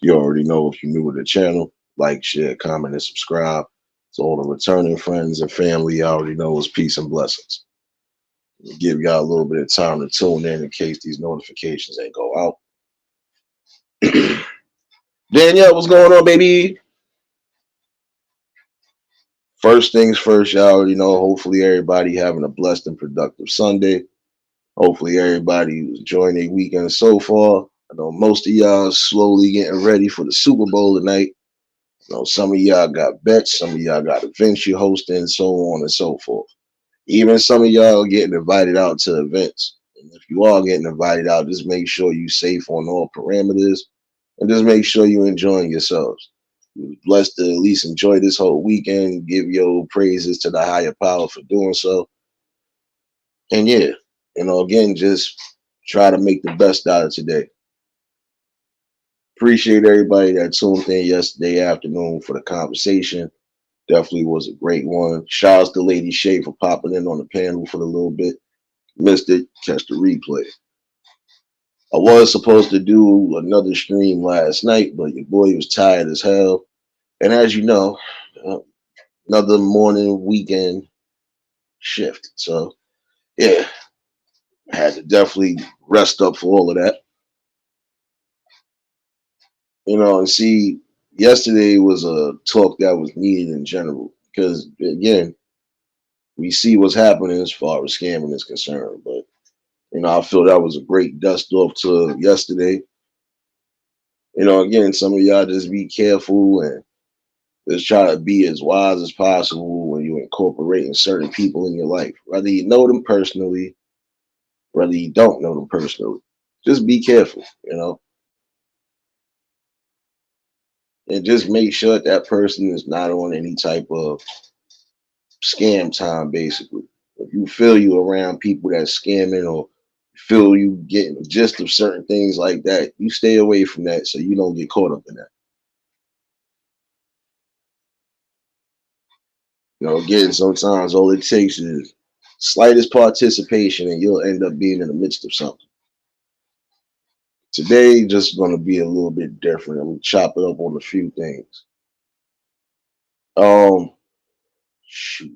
You already know if you're new to the channel, like, share, comment, and subscribe. To all the returning friends and family, you already know it's peace and blessings. Give y'all a little bit of time to tune in case these notifications ain't go out. Danielle, what's going on, baby? First things first, y'all already know. Hopefully, everybody having a blessed and productive Sunday. Hopefully, everybody was enjoying their weekend so far. I know most of y'all slowly getting ready for the Super Bowl tonight. You know, some of y'all got bets, some of y'all got events you hosting, so on and so forth. Even some of y'all getting invited out to events. And if you are getting invited out, just make sure you safe on all parameters and just make sure you enjoying yourselves. You're blessed to at least enjoy this whole weekend. Give your praises to the higher power for doing so. And yeah, again, just try to make the best out of today. Appreciate everybody that tuned in yesterday afternoon for the conversation. Definitely was a great one. Shouts to Lady Shay for popping in on the panel for a little bit. Missed it, catch the replay. I was supposed to do another stream last night, but your boy was tired as hell. And as you know, uh, another morning weekend shift. So yeah, I had to definitely rest up for all of that. And see, yesterday was a talk that was needed in general because again, we see what's happening as far as scamming is concerned. But I feel that was a great dust off to yesterday. Again, some of y'all just be careful and just try to be as wise as possible when you're incorporating certain people in your life, whether you know them personally, whether you don't know them personally. Just be careful, and just make sure that person is not on any type of scam time, basically. If you feel you around people that's scamming or feel you getting the gist of certain things like that, you stay away from that so you don't get caught up in that. Again, sometimes all it takes is slightest participation and you'll end up being in the midst of something. Today, just going to be a little bit different. I'm going to chop it up on a few things. Um, Shoot,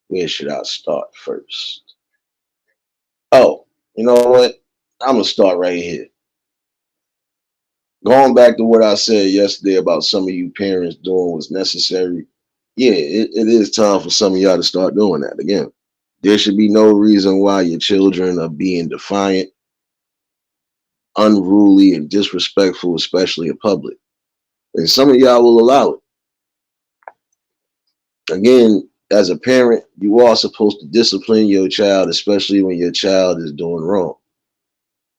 where should I start first? Oh, you know what? I'm going to start right here. Going back to what I said yesterday about some of you parents doing what's necessary. Yeah, it is time for some of y'all to start doing that again. There should be no reason why your children are being defiant, unruly, and disrespectful, especially in public. And some of y'all will allow it. Again, as a parent, you are supposed to discipline your child, especially when your child is doing wrong.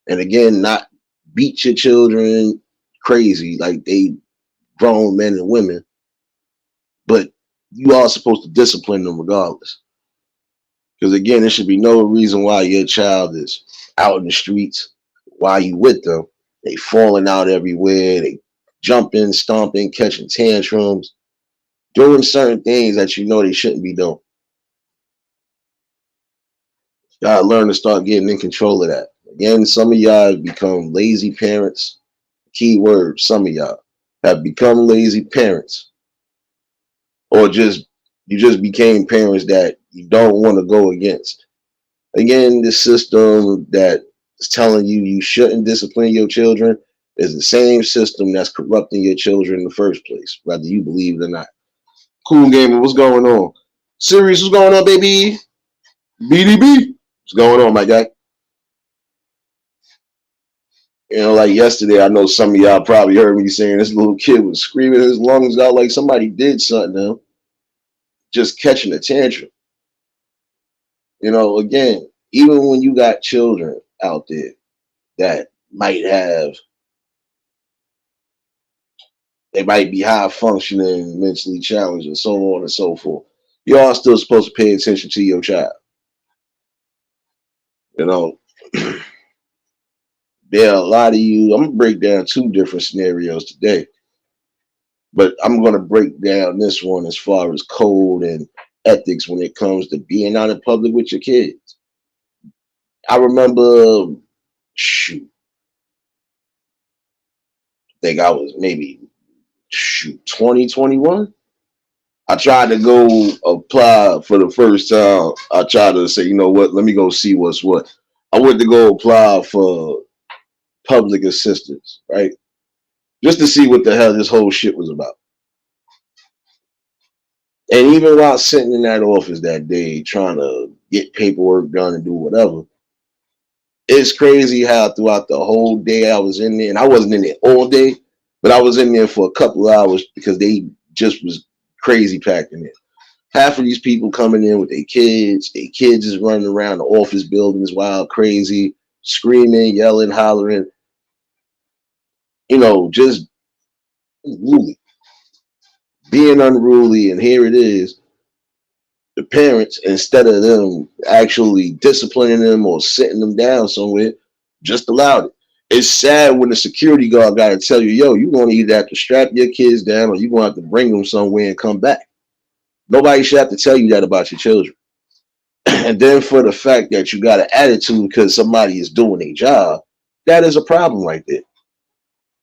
And again, not beat your children crazy like they grown men and women, but you are supposed to discipline them regardless. Because again, there should be no reason why your child is out in the streets while you with them. They falling out everywhere. They jumping, stomping, catching tantrums, doing certain things that you know they shouldn't be doing. Gotta learn to start getting in control of that. Again, some of y'all have become lazy parents. Key word, some of y'all have become lazy parents. Or you just became parents that you don't want to go against. Again, the system that is telling you you shouldn't discipline your children is the same system that's corrupting your children in the first place, whether you believe it or not. Cool gamer, what's going on? Sirius, what's going on, baby? BDB, what's going on, my guy? Like yesterday, I know some of y'all probably heard me saying this little kid was screaming his lungs out like somebody did something to him, just catching a tantrum. Again, even when you got children out there that might have, they might be high functioning, mentally challenged, and so on and so forth. You are still supposed to pay attention to your child. You know, there are a lot of you. I'm gonna break down two different scenarios today, but I'm gonna break down this one as far as code and ethics when it comes to being out in public with your kids. I remember, shoot, think I was maybe 2021. I tried to go apply for the first time. I tried to say, you know what, let me go see what's what. I went to go apply for public assistance, right? Just to see what the hell this whole shit was about. And even while sitting in that office that day trying to get paperwork done and do whatever, it's crazy how throughout the whole day I was in there, and I wasn't in there all day, but I was in there for a couple of hours because they just was crazy packed in there. Half of these people coming in with their kids is running around the office buildings wild crazy, screaming, yelling, hollering, just unruly, being unruly. And here it is, the parents, instead of them actually disciplining them or sitting them down somewhere, just allowed it. It's sad when the security guard got to tell you, yo, you're going to either have to strap your kids down or you're going to have to bring them somewhere and come back. Nobody should have to tell you that about your children. And then for the fact that you got an attitude because somebody is doing a job, that is a problem right there.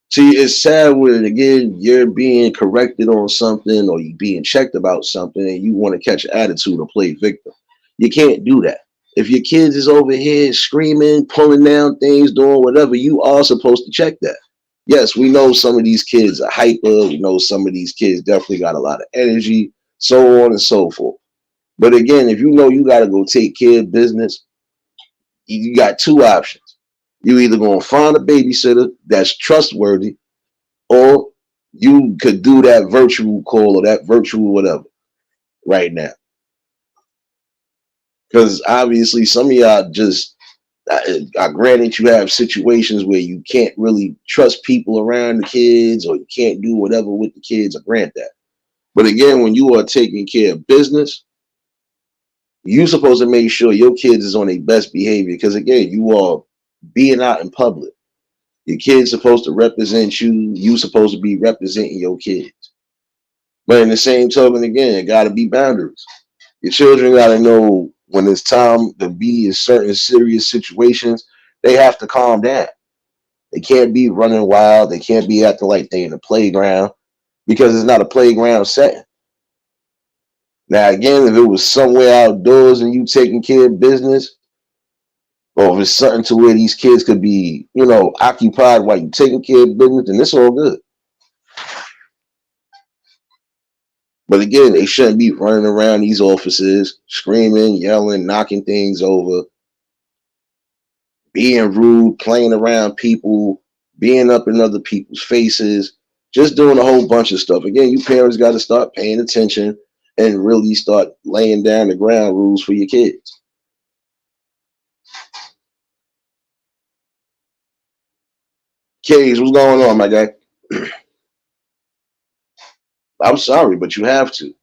See, it's sad when, again, you're being corrected on something or you're being checked about something and you want to catch an attitude or play victim. You can't do that. If your kids is over here screaming, pulling down things, doing whatever, you are supposed to check that. Yes, we know some of these kids are hyper. We know some of these kids definitely got a lot of energy, so on and so forth. But again, if you know you got to go take care of business, you got two options. You either going to find a babysitter that's trustworthy, or you could do that virtual call or that virtual whatever right now. Because obviously, some of y'all just, I granted you have situations where you can't really trust people around the kids or you can't do whatever with the kids. I grant that. But again, when you are taking care of business, you supposed to make sure your kids is on their best behavior because again, you are being out in public. Your kids supposed to represent you. You supposed to be representing your kids. But in the same token, again, it got to be boundaries. Your children got to know when it's time to be in certain serious situations, they have to calm down. They can't be running wild. They can't be acting like they in a playground because it's not a playground setting. Now, again, if it was somewhere outdoors and you taking care of business, or if it's something to where these kids could be, occupied while you taking care of business, then it's all good. But again, they shouldn't be running around these offices, screaming, yelling, knocking things over, being rude, playing around people, being up in other people's faces, just doing a whole bunch of stuff. Again, you parents got to start paying attention and really start laying down the ground rules for your kids. Cage, what's going on, my guy? I'm sorry, but you have to.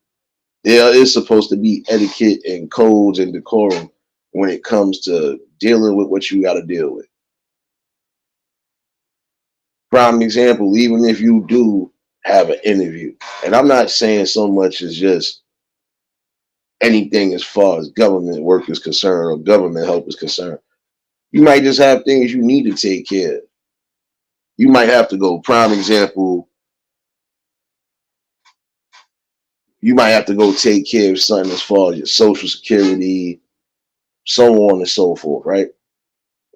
There is supposed to be etiquette and codes and decorum when it comes to dealing with what you got to deal with. Prime example, even if you do have an interview, and I'm not saying so much as just anything as far as government work is concerned or government help is concerned. You might just have things you need to take care of. You might have to go, prime example, you might have to go take care of something as far as your social security, so on and so forth, right?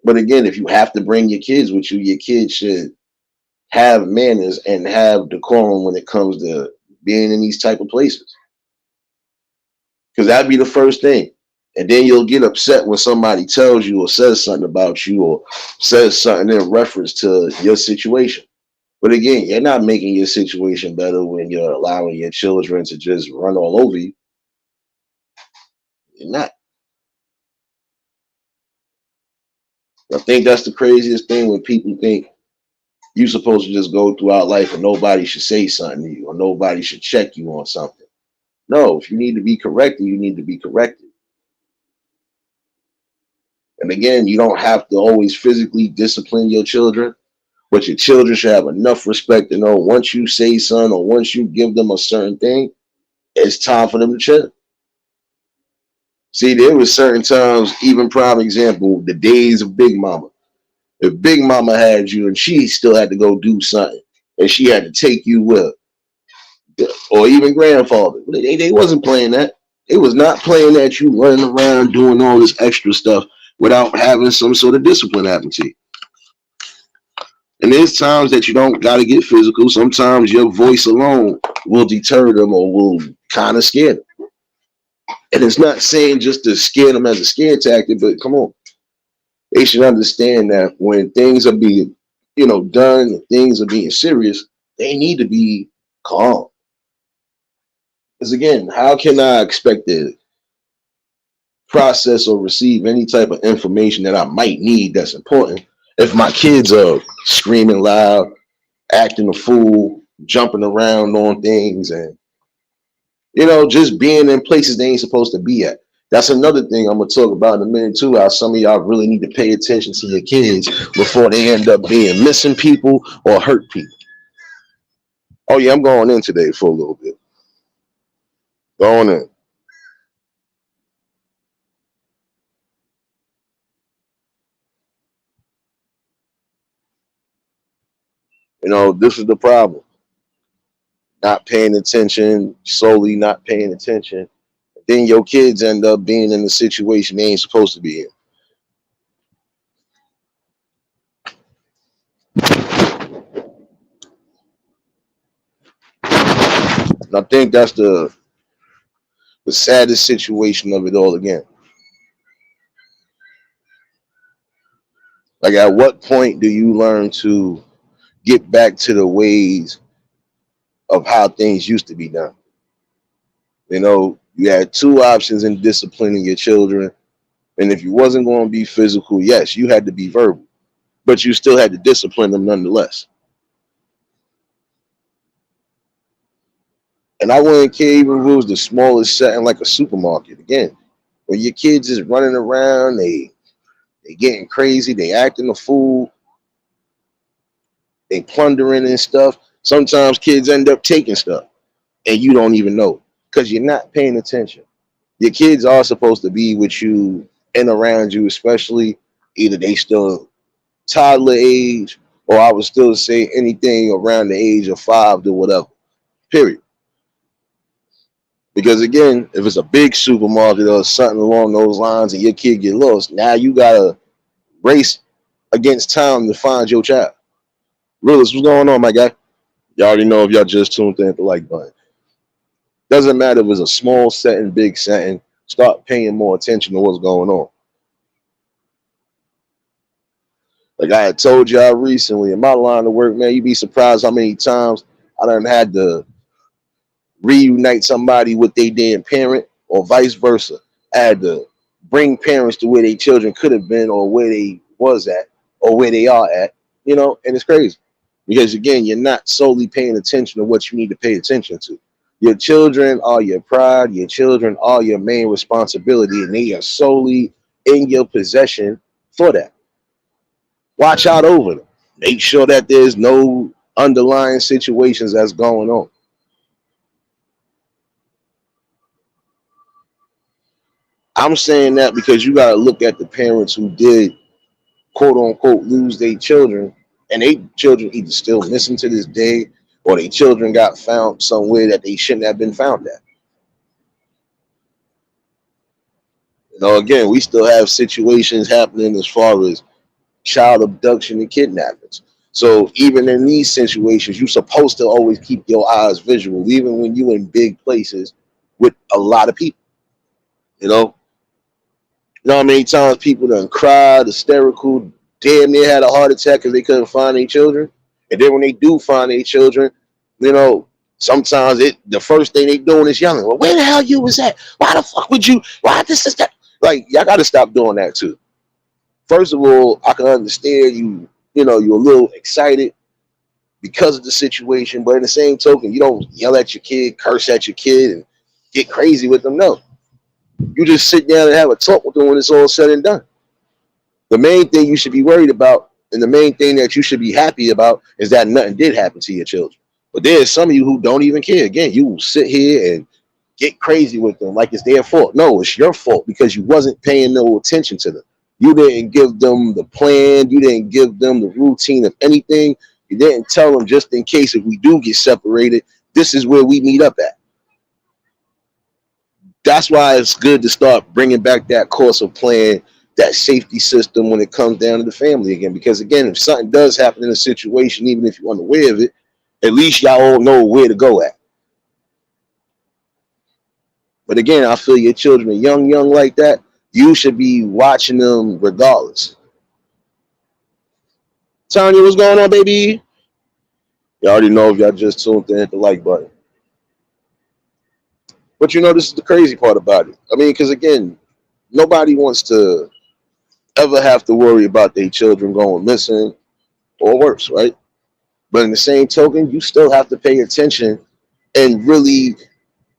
But again, if you have to bring your kids with you, your kids should have manners and have decorum when it comes to being in these type of places. Because that'd be the first thing. And then you'll get upset when somebody tells you or says something about you or says something in reference to your situation. But again, you're not making your situation better when you're allowing your children to just run all over you. You're not. I think that's the craziest thing when people think you're supposed to just go throughout life and nobody should say something to you or nobody should check you on something. No, if you need to be corrected, you need to be corrected. And again, you don't have to always physically discipline your children, but your children should have enough respect to know once you say something or once you give them a certain thing, it's time for them to chill. See, there was certain times, even prime example, the days of Big Mama. If Big Mama had you and she still had to go do something, and she had to take you with her, or even grandfather. They wasn't playing that. They was not playing that you running around doing all this extra stuff without having some sort of discipline happen to you. And there's times that you don't got to get physical. Sometimes your voice alone will deter them or will kind of scare them. And it's not saying just to scare them as a scare tactic, but come on, they should understand that when things are being, done, things are being serious, they need to be calm. Because again, how can I expect to process or receive any type of information that I might need that's important if my kids are screaming loud, acting a fool, jumping around on things, and just being in places they ain't supposed to be at. That's another thing I'm gonna talk about in a minute too. How some of y'all really need to pay attention to your kids before they end up being missing people or hurt people. Oh yeah, I'm going in today for a little bit. Going in. This is the problem. Not paying attention, solely not paying attention. Then your kids end up being in a situation they ain't supposed to be in. And I think that's the saddest situation of it all again. Like, at what point do you learn to get back to the ways of how things used to be done? You had two options in disciplining your children. And if you wasn't going to be physical, yes, you had to be verbal, but you still had to discipline them nonetheless. And I wouldn't care even if it was the smallest setting like a supermarket. Again, when your kids is running around, they getting crazy, they acting a fool, they plundering and stuff. Sometimes kids end up taking stuff and you don't even know because you're not paying attention. Your kids are supposed to be with you and around you, especially either they still toddler age, or I would still say anything around the age of 5 to whatever. Period. Because again, if it's a big supermarket or something along those lines and your kid get lost, now you gotta race against time to find your child. Realist, what's going on, my guy? Y'all already know if y'all just tuned in at the like button. Doesn't matter if it's a small setting, big setting. Start paying more attention to what's going on. Like I had told y'all recently, in my line of work, man, you'd be surprised how many times I done had to reunite somebody with their damn parent or vice versa. I had to bring parents to where their children could have been or where they was at or where they are at, and it's crazy. Because again, you're not solely paying attention to what you need to pay attention to. Your children are your pride, your children are your main responsibility, and they are solely in your possession for that. Watch out over them. Make sure that there's no underlying situations that's going on. I'm saying that because you got to look at the parents who did, quote unquote, lose their children, and they children either still missing to this day, or their children got found somewhere that they shouldn't have been found at. Again, we still have situations happening as far as child abduction and kidnappings. So even in these situations, you're supposed to always keep your eyes visual, even when you're in big places with a lot of people. You know, how many times people done cried, hysterical, damn near had a heart attack because they couldn't find their children. And then when they do find their children, sometimes the first thing they doing is yelling, well, where the hell you was at? Why the fuck would you? Why this is that? Like, y'all got to stop doing that too. First of all, I can understand you're a little excited because of the situation, but in the same token, you don't yell at your kid, curse at your kid, and get crazy with them. No. You just sit down and have a talk with them when it's all said and done. The main thing you should be worried about, and the main thing that you should be happy about, is that nothing did happen to your children. But there's some of you who don't even care. Again, you will sit here and get crazy with them like it's their fault. No, it's your fault because you wasn't paying no attention to them. You didn't give them the plan. You didn't give them the routine of anything. You didn't tell them just in case if we do get separated, this is where we meet up at. That's why it's good to start bringing back that course of plan, that safety system when it comes down to the family again. Because again, if something does happen in a situation, even if you're unaware of it, at least y'all all know where to go at. But again, I feel your children are young like that. You should be watching them regardless. Tanya, what's going on, baby? You already know if y'all just tuned in, hit the like button. But this is the crazy part about it. I mean, because again, nobody wants to ever have to worry about their children going missing or worse, right? But in the same token, you still have to pay attention and really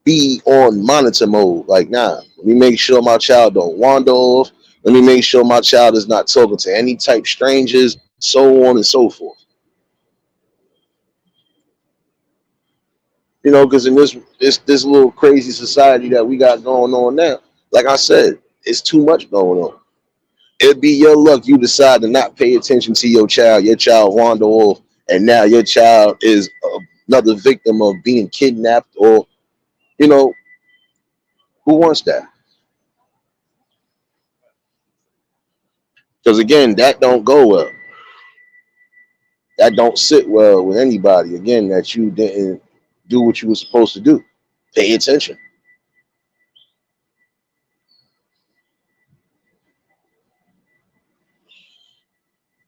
be on monitor mode. Like, nah, let me make sure my child don't wander off. Let me make sure my child is not talking to any type strangers, so on and so forth. Because in this little crazy society that we got going on now, like I said, it's too much going on. It'd be your luck you decide to not pay attention to your child wander off, and now your child is another victim of being kidnapped, or you know who wants that? Because again, that don't go well. That don't sit well with anybody. Again, that you didn't do what you were supposed to do. Pay attention.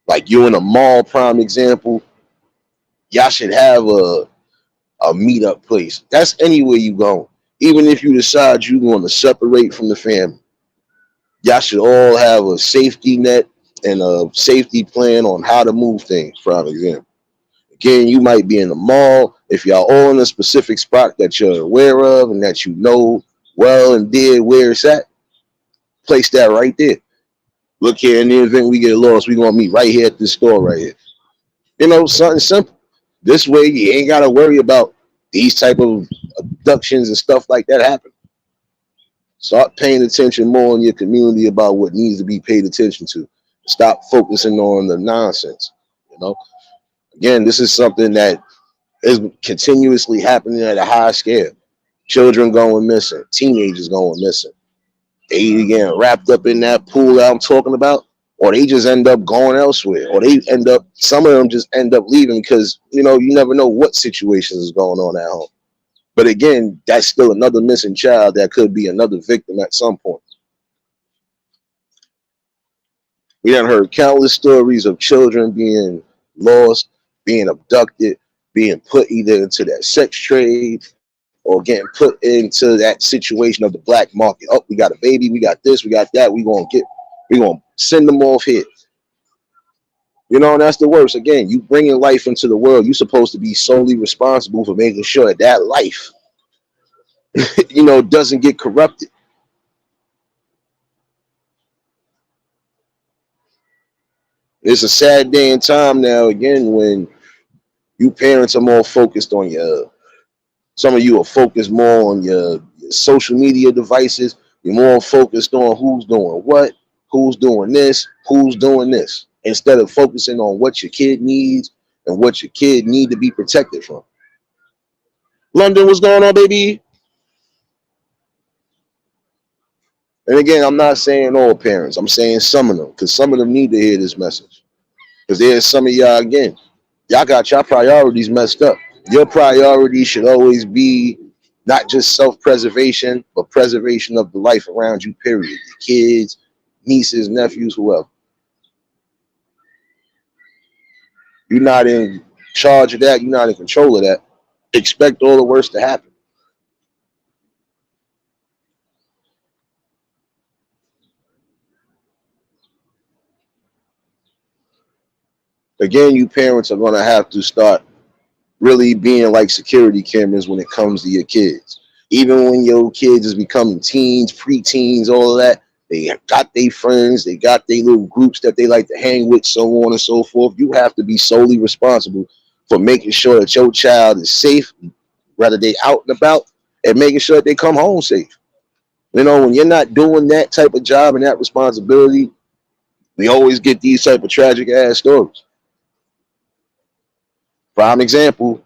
Like you in a mall, prime example. Y'all should have a meetup place. That's anywhere you go. Even if you decide you want to separate from the family, y'all should all have a safety net and a safety plan on how to move things, for example. Again, you might be in the mall. If y'all all in a specific spot that you're aware of and that you know well and dear where it's at, place that right there. Look here, in the event we get lost, we're going to meet right here at this store right here. Something simple. This way, you ain't got to worry about these type of abductions and stuff like that happen. Start paying attention more in your community about what needs to be paid attention to. Stop focusing on the nonsense. You know, again, this is something that is continuously happening at a high scale. Children going missing, teenagers going missing. They either getting wrapped up in that pool that I'm talking about, or they just end up going elsewhere, or some of them just end up leaving because you never know what situations is going on at home. But again, that's still another missing child that could be another victim at some point. We done heard countless stories of children being lost, being abducted, being put either into that sex trade or getting put into that situation of the black market. Oh, we got a baby, we got this, we got that. We gonna send them off here. And that's the worst. Again, you bringing life into the world. You're supposed to be solely responsible for making sure that life, doesn't get corrupted. It's a sad day and time now, again, when you parents are more focused on some of you are focused more on your social media devices. You're more focused on who's doing what, who's doing this, instead of focusing on what your kid needs and what your kid need to be protected from. London, what's going on, baby? And again, I'm not saying all parents. I'm saying some of them, because some of them need to hear this message. Because there's some of y'all, again, y'all got your priorities messed up. Your priority should always be not just self-preservation, but preservation of the life around you, period. Your kids, nieces, nephews, whoever. You're not in charge of that. You're not in control of that. Expect all the worst to happen. Again, you parents are going to have to start really being like security cameras when it comes to your kids. Even when your kids is becoming teens, preteens, all of that, they got their friends, they got their little groups that they like to hang with, so on and so forth. You have to be solely responsible for making sure that your child is safe, whether they out and about, and making sure that they come home safe. When you're not doing that type of job and that responsibility, we always get these type of tragic ass stories. Prime example,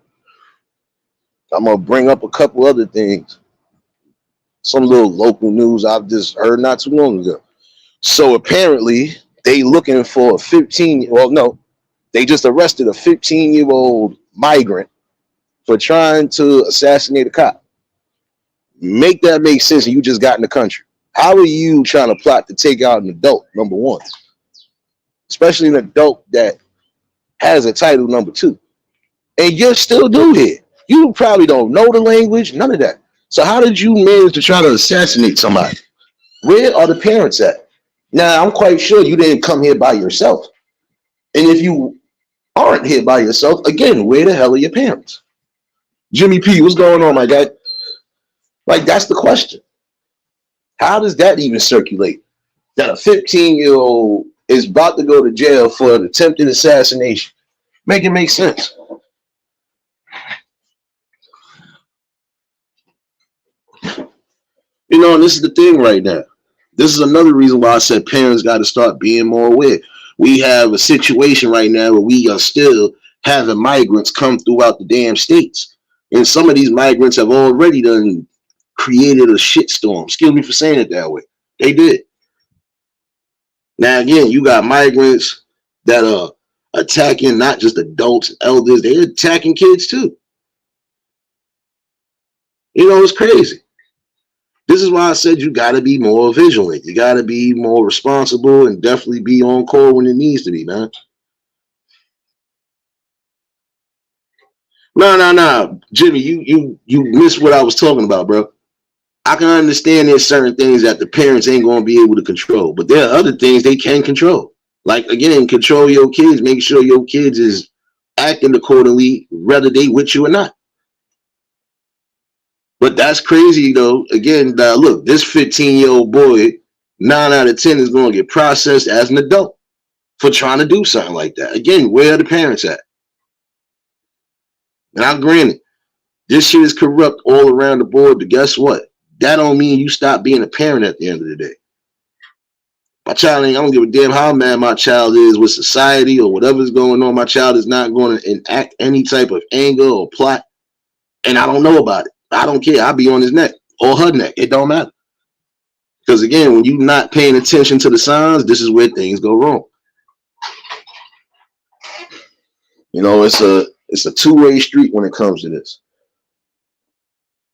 I'm gonna bring up a couple other things. Some little local news I've just heard not too long ago. So apparently they looking for a 15, well, no, they just arrested a 15-year-old migrant for trying to assassinate a cop. Make that make sense. And you just got in the country. How are you trying to plot to take out an adult, number one? Especially an adult that has a title, number two. And you're still new here. You probably don't know the language, none of that. So how did you manage to try to assassinate somebody? Where are the parents at? Now, I'm quite sure you didn't come here by yourself. And if you aren't here by yourself, again, where the hell are your parents? Jimmy P, what's going on, my guy? Like, that's the question. How does that even circulate? That a 15-year-old is about to go to jail for an attempted assassination. Make it make sense. You know, and this is the thing right now. This is another reason why I said parents got to start being more aware. We have a situation right now where we are still having migrants come throughout the damn states. And some of these migrants have already done created a shitstorm. Excuse me for saying it that way. They did. Now, again, you got migrants that are attacking not just adults, elders, they're attacking kids too. You know, it's crazy. This is why I said you got to be more vigilant. You got to be more responsible and definitely be on call when it needs to be, man. No. Jimmy, you missed what I was talking about, bro. I can understand there's certain things that the parents ain't going to be able to control, but there are other things they can control. Like, again, control your kids, make sure your kids is acting accordingly, whether they with you or not. But that's crazy, though. Again, look, this 15-year-old boy, 9 out of 10 is going to get processed as an adult for trying to do something like that. Again, where are the parents at? Now, granted, this shit is corrupt all around the board, but guess what? That don't mean you stop being a parent at the end of the day. My child ain't, I don't give a damn how mad my child is with society or whatever's going on. My child is not going to enact any type of anger or plot, and I don't know about it. I don't care. I'll be on his neck or her neck. It don't matter. Because again, when you're not paying attention to the signs, this is where things go wrong. You know, it's a two-way street when it comes to this.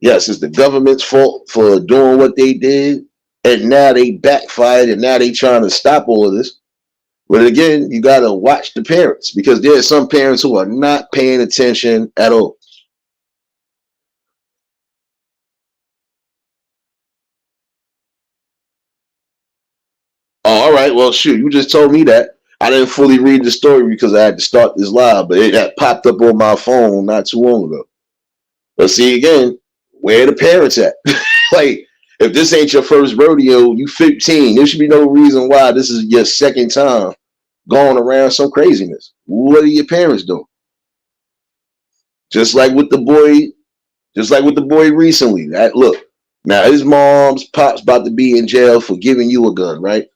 Yes, it's the government's fault for doing what they did, and now they backfired, and now they trying to stop all of this. But again, you got to watch the parents because there are some parents who are not paying attention at all. Oh, all right. Well, shoot, you just told me that. I didn't fully read the story because I had to start this live, but it had popped up on my phone not too long ago. But see, again, where the parents at? Like, if this ain't your first rodeo, you 15. There should be no reason why this is your second time going around some craziness. What are your parents doing? Just like with the boy, just like with the boy recently. That look, now his mom's pops about to be in jail for giving you a gun, right?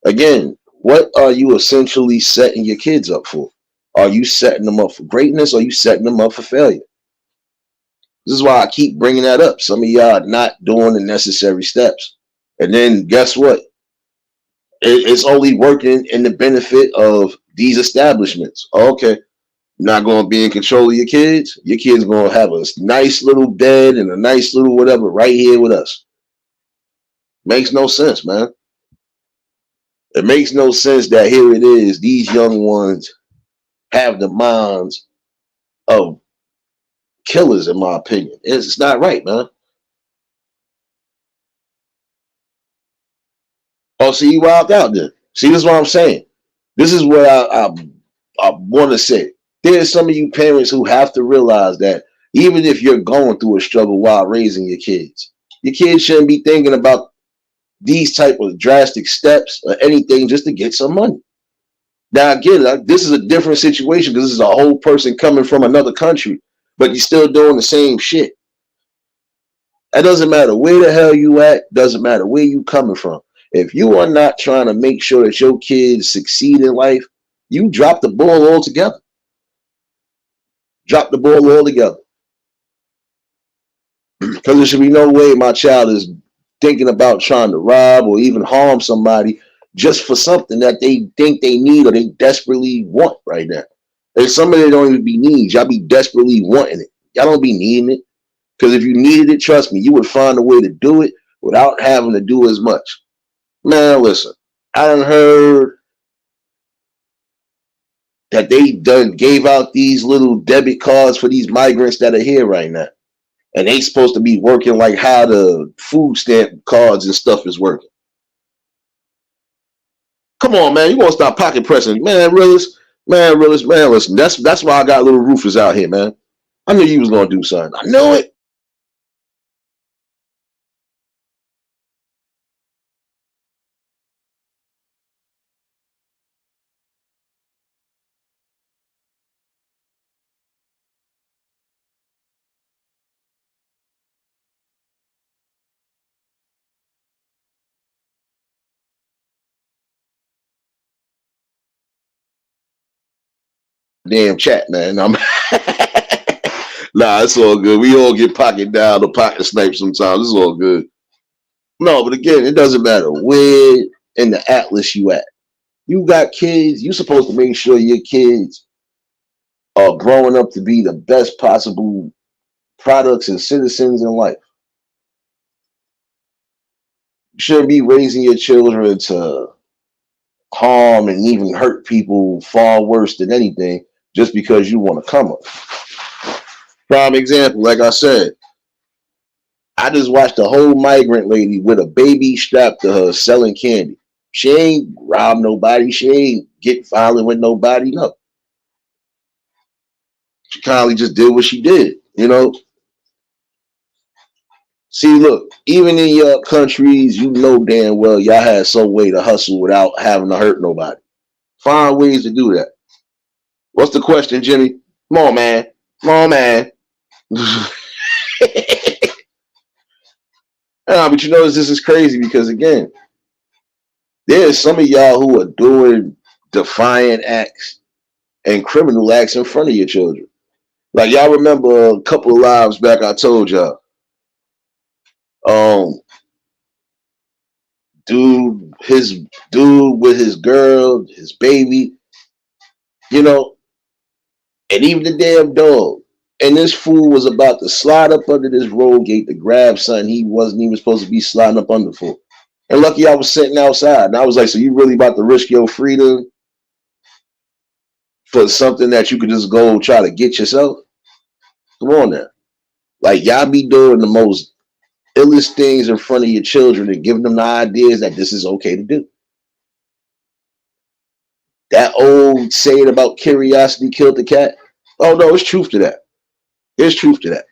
Again, what are you essentially setting your kids up for? Are you setting them up for greatness or are you setting them up for failure? This is why I keep bringing that up. Some of y'all are not doing the necessary steps. And then guess what? It's only working in the benefit of these establishments. Okay, you're not going to be in control of your kids. Your kids going to have a nice little bed and a nice little whatever right here with us. Makes no sense, man. It makes no sense that here it is. These young ones have the minds of killers, in my opinion. It's not right, man. Oh, see, you wild out there. See, this is what I'm saying. This is what I want to say. There's some of you parents who have to realize that even if you're going through a struggle while raising your kids shouldn't be thinking about these type of drastic steps or anything just to get some money. Now, again, this is a different situation because this is a whole person coming from another country, but you're still doing the same shit. It doesn't matter where the hell you at, doesn't matter where you coming from. If you are not trying to make sure that your kids succeed in life, you drop the ball altogether. Drop the ball altogether. Because there should be no way my child is thinking about trying to rob or even harm somebody just for something that they think they need or they desperately want right now. And some of it don't even be needs. Y'all be desperately wanting it. Y'all don't be needing it. Because if you needed it, trust me, you would find a way to do it without having to do as much. Man, listen, I done heard that they done gave out these little debit cards for these migrants that are here right now. And they supposed to be working like how the food stamp cards and stuff is working. Come on, man, you gonna stop pocket pressing, man, realist, man. Listen, that's why I got little roofers out here, man. I knew you was gonna do something. I knew it. Damn chat, man. I'm nah, it's all good. We all get pocket down or pocket sniped sometimes. It's all good. No, but again, it doesn't matter where in the atlas you at. You got kids. You supposed to make sure your kids are growing up to be the best possible products and citizens in life. You shouldn't be raising your children to harm and even hurt people far worse than anything just because you want to come up. Prime example, like I said, I just watched a whole migrant lady with a baby strapped to her selling candy. She ain't robbed nobody. She ain't get violent with nobody. No. She kindly just did what she did, you know? See, look, even in your countries, you know damn well y'all had some way to hustle without having to hurt nobody. Find ways to do that. What's the question, Jimmy? Come on, man. Come on, man. But you notice this is crazy because, again, there's some of y'all who are doing defiant acts and criminal acts in front of your children. Like, y'all remember a couple of lives back, I told y'all, um, his dude with his girl, his baby, you know, and even the damn dog. And this fool was about to slide up under this road gate to grab something he wasn't even supposed to be sliding up under for. And lucky I was sitting outside. And I was like, so you really about to risk your freedom for something that you could just go try to get yourself? Come on now. Like, y'all be doing the most illest things in front of your children and giving them the ideas that this is okay to do. That old saying about curiosity killed the cat. Oh no, it's truth to that. There's truth to that.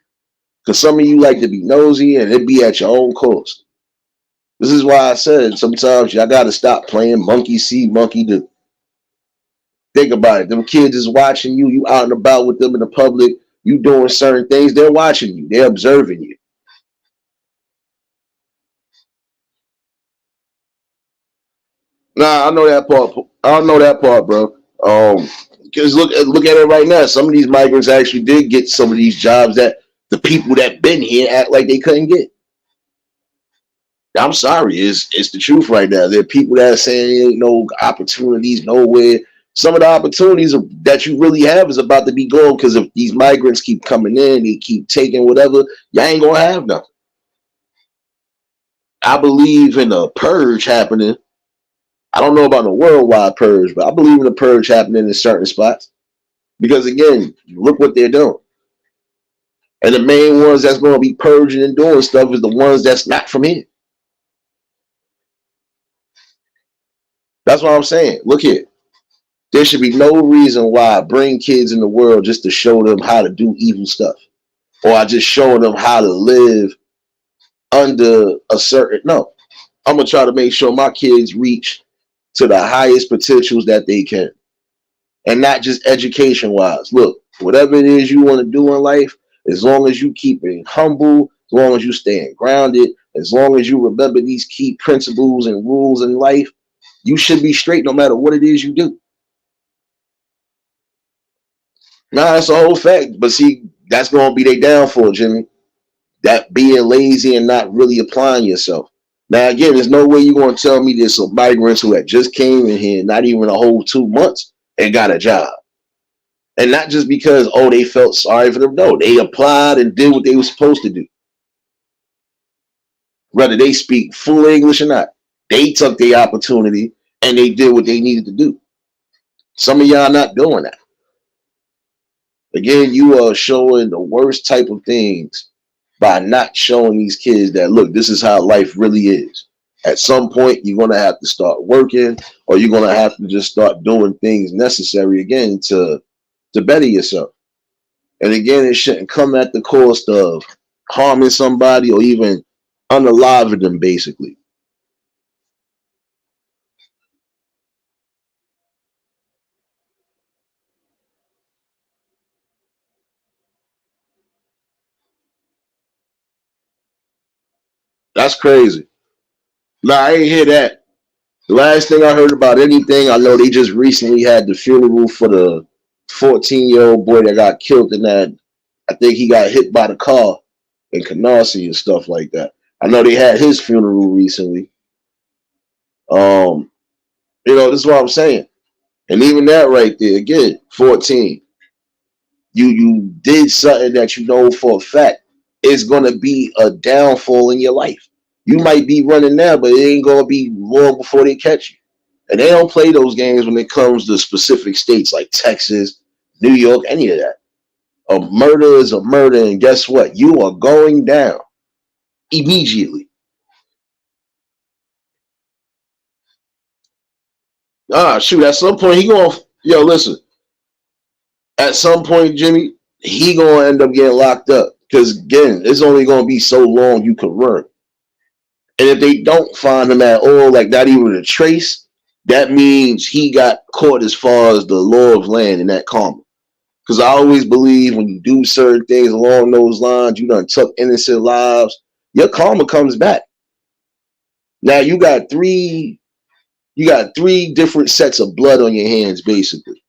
Because some of you like to be nosy and it be at your own cost. This is why I said sometimes y'all got to stop playing monkey see, monkey do. Think about it. Them kids is watching you. You out and about with them in the public. You doing certain things. They're watching you. They're observing you. Nah, I know that part. I know that part, bro. Because look at it right now. Some of these migrants actually did get some of these jobs that the people that been here act like they couldn't get. I'm sorry, it's the truth right now. There are people that are saying ain't no opportunities nowhere. Some of the opportunities that you really have is about to be gone because if these migrants keep coming in, they keep taking whatever, y'all ain't gonna have nothing. I believe in a purge happening. I don't know about the worldwide purge, but I believe in a purge happening in certain spots. Because again, look what they're doing. And the main ones that's going to be purging and doing stuff is the ones that's not from here. That's what I'm saying. Look here. There should be no reason why I bring kids in the world just to show them how to do evil stuff. Or I just show them how to live under a certain. No. I'm going to try to make sure my kids reach to the highest potentials that they can. And not just education wise. Look, whatever it is you want to do in life, as long as you keep being humble, as long as you staying grounded, as long as you remember these key principles and rules in life, you should be straight no matter what it is you do. Nah, that's a whole fact. But see, that's gonna be their downfall, Jimmy. That being lazy and not really applying yourself. Now again, there's no way you're gonna tell me there's some migrants who had just came in here, not even a whole 2 months, and got a job. And not just because, oh, they felt sorry for them. No, they applied and did what they were supposed to do. Whether they speak full English or not. They took the opportunity and they did what they needed to do. Some of y'all not doing that. Again, you are showing the worst type of things by not showing these kids that, look, this is how life really is. At some point, you're going to have to start working, or you're going to have to just start doing things necessary again to better yourself. And again, it shouldn't come at the cost of harming somebody or even unaliving them, basically. That's crazy. Nah, I ain't hear that. The last thing I heard about anything, I know they just recently had the funeral for the 14-year-old boy that got killed in that. I think he got hit by the car in Canarsie and stuff like that. I know they had his funeral recently. Um, this is what I'm saying. And even that right there, again, 14. You did something that you know for a fact is gonna be a downfall in your life. You might be running now, but it ain't gonna be long before they catch you. And they don't play those games when it comes to specific states like Texas, New York, any of that. A murder is a murder, and guess what? You are going down immediately. Ah, shoot. At some point, he gonna yo listen. At some point, Jimmy, he gonna end up getting locked up because again, it's only gonna be so long you can run. And if they don't find him at all, like not even a trace, that means he got caught as far as the law of land in that karma. Because I always believe when you do certain things along those lines, you done took innocent lives, your karma comes back. Now you got three different sets of blood on your hands, basically.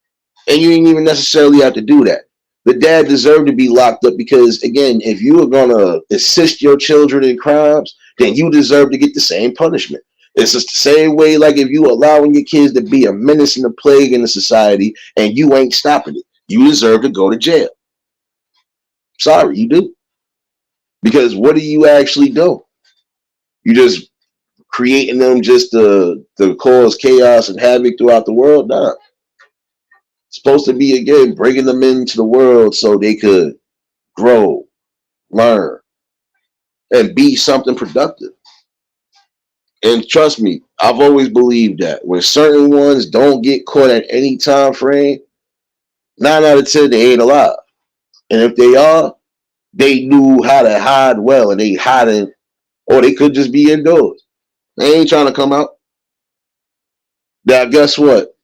And you didn't even necessarily have to do that. The dad deserved to be locked up because, again, if you are going to assist your children in crimes, then you deserve to get the same punishment. It's just the same way, like if you allowing your kids to be a menace and a plague in the society and you ain't stopping it, you deserve to go to jail. Sorry, you do. Because what do you actually do? You just creating them just to cause chaos and havoc throughout the world? Nah. It's supposed to be, again, bringing them into the world so they could grow, learn, and be something productive. And trust me, I've always believed that when certain ones don't get caught at any time frame, 9 out of 10 they ain't alive. And if they are, they knew how to hide well, and they hiding, or they could just be indoors. They ain't trying to come out. Now, guess what?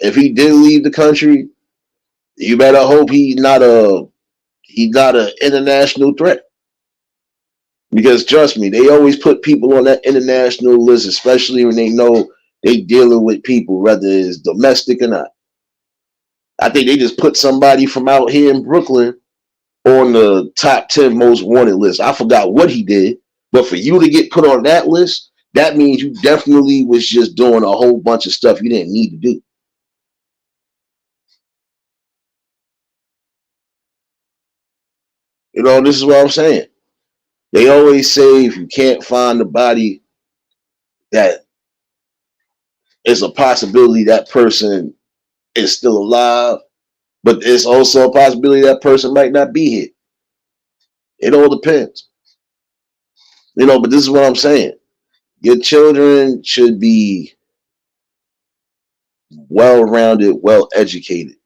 If he did leave the country, you better hope he's not an international threat. Because trust me, they always put people on that international list, especially when they know they dealing with people, whether it's domestic or not. I think they just put somebody from out here in Brooklyn on the top 10 most wanted list. I forgot what he did, but for you to get put on that list, that means you definitely was just doing a whole bunch of stuff you didn't need to do. This is what I'm saying. They always say if you can't find the body, that it's a possibility that person is still alive, but it's also a possibility that person might not be here. It all depends. But this is what I'm saying. Your children should be well rounded, well educated.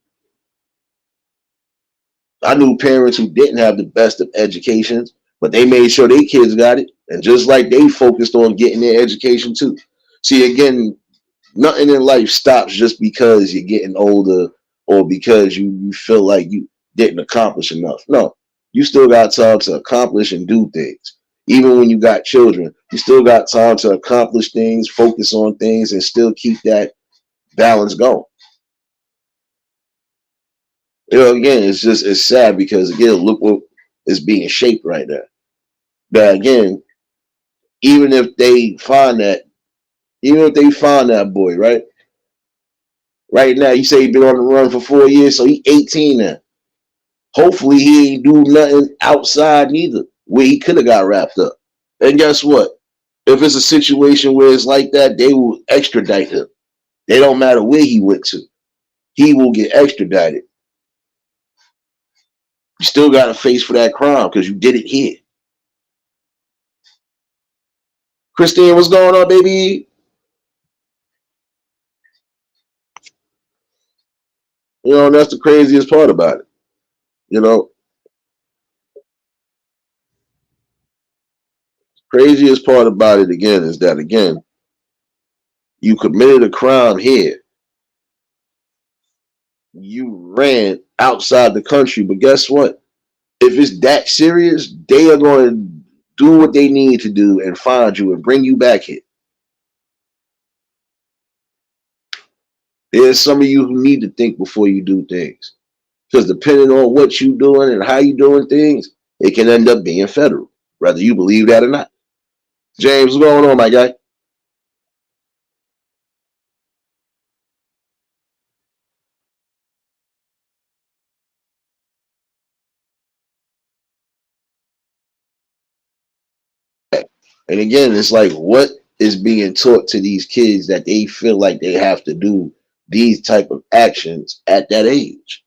I knew parents who didn't have the best of educations, but they made sure their kids got it. And just like they focused on getting their education too. See, again, nothing in life stops just because you're getting older or because you feel like you didn't accomplish enough. No, you still got time to accomplish and do things. Even when you got children, you still got time to accomplish things, focus on things, and still keep that balance going. Again, it's sad because again, look what is being shaped right now. That again, even if they find that, even if they find that boy, right now, you say he been on the run for 4 years, so he 18 now. Hopefully, he ain't do nothing outside neither, where he could have got wrapped up. And guess what? If it's a situation where it's like that, they will extradite him. They don't matter where he went to. He will get extradited. You still got to face for that crime because you did it here. Christine, what's going on, baby? That's the craziest part about it. You know, craziest part about it again is that again, you committed a crime here. You ran outside the country, but guess what? If it's that serious, they are going to do what they need to do and find you and bring you back here. There's some of you who need to think before you do things. Because depending on what you're doing and how you're doing things, it can end up being federal, whether you believe that or not. James, what's going on, my guy? And again, it's like what is being taught to these kids that they feel like they have to do these type of actions at that age.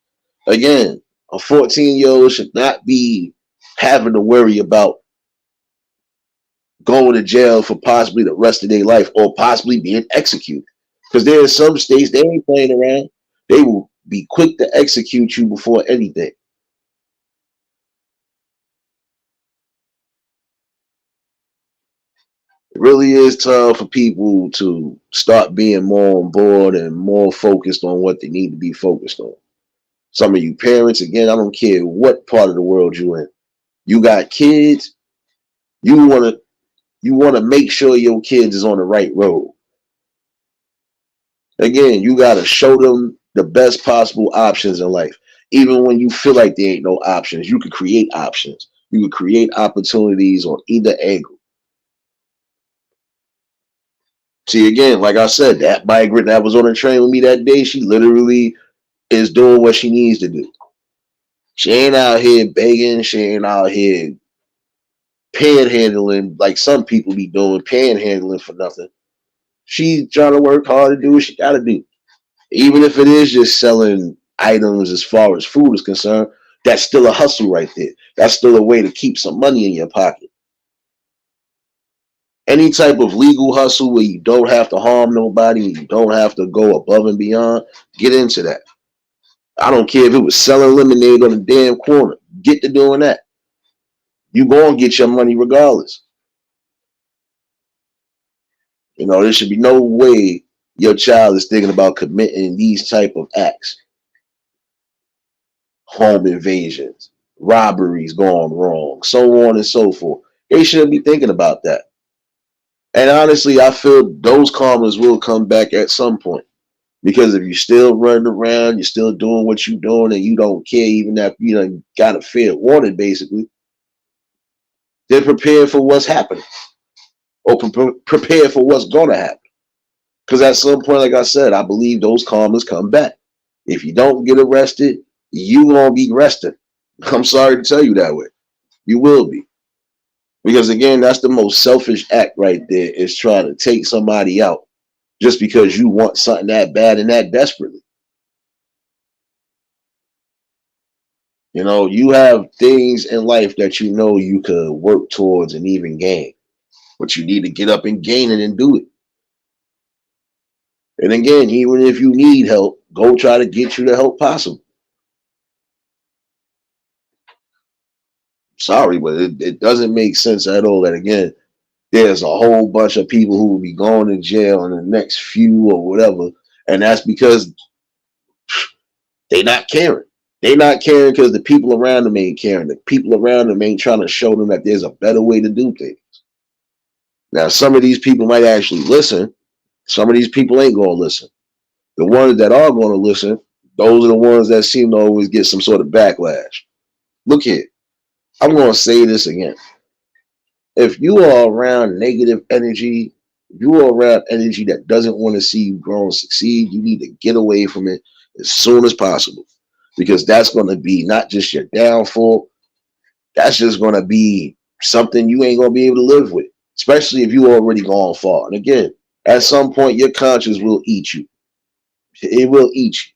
Again, a 14-year-old should not be having to worry about going to jail for possibly the rest of their life or possibly being executed. Because there are some states they ain't playing around. They will be quick to execute you before anything. It really is time for people to start being more on board and more focused on what they need to be focused on. Some of you parents, again, I don't care what part of the world you're in. You got kids, you wanna you wanna make sure your kids is on the right road. Again, you gotta show them the best possible options in life. Even when you feel like there ain't no options, you can create options. You can create opportunities on either angle. See, again, like I said, that migrant that was on the train with me that day, she literally is doing what she needs to do. She ain't out here begging. She ain't out here panhandling like some people be doing, panhandling for nothing. She's trying to work hard to do what she got to do. Even if it is just selling items as far as food is concerned, that's still a hustle right there. That's still a way to keep some money in your pocket. Any type of legal hustle where you don't have to harm nobody, you don't have to go above and beyond, get into that. I don't care if it was selling lemonade on the damn corner. Get to doing that. You go and get your money regardless. There should be no way your child is thinking about committing these type of acts. Home invasions, robberies gone wrong, so on and so forth. They shouldn't be thinking about that. And honestly, I feel those karmas will come back at some point. Because if you're still running around, you're still doing what you're doing, and you don't care, even if got a fair warning, basically, then prepare for what's happening or prepare for what's going to happen. Because at some point, like I said, I believe those karmas come back. If you don't get arrested, you won't be resting. I'm sorry to tell you that way. You will be. Because again, that's the most selfish act right there is trying to take somebody out just because you want something that bad and that desperately. You have things in life that you could work towards and even gain, but you need to get up and gain it and do it. And again, even if you need help, go try to get you the help possible. Sorry, but it doesn't make sense at all that again, there's a whole bunch of people who will be going to jail in the next few or whatever, and that's because they not caring. They not caring because the people around them ain't caring. The people around them ain't trying to show them that there's a better way to do things. Now, some of these people might actually listen. Some of these people ain't going to listen. The ones that are going to listen, Those are the ones that seem to always get some sort of backlash. Look here, I'm going to say this again. If you are around negative energy, if you are around energy that doesn't want to see you grow and succeed, you need to get away from it as soon as possible because that's going to be not just your downfall, that's just going to be something you ain't going to be able to live with, especially if you already gone far. And again, at some point, your conscience will eat you. It will eat you.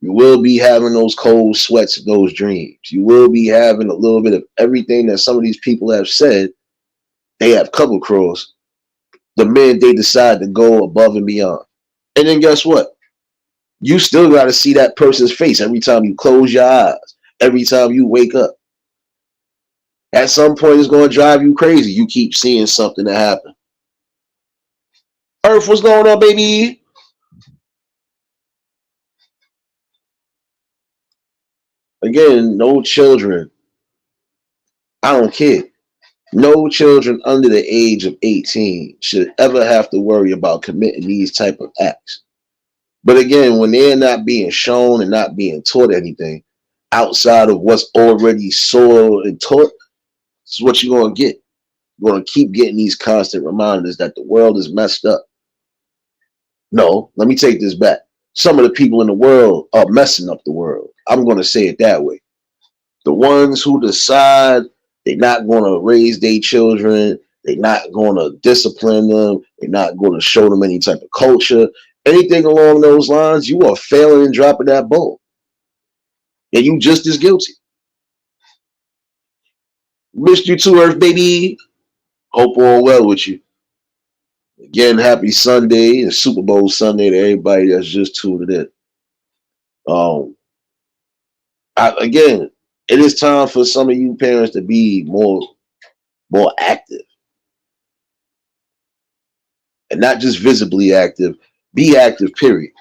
You will be having those cold sweats and those dreams. You will be having a little bit of everything that some of these people have said they have come across the minute they decide to go above and beyond. And then guess what? You still got to see that person's face every time you close your eyes, every time you wake up. At some point, it's going to drive you crazy. You keep seeing something that happen. Earth, what's going on, baby? Again, no children. I don't care. No children under the age of 18 should ever have to worry about committing these type of acts. But again, when they're not being shown and not being taught anything outside of what's already soiled and taught, this is what you're going to get. You're going to keep getting these constant reminders that the world is messed up. No, let me take this back. Some of the people in the world are messing up the world. I'm going to say it that way. The ones who decide they're not going to raise their children, they're not going to discipline them, they're not going to show them any type of culture, anything along those lines, you are failing and dropping that ball. And you just as guilty. Missed you too, Earth baby. Hope all well with you. Again, happy Sunday and Super Bowl Sunday to everybody that's just tuned in. Um, again, it is time for some of you parents to be more active and not just visibly active. Be active, period.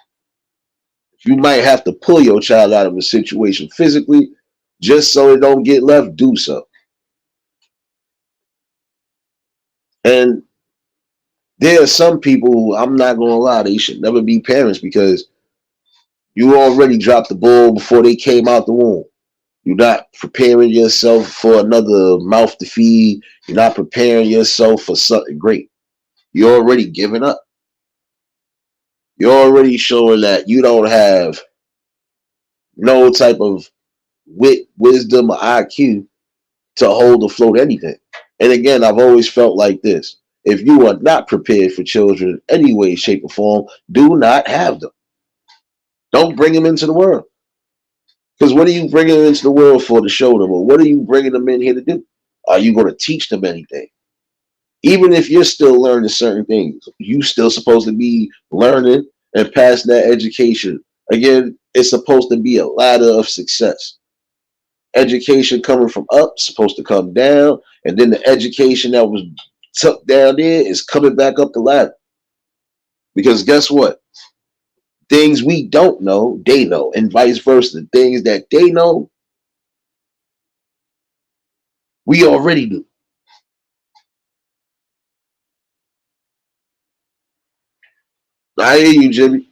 If you might have to pull your child out of a situation physically just so it don't get left, do so. And there are some people who I'm not going to lie, they should never be parents because you already dropped the ball before they came out the womb. You're not preparing yourself for another mouth to feed. You're not preparing yourself for something great. You're already giving up. You're already showing that you don't have no type of wit, wisdom, or IQ to hold afloat anything. And again, I've always felt like this. If you are not prepared for children in any way, shape, or form, do not have them. Don't bring them into the world. Because what are you bringing them into the world for to show them? Or what are you bringing them in here to do? Are you going to teach them anything? Even if you're still learning certain things, you still supposed to be learning and passing that education. Again, it's supposed to be a ladder of success. Education coming from up supposed to come down, and then the education that was tucked down there is coming back up the ladder. Because guess what? Things we don't know, they know, and vice versa. Things that they know, we already do. I hear you, Jimmy.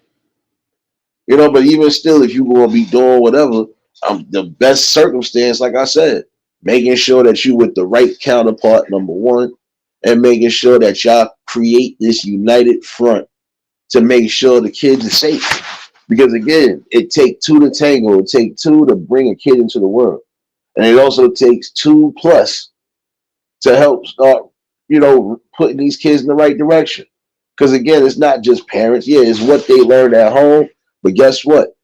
You know, but even still, if you're gonna be doing whatever, the best circumstance, like I said, making sure that you with the right counterpart, number one, and making sure that y'all create this united front to make sure the kids are safe. Because again, it takes two to tango. It takes two to bring a kid into the world, and it also takes two plus to help start, putting these kids in the right direction. Because again, it's not just parents. Yeah, it's what they learn at home. But guess what?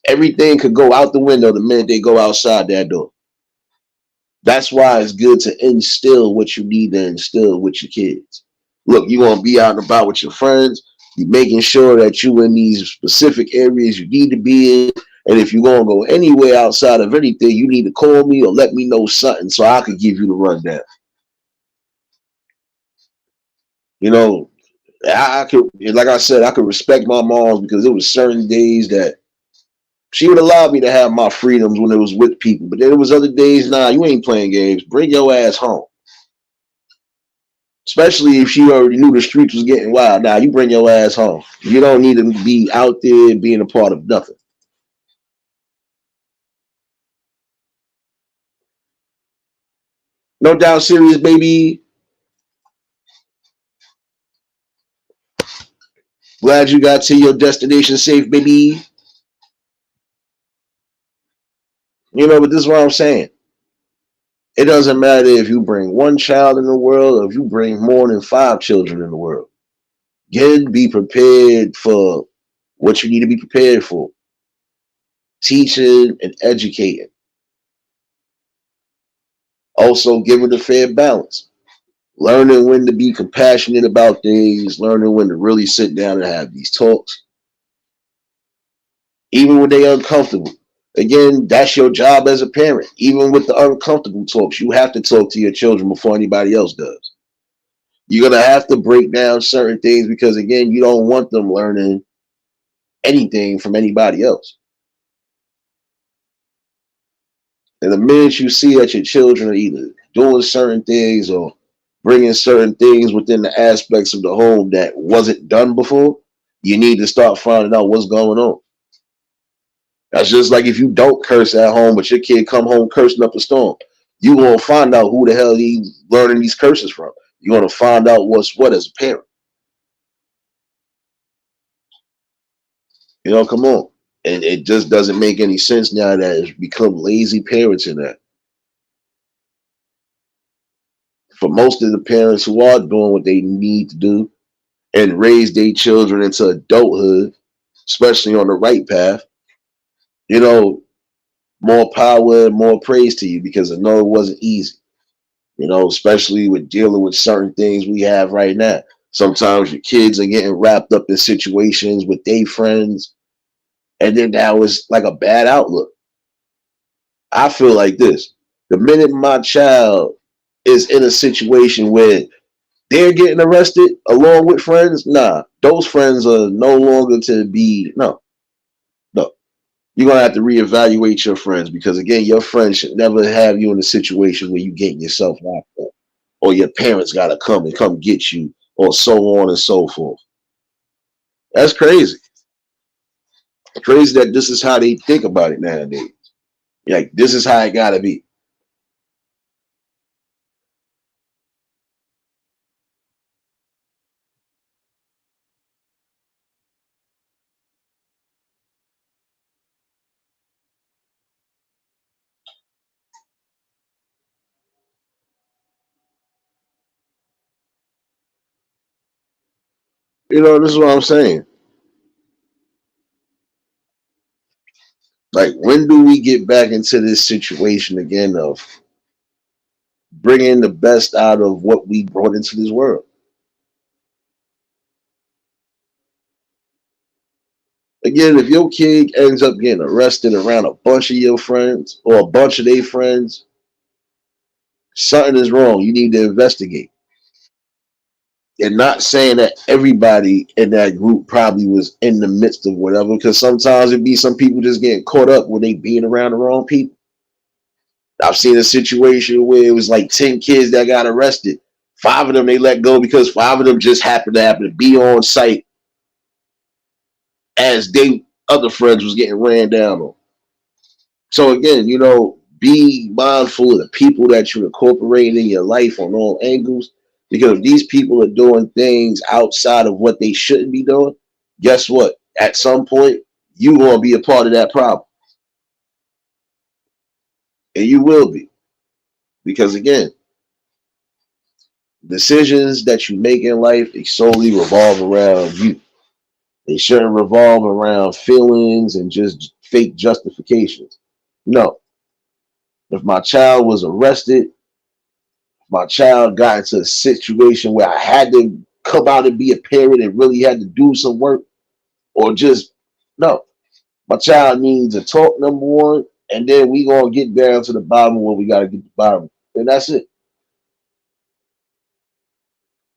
Everything could go out the window the minute they go outside that door. That's why it's good to instill what you need to instill with your kids. Look, you want to be out and about with your friends. You're making sure that you in these specific areas you need to be in. And if you're going to go anywhere outside of anything, you need to call me or let me know something so I could give you the rundown. You know, I could, like I said, I could respect my moms because it was certain days that she would allow me to have my freedoms when it was with people. But then there was other days, nah, you ain't playing games. Bring your ass home. Especially if she already knew the streets was getting wild. Nah, you bring your ass home. You don't need to be out there being a part of nothing. No doubt serious, baby. Glad you got to your destination safe, baby. But this is what I'm saying. It doesn't matter if you bring one child in the world or if you bring more than 5 children in the world. Again, be prepared for what you need to be prepared for. Teaching and educating. Also, giving a fair balance. Learning when to be compassionate about things, learning when to really sit down and have these talks, even when they're uncomfortable. Again, that's your job as a parent. Even with the uncomfortable talks, you have to talk to your children before anybody else does. You're going to have to break down certain things because, again, you don't want them learning anything from anybody else. And the minute you see that your children are either doing certain things or bringing certain things within the aspects of the home that wasn't done before, you need to start finding out what's going on. That's just like if you don't curse at home, but your kid come home cursing up a storm. You gonna find out who the hell he's learning these curses from. You're gonna find out what's what as a parent. Come on. And it just doesn't make any sense now that it's become lazy parenting that. For most of the parents who are doing what they need to do and raise their children into adulthood, especially on the right path, you know, more power and more praise to you because I know it wasn't easy. Especially with dealing with certain things we have right now. Sometimes your kids are getting wrapped up in situations with their friends, and then now it's like a bad outlook. I feel like this. The minute my child is in a situation where they're getting arrested along with friends, nah, those friends are no longer to be, no, no. You're gonna have to reevaluate your friends because again, your friends should never have you in a situation where you getting yourself locked up, or your parents gotta come get you, or so on and so forth. That's crazy. Crazy that this is how they think about it nowadays. Like this is how it gotta be. This is what I'm saying. Like, when do we get back into this situation again of bringing the best out of what we brought into this world? Again, if your kid ends up getting arrested around a bunch of your friends or a bunch of their friends, something is wrong. You need to investigate. And not saying that everybody in that group probably was in the midst of whatever, because sometimes it'd be some people just getting caught up when they being around the wrong people. I've seen a situation where it was like 10 kids that got arrested. 5 of them they let go because 5 of them just happened to be on site as they other friends was getting ran down on. So again, be mindful of the people that you incorporate in your life on all angles. Because if these people are doing things outside of what they shouldn't be doing, guess what? At some point, you gonna be a part of that problem. And you will be. Because again, decisions that you make in life, they solely revolve around you. They shouldn't revolve around feelings and just fake justifications. No. If my child was arrested, my child got into a situation where I had to come out and be a parent and really had to do some work, or just no. My child needs a talk, number one, and then we gonna get down to the bottom when we gotta get the bottom. And that's it.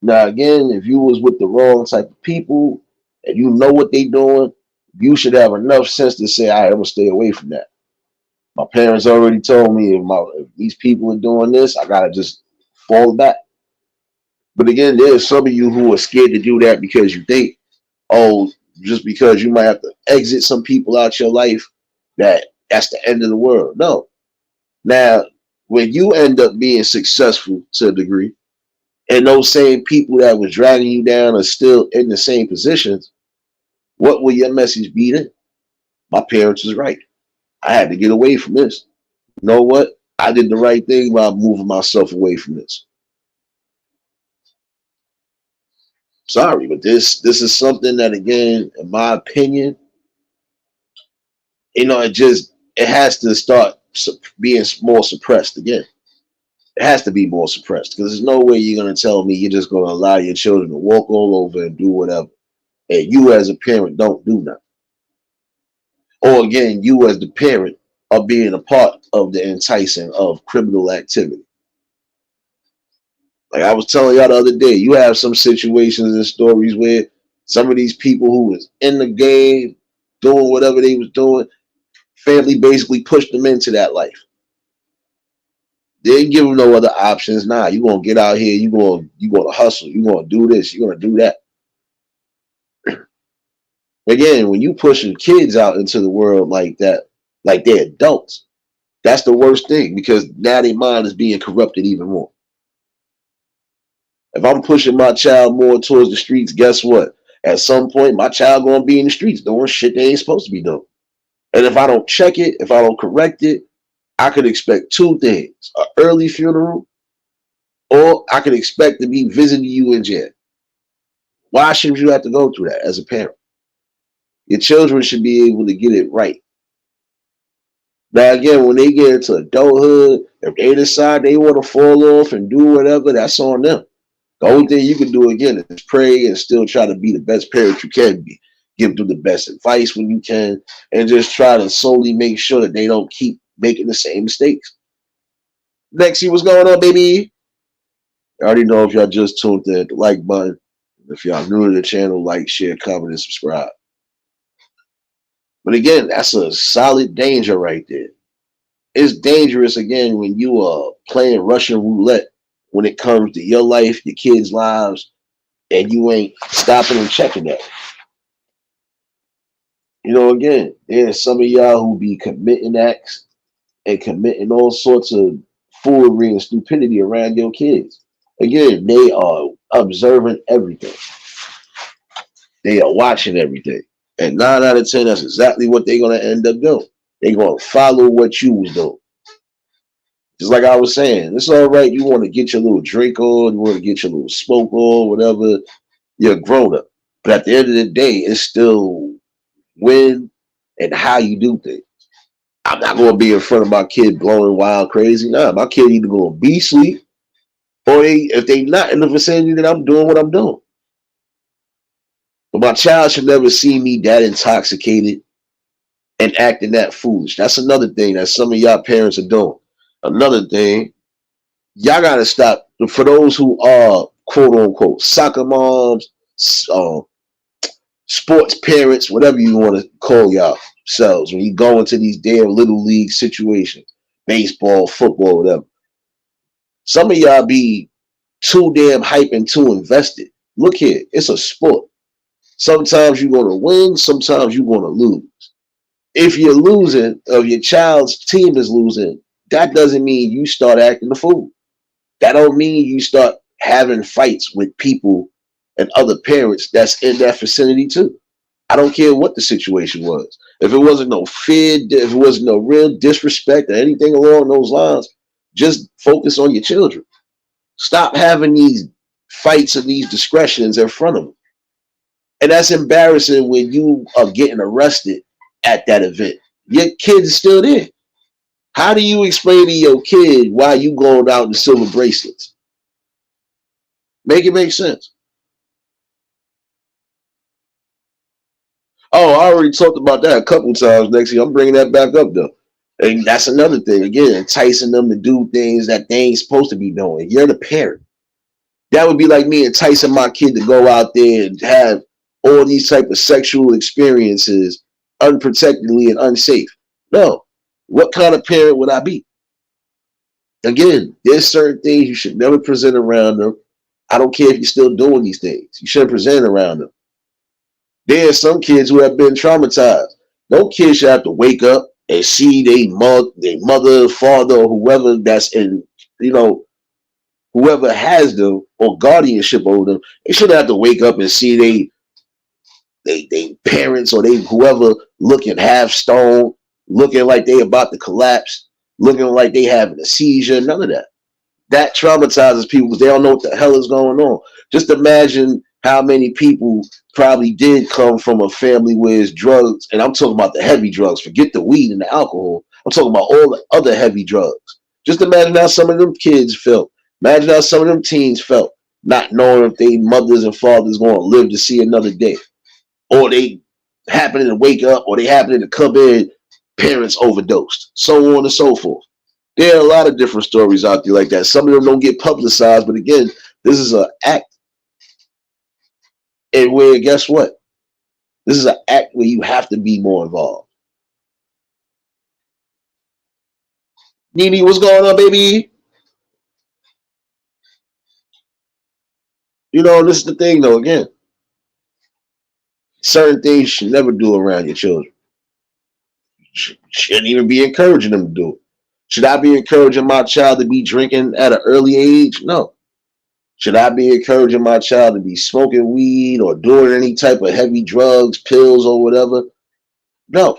Now again, if you was with the wrong type of people and you know what they doing, you should have enough sense to say, all right, I'm gonna stay away from that. My parents already told me if these people are doing this, I gotta just fall back. But again, there's some of you who are scared to do that because you think, oh, just because you might have to exit some people out your life, that's the end of the world. No. Now, when you end up being successful to a degree, and those same people that was dragging you down are still in the same positions, what will your message be then? My parents was right. I had to get away from this. You know what? I did the right thing by moving myself away from this. Sorry, but this is something that, again, in my opinion, it has to start being more suppressed again. It has to be more suppressed because there's no way you're going to tell me you're just going to allow your children to walk all over and do whatever, and you as a parent don't do nothing. Or again, you as the parent are being a part of the enticing of criminal activity. Like I was telling y'all the other day, you have some situations and stories where some of these people who was in the game doing whatever they was doing, family basically pushed them into that life. They didn't give them no other options. Nah, you gonna get out here, you gonna hustle, you gonna do this, you gonna do that. Again, when you pushing kids out into the world like that, like they're adults, that's the worst thing because now their mind is being corrupted even more. If I'm pushing my child more towards the streets, guess what? At some point, my child gonna be in the streets doing shit they ain't supposed to be doing. And if I don't check it, if I don't correct it, I could expect two things: an early funeral, or I could expect to be visiting you in jail. Why should you have to go through that as a parent? Your children should be able to get it right. Now again, when they get into adulthood, if they decide they want to fall off and do whatever, that's on them. The only thing you can do again is pray and still try to be the best parent you can be. Give them the best advice when you can, and just try to solely make sure that they don't keep making the same mistakes. Next, see what's going on, baby. I already know if y'all just tuned in, the like button. If y'all new to the channel, like, share, comment, and subscribe. But again, that's a solid danger right there. It's dangerous again when you are playing Russian roulette when it comes to your life, your kids' lives, and you ain't stopping and checking that. Again, there's some of y'all who be committing acts and committing all sorts of foolery and stupidity around your kids. Again, they are observing everything. They are watching everything. And 9 out of 10, that's exactly what they're going to end up doing. They're going to follow what you was doing. Just like I was saying, it's all right. You want to get your little drink on, you want to get your little smoke on, whatever. You're a grown up. But at the end of the day, it's still when and how you do things. I'm not going to be in front of my kid blowing wild crazy. Nah, my kid either going to be asleep or if they not in the vicinity, then I'm doing what I'm doing. But my child should never see me that intoxicated and acting that foolish. That's another thing that some of y'all parents are doing. Another thing, y'all got to stop. For those who are quote unquote soccer moms, sports parents, whatever you want to call y'all selves, when you go into these damn little league situations, baseball, football, whatever. Some of y'all be too damn hype and too invested. Look here, it's a sport. Sometimes you're going to win, sometimes you're going to lose. If you're losing, or your child's team is losing, that doesn't mean you start acting the fool. That don't mean you start having fights with people and other parents that's in that vicinity too. I don't care what the situation was. If it wasn't no fear, if it wasn't no real disrespect or anything along those lines, just focus on your children. Stop having these fights and these discretions in front of them. And that's embarrassing when you are getting arrested at that event. Your kid is still there. How do you explain to your kid why you going out in silver bracelets? Make it make sense. Oh, I already talked about that a couple times. Next year, I'm bringing that back up though. And that's another thing. Again, enticing them to do things that they ain't supposed to be doing. You're the parent. That would be like me enticing my kid to go out there and have all these type of sexual experiences unprotectedly and unsafe. No. What kind of parent would I be? Again, there's certain things you should never present around them. I don't care if you're still doing these things. You shouldn't present around them. There are some kids who have been traumatized. No kid should have to wake up and see their mother, father, or whoever that's in, you know, whoever has them or guardianship over them, they shouldn't have to wake up and see they parents or they whoever looking half stone, looking like they about to collapse, looking like they having a seizure. None of that. That traumatizes people because they don't know what the hell is going on. Just imagine how many people probably did come from a family where it's drugs, and I'm talking about the heavy drugs. Forget the weed and the alcohol. I'm talking about all the other heavy drugs. Just imagine how some of them kids felt. Imagine how some of them teens felt, not knowing if they mothers and fathers going to live to see another day, or they happening to wake up, or they happening to come in, parents overdosed, so on and so forth. There are a lot of different stories out there like that. Some of them don't get publicized, but again, this is an act, and where guess what? This is an act where you have to be more involved. Nene, what's going on, baby? You know, this is the thing though, again. Certain things you should never do around your children. Shouldn't even be encouraging them to do it. Should I be encouraging my child to be drinking at an early age? No. Should I be encouraging my child to be smoking weed or doing any type of heavy drugs, pills, or whatever? No.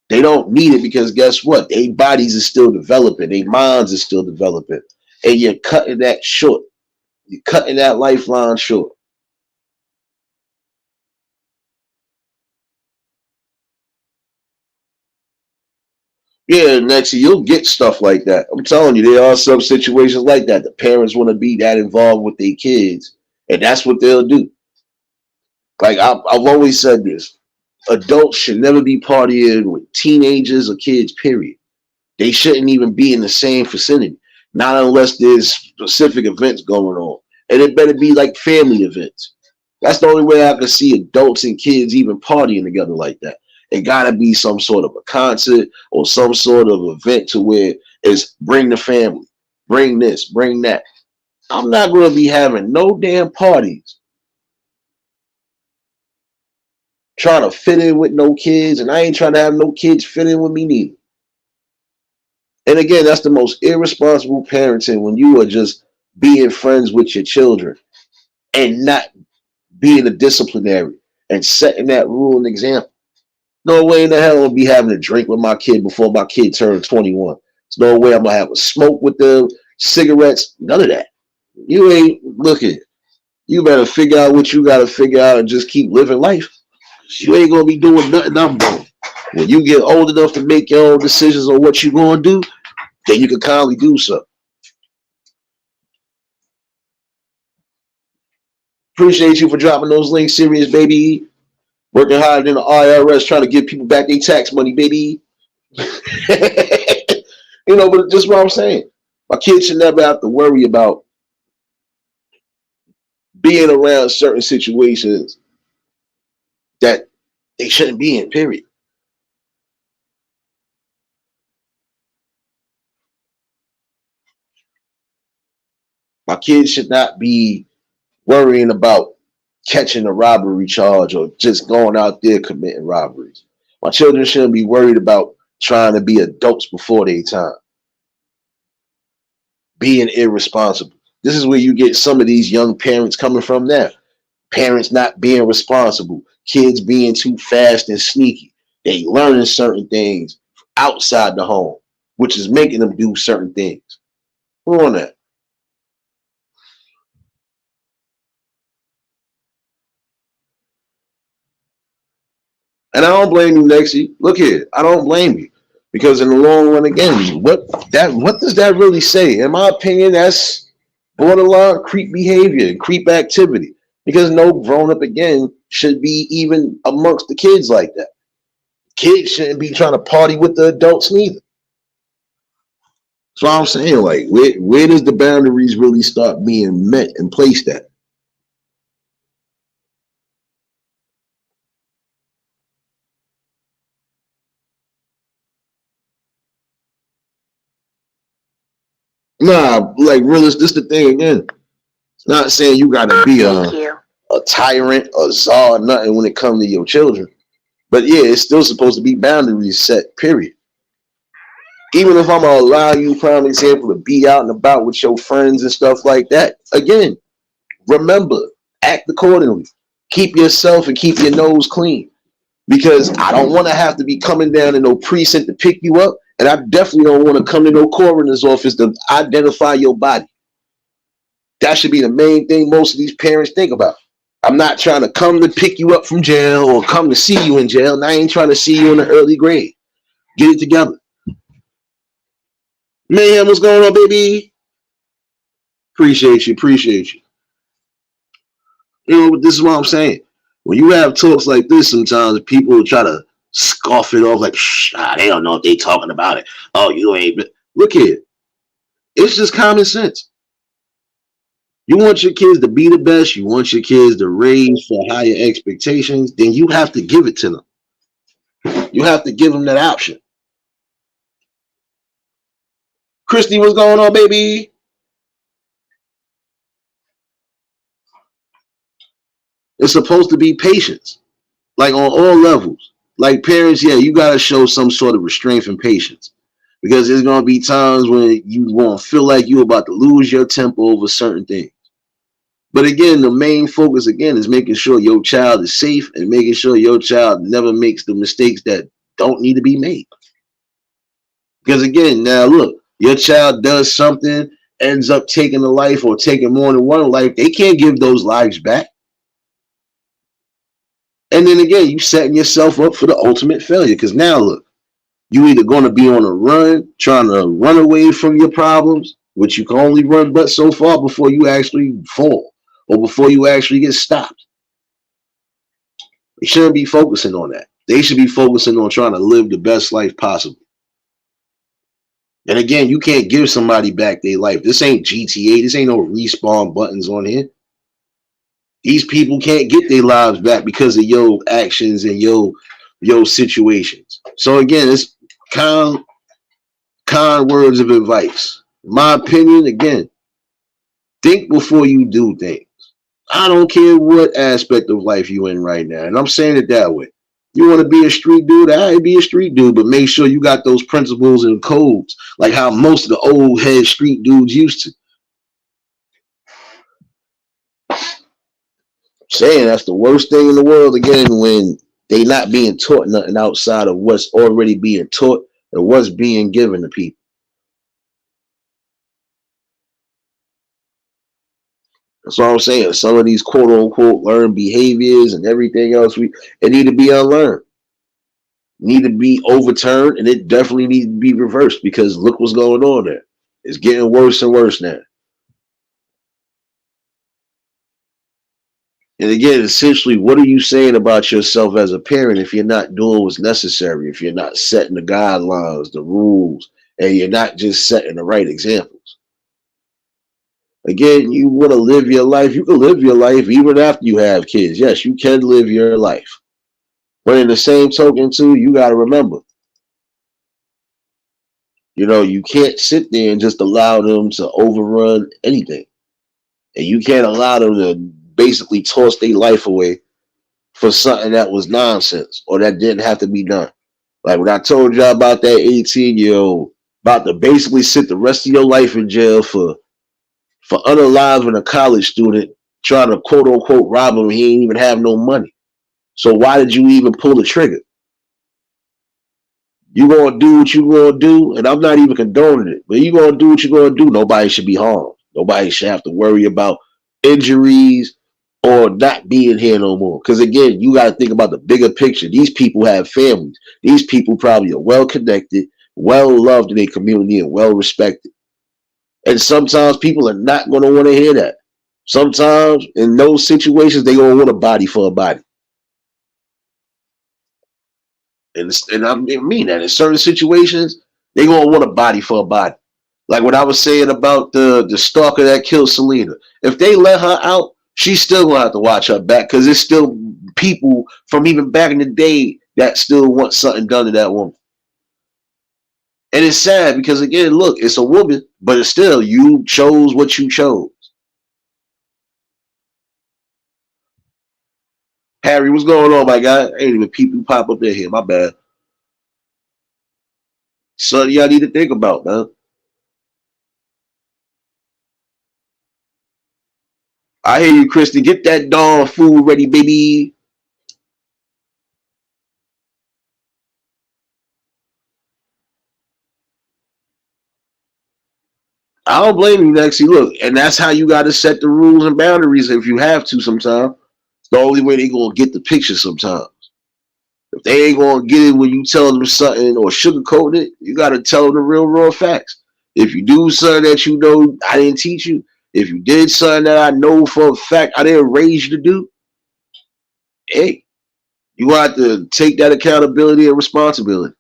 They don't need it because guess what? Their bodies are still developing, their minds are still developing. And you're cutting that short. You're cutting that lifeline short. Yeah, next year you'll get stuff like that. I'm telling you, there are some situations like that. The parents want to be that involved with their kids, and that's what they'll do. Like I've always said this: adults should never be partying with teenagers or kids. Period. They shouldn't even be in the same vicinity, not unless there's specific events going on, and it better be like family events. That's the only way I can see adults and kids even partying together like that. It gotta be some sort of a concert or some sort of event to where it's bring the family, bring this, bring that. I'm not gonna be having no damn parties trying to fit in with no kids, and I ain't trying to have no kids fit in with me neither. And again, that's the most irresponsible parenting when you are just being friends with your children and not being a disciplinary and setting that rule and example. No way in the hell I'm gonna be having a drink with my kid before my kid turns 21. There's no way I'm gonna have a smoke with them, cigarettes, none of that. You ain't looking. You better figure out what you gotta figure out and just keep living life. You ain't gonna be doing nothing I'm doing. When you get old enough to make your own decisions on what you gonna do, then you can kindly do so. Appreciate you for dropping those links, serious baby. Working harder than the IRS, trying to give people back their tax money, baby. But just what I'm saying. My kids should never have to worry about being around certain situations that they shouldn't be in, period. My kids should not be worrying about catching a robbery charge or just going out there committing robberies. My children shouldn't be worried about trying to be adults before their time, being irresponsible. This is where you get some of these young parents coming from now. Parents not being responsible, kids being too fast and sneaky. They learning certain things outside the home, which is making them do certain things. Who on that? And I don't blame you, Lexi. Look here, I don't blame you because in the long run, again, what does that really say? In my opinion, that's borderline creep behavior and creep activity. Because no grown up again should be even amongst the kids like that. Kids shouldn't be trying to party with the adults neither. So I'm saying, like, where does the boundaries really start being met and placed at? Nah, like, really, this the thing again. It's not saying you got to be a tyrant, a czar, nothing when it comes to your children. But yeah, it's still supposed to be boundaries set, period. Even if I'm gonna allow you, prime example, to be out and about with your friends and stuff like that, again, remember, act accordingly. Keep yourself and keep your nose clean. Because I don't want to have to be coming down to no precinct to pick you up, and I definitely don't want to come to no coroner's office to identify your body. That should be the main thing most of these parents think about. I'm not trying to come to pick you up from jail or come to see you in jail, and I ain't trying to see you in the early grade. Get it together. Mayhem, what's going on, baby? Appreciate you, appreciate you. You know, this is what I'm saying. When you have talks like this, sometimes people try to scoff it off like, they don't know what they talking about it. Oh, you ain't. Look here. It's just common sense. You want your kids to be the best. You want your kids to raise for higher expectations. Then you have to give it to them. You have to give them that option. Christy, what's going on, baby? It's supposed to be patience, like on all levels. Like parents, yeah, you got to show some sort of restraint and patience because there's going to be times when you won't feel like you're about to lose your temper over certain things. But again, the main focus again is making sure your child is safe and making sure your child never makes the mistakes that don't need to be made. Because again, now look, your child does something, ends up taking a life or taking more than one life, they can't give those lives back. And then again, you setting yourself up for the ultimate failure. Because now look, you either going to be on a run, trying to run away from your problems, which you can only run but so far before you actually fall or before you actually get stopped. They shouldn't be focusing on that. They should be focusing on trying to live the best life possible. And again, you can't give somebody back their life. This ain't GTA. This ain't no respawn buttons on here. These people can't get their lives back because of your actions and your situations. So again, it's kind words of advice. In my opinion, again, think before you do things. I don't care what aspect of life you in right now, and I'm saying it that way. You want to be a street dude, I be a street dude, but make sure you got those principles and codes, like how most of the old head street dudes used to. Saying that's the worst thing in the world again when they not being taught nothing outside of what's already being taught and what's being given to people. That's what I'm saying. Some of these quote unquote learned behaviors and everything else it need to be unlearned. Need to be overturned and it definitely needs to be reversed because look what's going on there. It's getting worse and worse now. And again, essentially, what are you saying about yourself as a parent if you're not doing what's necessary, if you're not setting the guidelines, the rules, and you're not just setting the right examples? Again, you want to live your life, you can live your life even after you have kids. Yes, you can live your life. But in the same token, too, you got to remember, you can't sit there and just allow them to overrun anything. And you can't allow them to basically toss their life away for something that was nonsense or that didn't have to be done. Like when I told y'all about that 18-year-old about to basically sit the rest of your life in jail for unaliving a college student trying to quote unquote rob him. He ain't even have no money. So why did you even pull the trigger? You gonna do what you gonna do, and I'm not even condoning it, but you gonna do what you gonna do. Nobody should be harmed. Nobody should have to worry about injuries or not being here no more. Because again, you got to think about the bigger picture. These people have families. These people probably are well connected, well loved in their community, and well respected. And sometimes people are not going to want to hear that. Sometimes in those situations, they gonna want a body for a body. And I mean that in certain situations, they gonna want a body for a body. Like what I was saying about the stalker that killed Selena. If they let her out, she's still gonna have to watch her back because there's still people from even back in the day that still want something done to that woman. And it's sad because again, look, it's a woman, but it's still you chose what you chose. Harry, what's going on, my guy? I ain't even people pop up in here. My bad. Something y'all need to think about, man. I hear you, Kristen. Get that dog food ready, baby. I don't blame you, Lexi. Look, and that's how you got to set the rules and boundaries if you have to sometimes. It's the only way they going to get the picture sometimes. If they ain't going to get it when you tell them something or sugarcoat it, you got to tell them the real, raw facts. If you do something that you know I didn't teach you, if you did something that I know for a fact I didn't raise you to do, hey, you have to take that accountability and responsibility.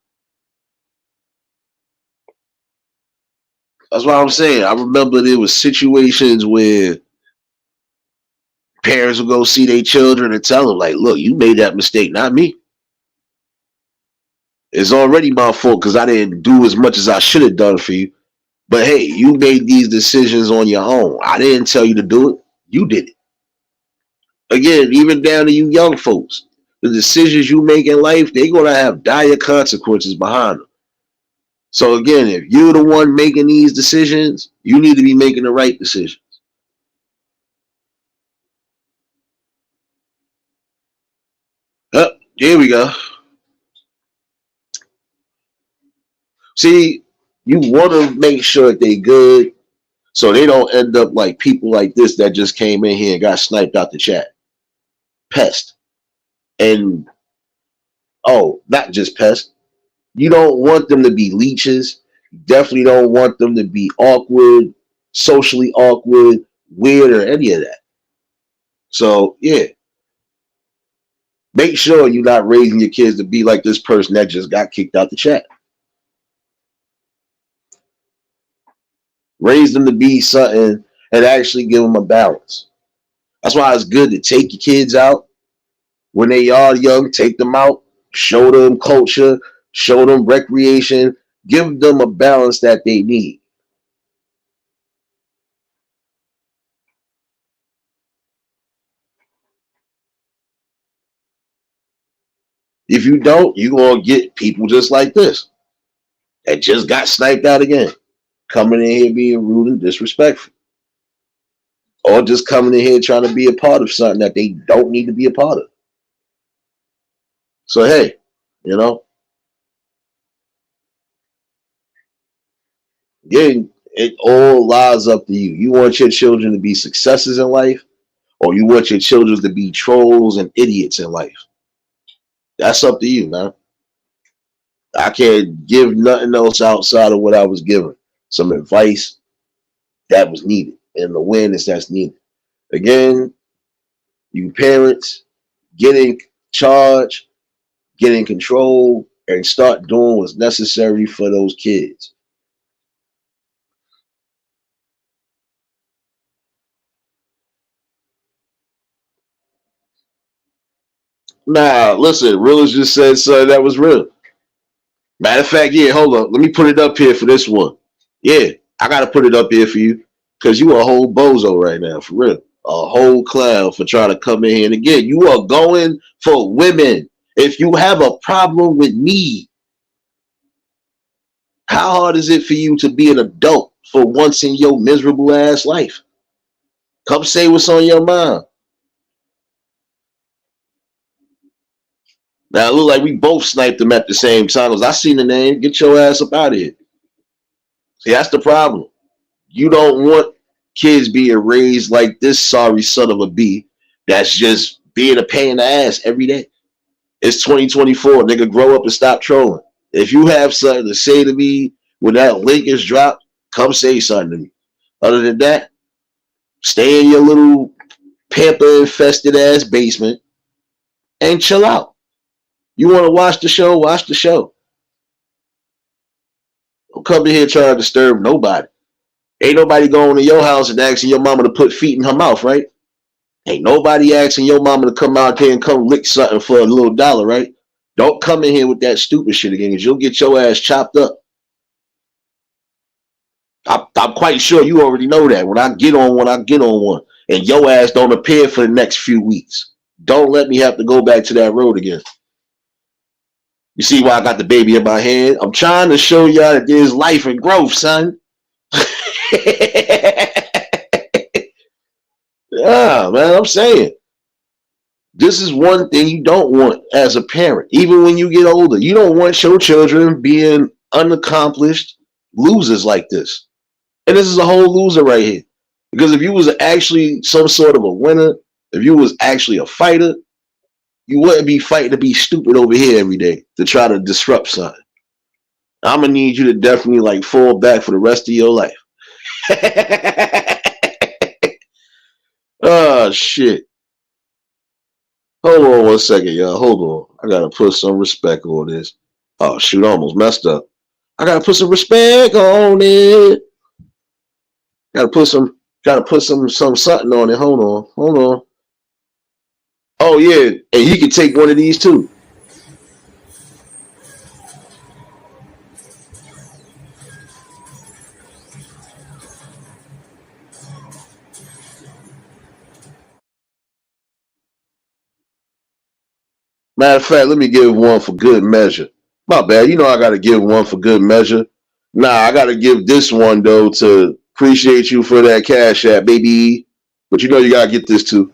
That's what I'm saying. I remember there was situations where parents would go see their children and tell them, like, look, you made that mistake, not me. It's already my fault because I didn't do as much as I should have done for you. But hey, you made these decisions on your own. I didn't tell you to do it. You did it. Again, even down to you young folks. The decisions you make in life, they're going to have dire consequences behind them. So again, if you're the one making these decisions, you need to be making the right decision. Here we go. See, you want to make sure that they good so they don't end up like people like this that just came in here and got sniped out the chat. Pest. And oh, not just pest. You don't want them to be leeches. You definitely don't want them to be awkward, socially awkward, weird, or any of that. So yeah, make sure you're not raising your kids to be like this person that just got kicked out the chat. Raise them to be something and actually give them a balance. That's why it's good to take your kids out when they are young. Take them out, show them culture, show them recreation, give them a balance that they need. If you don't, you're going to get people just like this that just got sniped out again, coming in here being rude and disrespectful, or just coming in here trying to be a part of something that they don't need to be a part of. So, hey, you know, again, it all lies up to you. You want your children to be successes in life, or you want your children to be trolls and idiots in life. That's up to you, man. I can't give nothing else outside of what I was given. Some advice that was needed and awareness that's needed. Again, you parents, get in charge, get in control, and start doing what's necessary for those kids. Nah, listen, Realist just said something that was real. Matter of fact, yeah, hold on. Let me put it up here for this one. Yeah, I gotta put it up here for you because you a whole bozo right now, for real. A whole clown for trying to come in here. And again, you are going for women. If you have a problem with me, how hard is it for you to be an adult for once in your miserable ass life? Come say what's on your mind. Now it look like we both sniped them at the same time. As I seen the name, get your ass up out of here. See, that's the problem. You don't want kids being raised like this sorry son of a b that's just being a pain in the ass every day. It's 2024. Nigga, grow up and stop trolling. If you have something to say to me when that link is dropped, come say something to me. Other than that, stay in your little pamper infested ass basement and chill out. You want to watch the show? Watch the show. Don't come in here trying to disturb nobody. Ain't nobody going to your house and asking your mama to put feet in her mouth, right? Ain't nobody asking your mama to come out here and come lick something for a little dollar, right? Don't come in here with that stupid shit again, because you'll get your ass chopped up. I'm quite sure you already know that. When I get on one, I get on one. And your ass don't appear for the next few weeks. Don't let me have to go back to that road again. You see why I got the baby in my hand? I'm trying to show y'all that there's life and growth, son. Yeah, man, I'm saying. This is one thing you don't want as a parent, even when you get older. You don't want your children being unaccomplished losers like this. And this is a whole loser right here. Because if you was actually some sort of a winner, if you was actually a fighter, you wouldn't be fighting to be stupid over here every day to try to disrupt something. I'm gonna need you to definitely like fall back for the rest of your life. Oh shit. Hold on 1 second, y'all. Hold on. I gotta put some respect on this. Oh shoot, I almost messed up. I gotta put some respect on it. Gotta put some something on it. Hold on. Hold on. Oh yeah. And he can take one of these too. Matter of fact, let me give one for good measure. My bad. You know I gotta give one for good measure. Nah, I gotta give this one though to appreciate you for that cash app, baby. But you know you gotta get this too.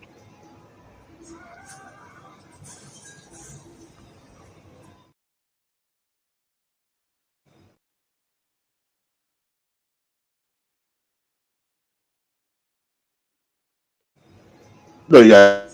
You know you gotta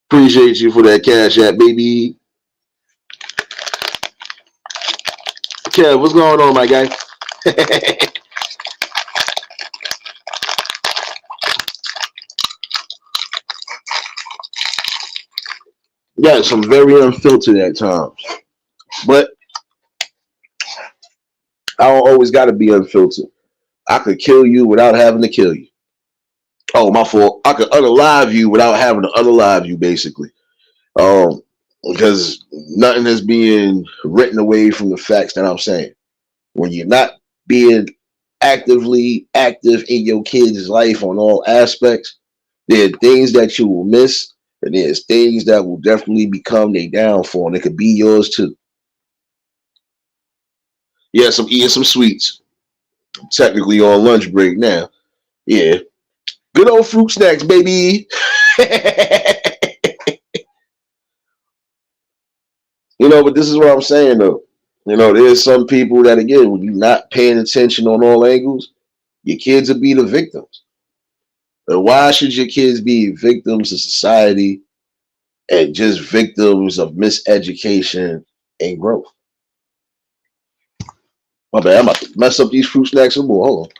appreciate you for that cash app, baby. Kev, what's going on, my guy? Yeah, some very unfiltered at times. But I don't always gotta be unfiltered. I could kill you without having to kill you. Oh, my fault. I could unalive you without having to unalive you, basically. Um, because nothing is being written away from the facts that I'm saying. When you're not being actively active in your kid's life on all aspects, there are things that you will miss, and there's things that will definitely become their downfall, and it could be yours too. Yes, I'm eating some sweets. I'm technically on lunch break now. Yeah. Good old fruit snacks, baby. But this is what I'm saying though. There's some people that again, when you're not paying attention on all angles, your kids will be the victims. And why should your kids be victims of society and just victims of miseducation and growth? My bad, I'm about to mess up these fruit snacks some more. Hold on.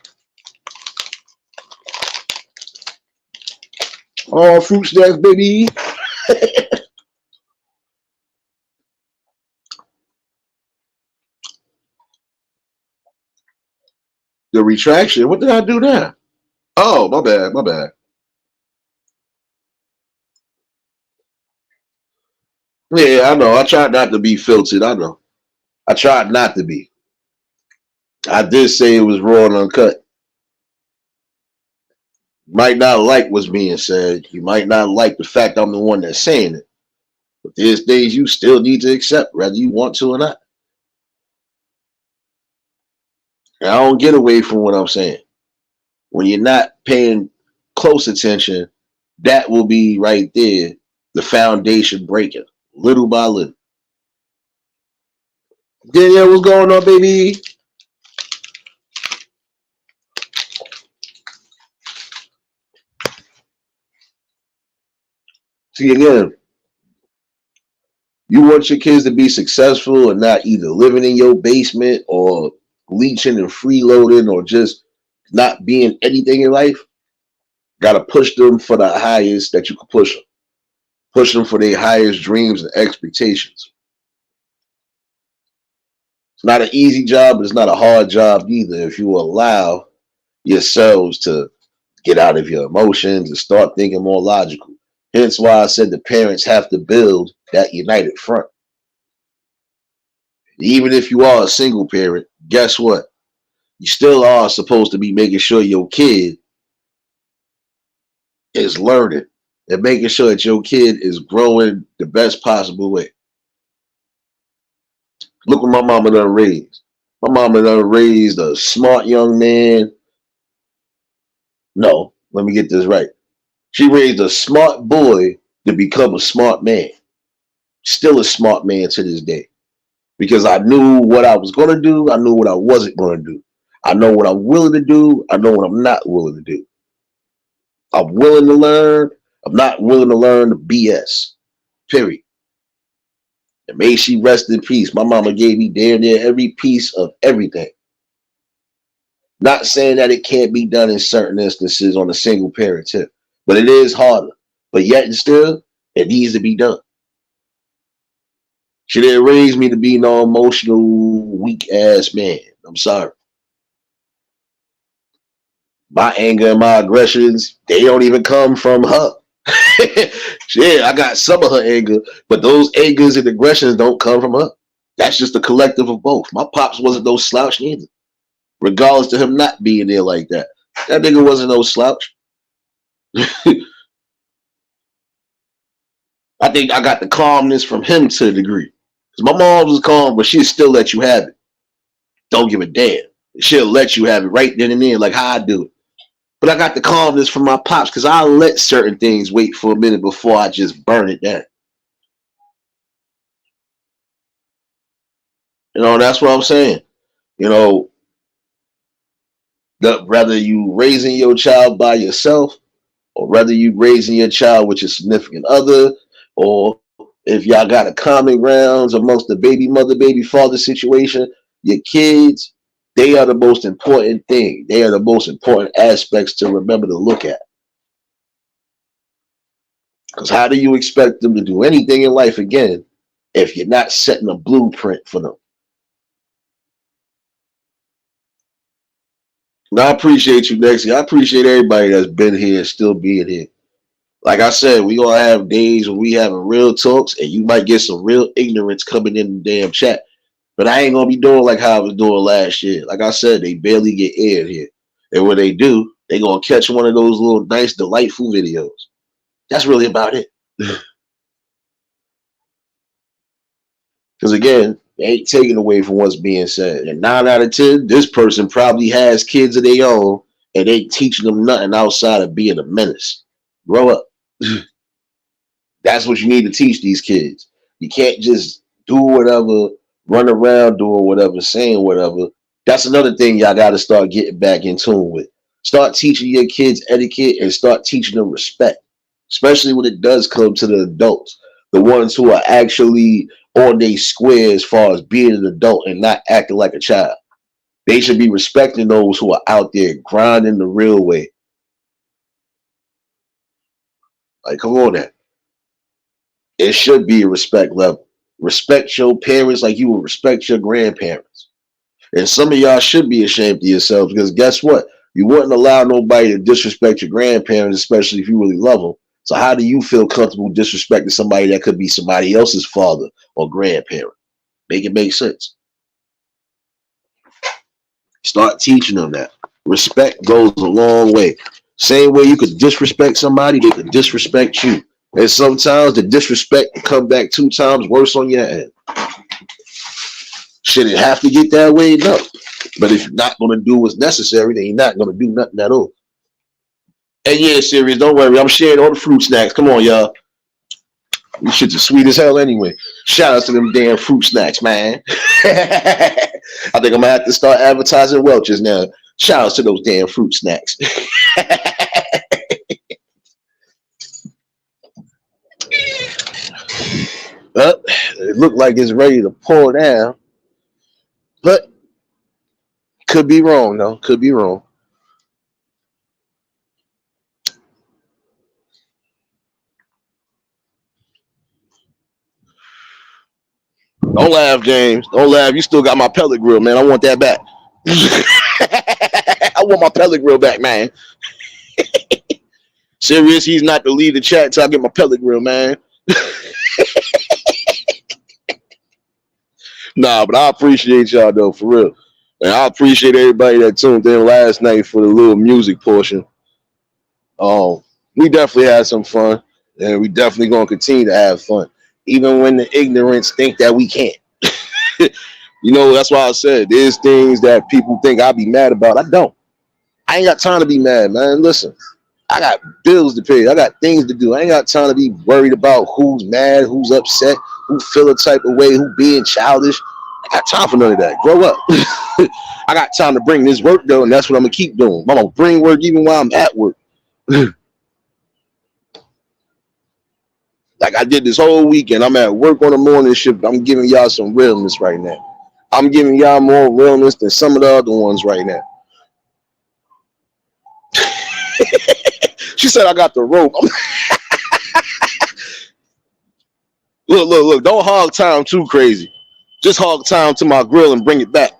Oh, fruit snacks, baby. The retraction. What did I do there? Oh, my bad, my bad. Yeah, I know. I tried not to be filtered. I know. I tried not to be. I did say it was raw and uncut. You might not like what's being said. You might not like the fact I'm the one that's saying it. But there's things you still need to accept, whether you want to or not. And I don't get away from what I'm saying. When you're not paying close attention, that will be right there, the foundation breaking, little by little. Danielle, what's going on, baby? See, again, you want your kids to be successful and not either living in your basement or leeching and freeloading or just not being anything in life. Got to push them for the highest that you can push them. Push them for their highest dreams and expectations. It's not an easy job, but it's not a hard job either if you allow yourselves to get out of your emotions and start thinking more logical. Hence why I said the parents have to build that united front. Even if you are a single parent, guess what? You still are supposed to be making sure your kid is learning and making sure that your kid is growing the best possible way. Look what my mama done raised. My mama done raised a smart young man. No, let me get this right. She raised a smart boy to become a smart man. Still a smart man to this day. Because I knew what I was going to do. I knew what I wasn't going to do. I know what I'm willing to do. I know what I'm not willing to do. I'm willing to learn. I'm not willing to learn the BS. Period. And may she rest in peace. My mama gave me damn near every piece of everything. Not saying that it can't be done in certain instances on a single parent tip, but it is harder. But yet and still, it needs to be done. She didn't raise me to be no emotional, weak ass man. I'm sorry. My anger and my aggressions, they don't even come from her. Yeah, I got some of her anger, but those angers and aggressions don't come from her. That's just a collective of both. My pops wasn't no slouch either, regardless to him not being there like that. That nigga wasn't no slouch. I think I got the calmness from him to a degree. Because my mom was calm, but she'd still let you have it. Don't give a damn. She'll let you have it right then and there, like how I do it. But I got the calmness from my pops because I let certain things wait for a minute before I just burn it down. That's what I'm saying. You know, whether you raising your child by yourself or whether you raising your child with your significant other, or if y'all got a common grounds amongst the baby mother, baby father situation, your kids, they are the most important thing. They are the most important aspects to remember to look at. Because how do you expect them to do anything in life again if you're not setting a blueprint for them? And I appreciate you, Nexie. I appreciate everybody that's been here and still being here. Like I said, we gonna have days when we having real talks, and you might get some real ignorance coming in the damn chat. But I ain't gonna be doing like how I was doing last year. Like I said, they barely get aired here, and when they do, they gonna catch one of those little nice, delightful videos. That's really about it. Because again, they ain't taking away from what's being said. And 9 out of 10, this person probably has kids of their own, and they teaching them nothing outside of being a menace. Grow up. That's what you need to teach these kids. You can't just do whatever, run around doing whatever, saying whatever. That's another thing y'all got to start getting back in tune with. Start teaching your kids etiquette and start teaching them respect, especially when it does come to the adults, the ones who are actually on their square as far as being an adult and not acting like a child. They should be respecting those who are out there grinding the real way. Like, come on now. It should be a respect level. Respect your parents like you would respect your grandparents. And some of y'all should be ashamed of yourselves because guess what? You wouldn't allow nobody to disrespect your grandparents, especially if you really love them. So how do you feel comfortable disrespecting somebody that could be somebody else's father or grandparent? Make it make sense. Start teaching them that. Respect goes a long way. Same way you could disrespect somebody, they could disrespect you. And sometimes the disrespect can come back 2 times worse on your end. Should it have to get that way? No. But if you're not going to do what's necessary, then you're not going to do nothing at all. And yeah, serious, don't worry. I'm sharing all the fruit snacks. Come on, y'all. These shits are sweet as hell anyway. Shout out to them damn fruit snacks, man. I think I'm going to have to start advertising Welch's now. Shout out to those damn fruit snacks. It looked like it's ready to pour down. But could be wrong, though. Could be wrong. Don't laugh, James. Don't laugh. You still got my pellet grill, man. I want that back. I want my pellet grill back, man. Serious, he's not to leave the chat till I get my pellet grill, man. Nah, but I appreciate y'all though, for real. And I appreciate everybody that tuned in last night for the little music portion. We definitely had some fun, and we definitely gonna continue to have fun, even when the ignorants think that we can't. You know, that's why I said there's things that people think I'll be mad about. I don't. I ain't got time to be mad, man. Listen, I got bills to pay. I got things to do. I ain't got time to be worried about who's mad, who's upset, who feel a type of way, who being childish. I got time for none of that. Grow up. I got time to bring this work though, and that's what I'm gonna keep doing. I'm gonna bring work even while I'm at work. Like I did this whole weekend. I'm at work on the morning shift. I'm giving y'all some realness right now. I'm giving y'all more realness than some of the other ones right now. She said I got the rope. Look. Don't hog time too crazy. Just hog time to my grill and bring it back.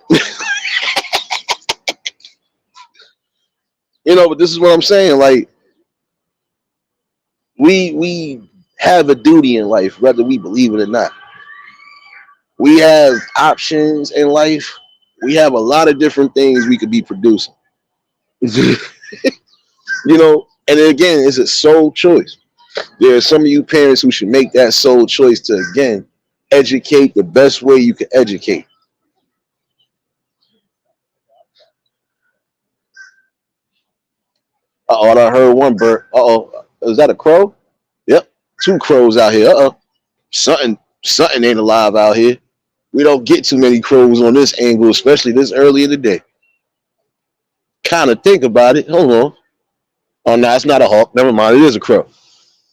You know, but this is what I'm saying. Like, we have a duty in life, whether we believe it or not. We have options in life. We have a lot of different things we could be producing. You know, and again, it's a sole choice. There are some of you parents who should make that sole choice to again educate the best way you can educate. Uh-oh, I heard one bird. Uh-oh. Is that a crow? Yep. Two crows out here. Uh-oh. Something ain't alive out here. We don't get too many crows on this angle, especially this early in the day. Kind of think about it. Hold on. Oh, no, it's not a hawk. Never mind. It is a crow.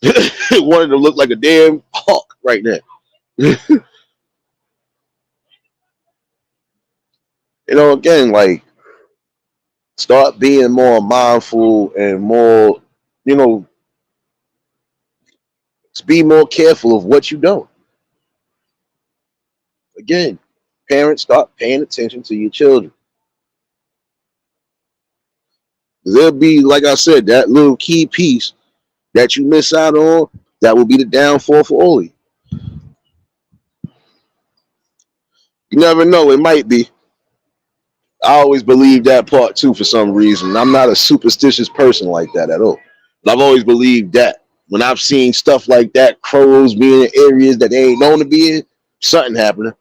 It wanted to look like a damn hawk right now. You know, again, like, start being more mindful and more, you know, be more careful of what you don't. Again, parents, start paying attention to your children. There'll be, like I said, that little key piece that you miss out on, that will be the downfall for all of you. You never know, it might be. I always believe that part too for some reason. I'm not a superstitious person like that at all. But I've always believed that. When I've seen stuff like that, crows being in areas that they ain't known to be in, something happening.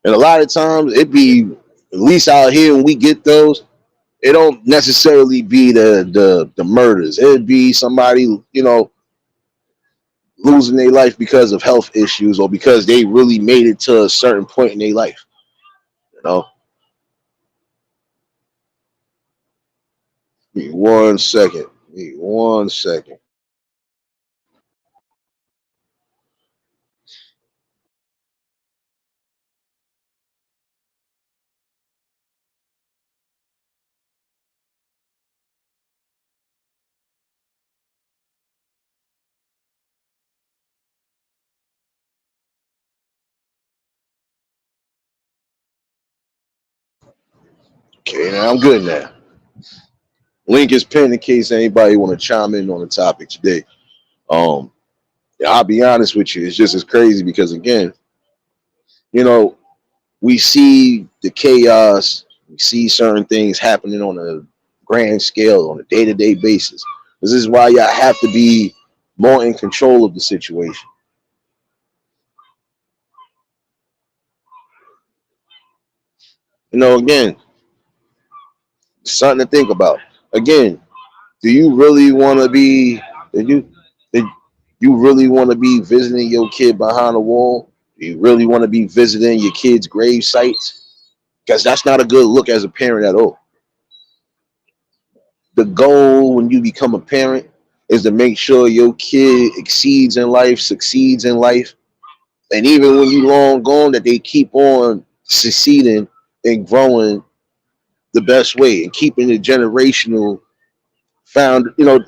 And a lot of times it be, at least out here when we get those, it don't necessarily be the murders. It'd be somebody, you know, losing their life because of health issues or because they really made it to a certain point in their life. You know, give me 1 second. Give me 1 second. Okay, now I'm good now. Link is pinned in case anybody want to chime in on the topic today. Um, yeah, I'll be honest with you, it's just as crazy because again, you know, we see the chaos, we see certain things happening on a grand scale on a day-to-day basis. This is why y'all have to be more in control of the situation. You know, again, something to think about. Again, do you really want to be? Did you really want to be visiting your kid behind a wall? Do you really want to be visiting your kid's grave sites? Because that's not a good look as a parent at all. The goal when you become a parent is to make sure your kid exceeds in life, succeeds in life, and even when you long gone, that they keep on succeeding and growing the best way and keeping the generational found, you know,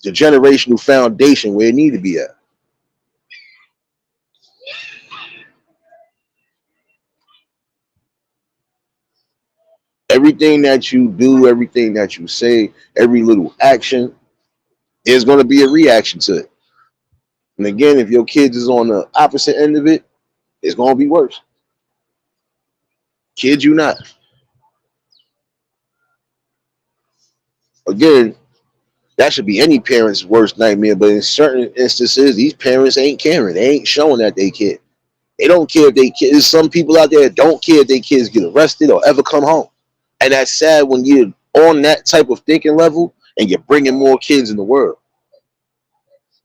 the generational foundation where it need to be at. Everything that you do, everything that you say, every little action is going to be a reaction to it. And again, if your kids is on the opposite end of it, it's going to be worse. Kid you not. Again, that should be any parent's worst nightmare. But in certain instances, these parents ain't caring. They ain't showing that they care. They don't care if they kids. There's some people out there that don't care if their kids get arrested or ever come home. And that's sad when you're on that type of thinking level and you're bringing more kids in the world.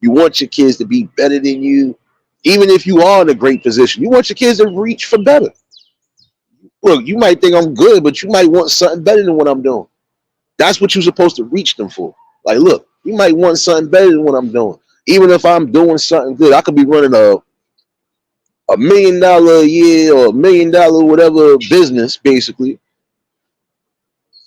You want your kids to be better than you. Even if you are in a great position, you want your kids to reach for better. Look, you might think I'm good, but you might want something better than what I'm doing. That's what you're supposed to reach them for. Like, look, you might want something better than what I'm doing. Even if I'm doing something good, I could be running a $1 million a year or $1 million whatever business, basically.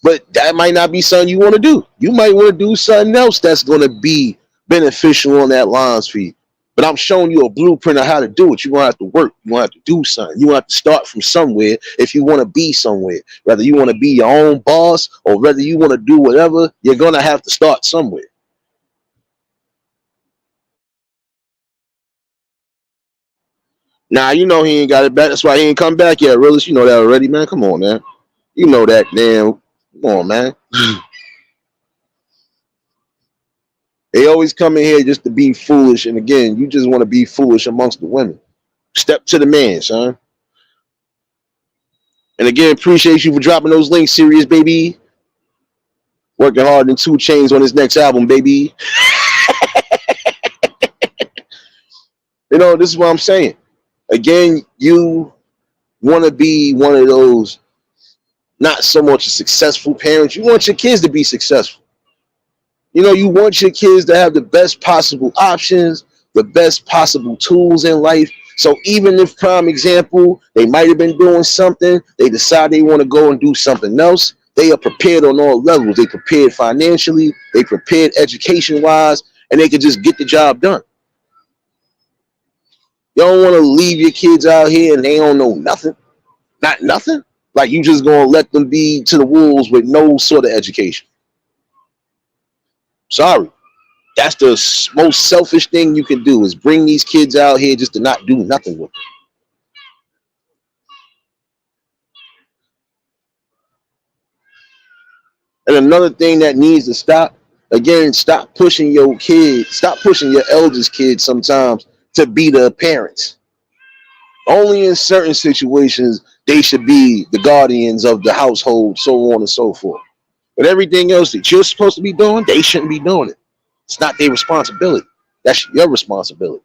But that might not be something you want to do. You might want to do something else that's going to be beneficial on that lines for you. But I'm showing you a blueprint of how to do it. You're going to have to work. You're going to have to do something. You're going to have to start from somewhere if you want to be somewhere. Whether you want to be your own boss or whether you want to do whatever, you're going to have to start somewhere. Nah, you know he ain't got it back. That's why he ain't come back yet, realist. You know that already, man. Come on, man. You know that, damn. Come on, man. They always come in here just to be foolish. And again, you just want to be foolish amongst the women. Step to the man, son. And again, appreciate you for dropping those links, serious baby. Working hard in 2 Chains on his next album, baby. You know, this is what I'm saying. Again, you want to be one of those not so much a successful parents. You want your kids to be successful. You know, you want your kids to have the best possible options, the best possible tools in life. So even if, prime example, they might have been doing something, they decide they want to go and do something else, they are prepared on all levels. They prepared financially, they prepared education-wise, and they can just get the job done. You don't want to leave your kids out here and they don't know nothing. Not nothing. Like you just going to let them be to the wolves with no sort of education. Sorry. That's the most selfish thing you can do is bring these kids out here just to not do nothing with them. And another thing that needs to stop, again, stop pushing your kids, stop pushing your eldest kids sometimes to be the parents. Only in certain situations they should be the guardians of the household, so on and so forth. But everything else that you're supposed to be doing, they shouldn't be doing it. It's not their responsibility. That's your responsibility.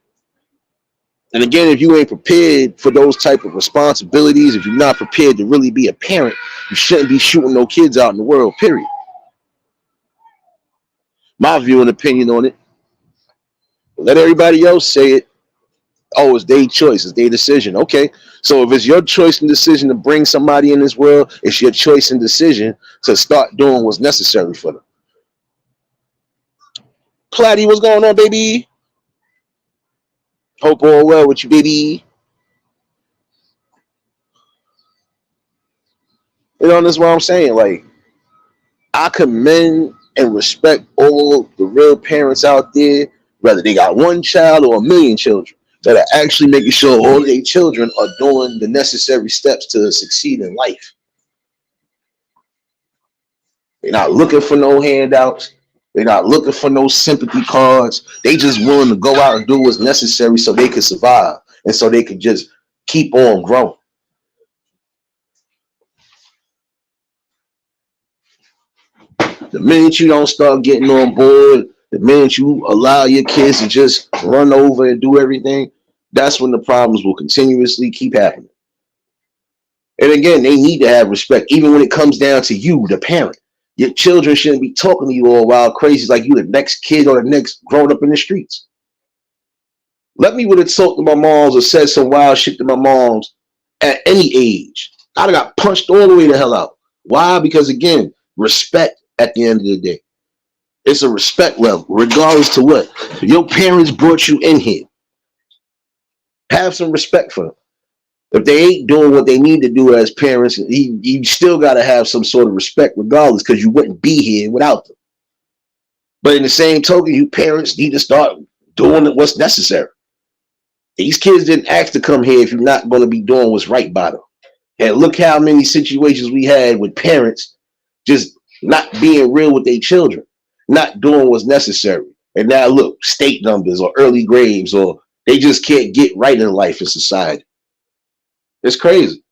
And again, if you ain't prepared for those type of responsibilities, if you're not prepared to really be a parent, you shouldn't be shooting no kids out in the world, period. My view and opinion on it. Let everybody else say it. Oh, it's their choice. It's their decision. Okay. So if it's your choice and decision to bring somebody in this world, it's your choice and decision to start doing what's necessary for them. Platty, what's going on, baby? Hope all well with you, baby. You know, that's what I'm saying. Like, I commend and respect all the real parents out there, whether they got one child or 1,000,000 children, that are actually making sure all of their children are doing the necessary steps to succeed in life. They're not looking for no handouts. They're not looking for no sympathy cards. They just willing to go out and do what's necessary so they can survive and so they can just keep on growing. The minute you don't start getting on board, the minute you allow your kids to just run over and do everything, that's when the problems will continuously keep happening. And again, they need to have respect, even when it comes down to you, the parent. Your children shouldn't be talking to you all wild crazy like you the next kid or the next grown up in the streets. Let me would have talked to my moms or said some wild shit to my moms at any age. I'd have got punched all the way the hell out. Why? Because again, respect at the end of the day. It's a respect level, regardless to what. Your parents brought you in here. Have some respect for them. If they ain't doing what they need to do as parents, you still got to have some sort of respect regardless, because you wouldn't be here without them. But in the same token, you parents need to start doing what's necessary. These kids didn't ask to come here if you're not going to be doing what's right by them. And look how many situations we had with parents just not being real with their children, not doing what's necessary. And now look, state numbers or early graves, or they just can't get right in life in society. It's crazy.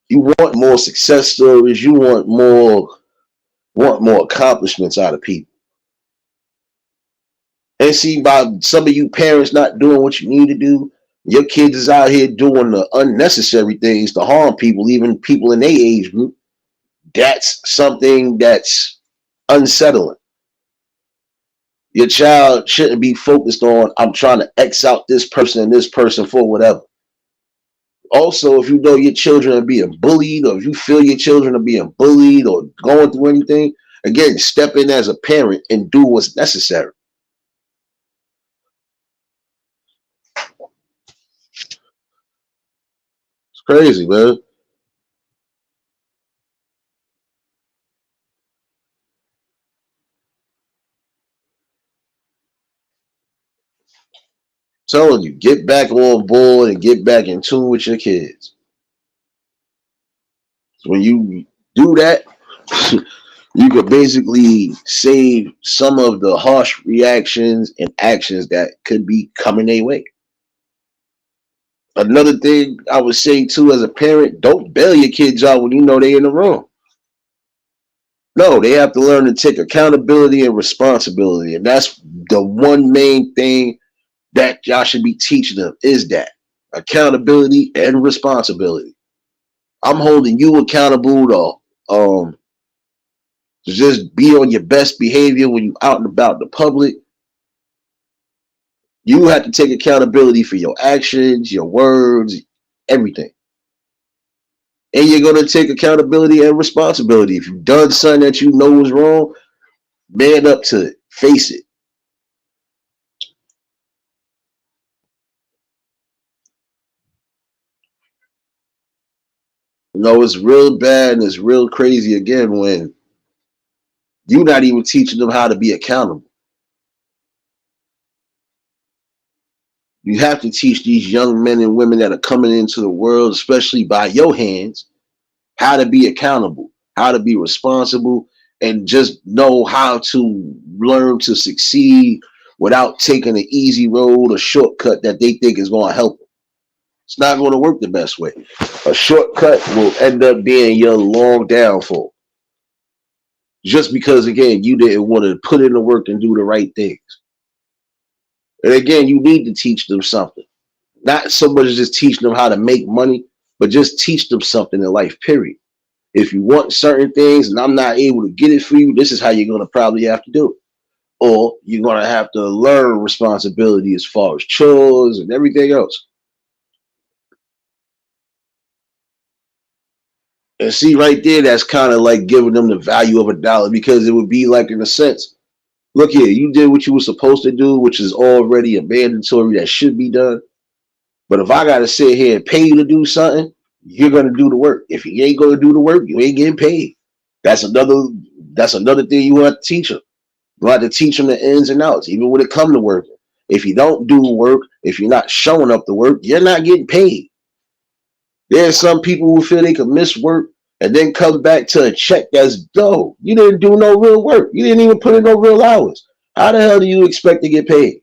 You want more success stories, you want more accomplishments out of people. And see, by some of you parents not doing what you need to do, your kids is out here doing the unnecessary things to harm people, even people in their age group. That's something that's unsettling. Your child shouldn't be focused on, I'm trying to X out this person and this person for whatever. Also, if you know your children are being bullied, or if you feel your children are being bullied or going through anything, again, step in as a parent and do what's necessary. It's crazy, man. Telling you, get back on board and get back in tune with your kids. When you do that, you could basically save some of the harsh reactions and actions that could be coming their way. Another thing I would say too, as a parent, don't bail your kids out when you know they're in the room. No, they have to learn to take accountability and responsibility. And that's the one main thing that y'all should be teaching them, is that accountability and responsibility. I'm holding you accountable to just be on your best behavior when you out and about in the public. You have to take accountability for your actions, your words, everything. And you're gonna take accountability and responsibility. If you've done something that you know is wrong, man up to it. Face it. You know, it's real bad and it's real crazy again when you're not even teaching them how to be accountable. You have to teach these young men and women that are coming into the world, especially by your hands, how to be accountable, how to be responsible, and just know how to learn to succeed without taking an easy road or shortcut that they think is going to help them. It's not going to work the best way. A shortcut will end up being your long downfall. Just because, again, you didn't want to put in the work and do the right things. And again, you need to teach them something. Not so much as just teaching them how to make money, but just teach them something in life, period. If you want certain things and I'm not able to get it for you, this is how you're going to probably have to do it. Or you're going to have to learn responsibility as far as chores and everything else. And see, right there, that's kind of like giving them the value of a dollar, because it would be like, in a sense, look here, you did what you were supposed to do, which is already a mandatory that should be done. But if I got to sit here and pay you to do something, you're going to do the work. If you ain't going to do the work, you ain't getting paid. That's another. That's another thing you have to teach them. You have to teach them the ins and outs, even when it comes to work. If you don't do work, if you're not showing up to work, you're not getting paid. There's some people who feel they can miss work and then come back to a check that's dough. You didn't do no real work. You didn't even put in no real hours. How the hell do you expect to get paid?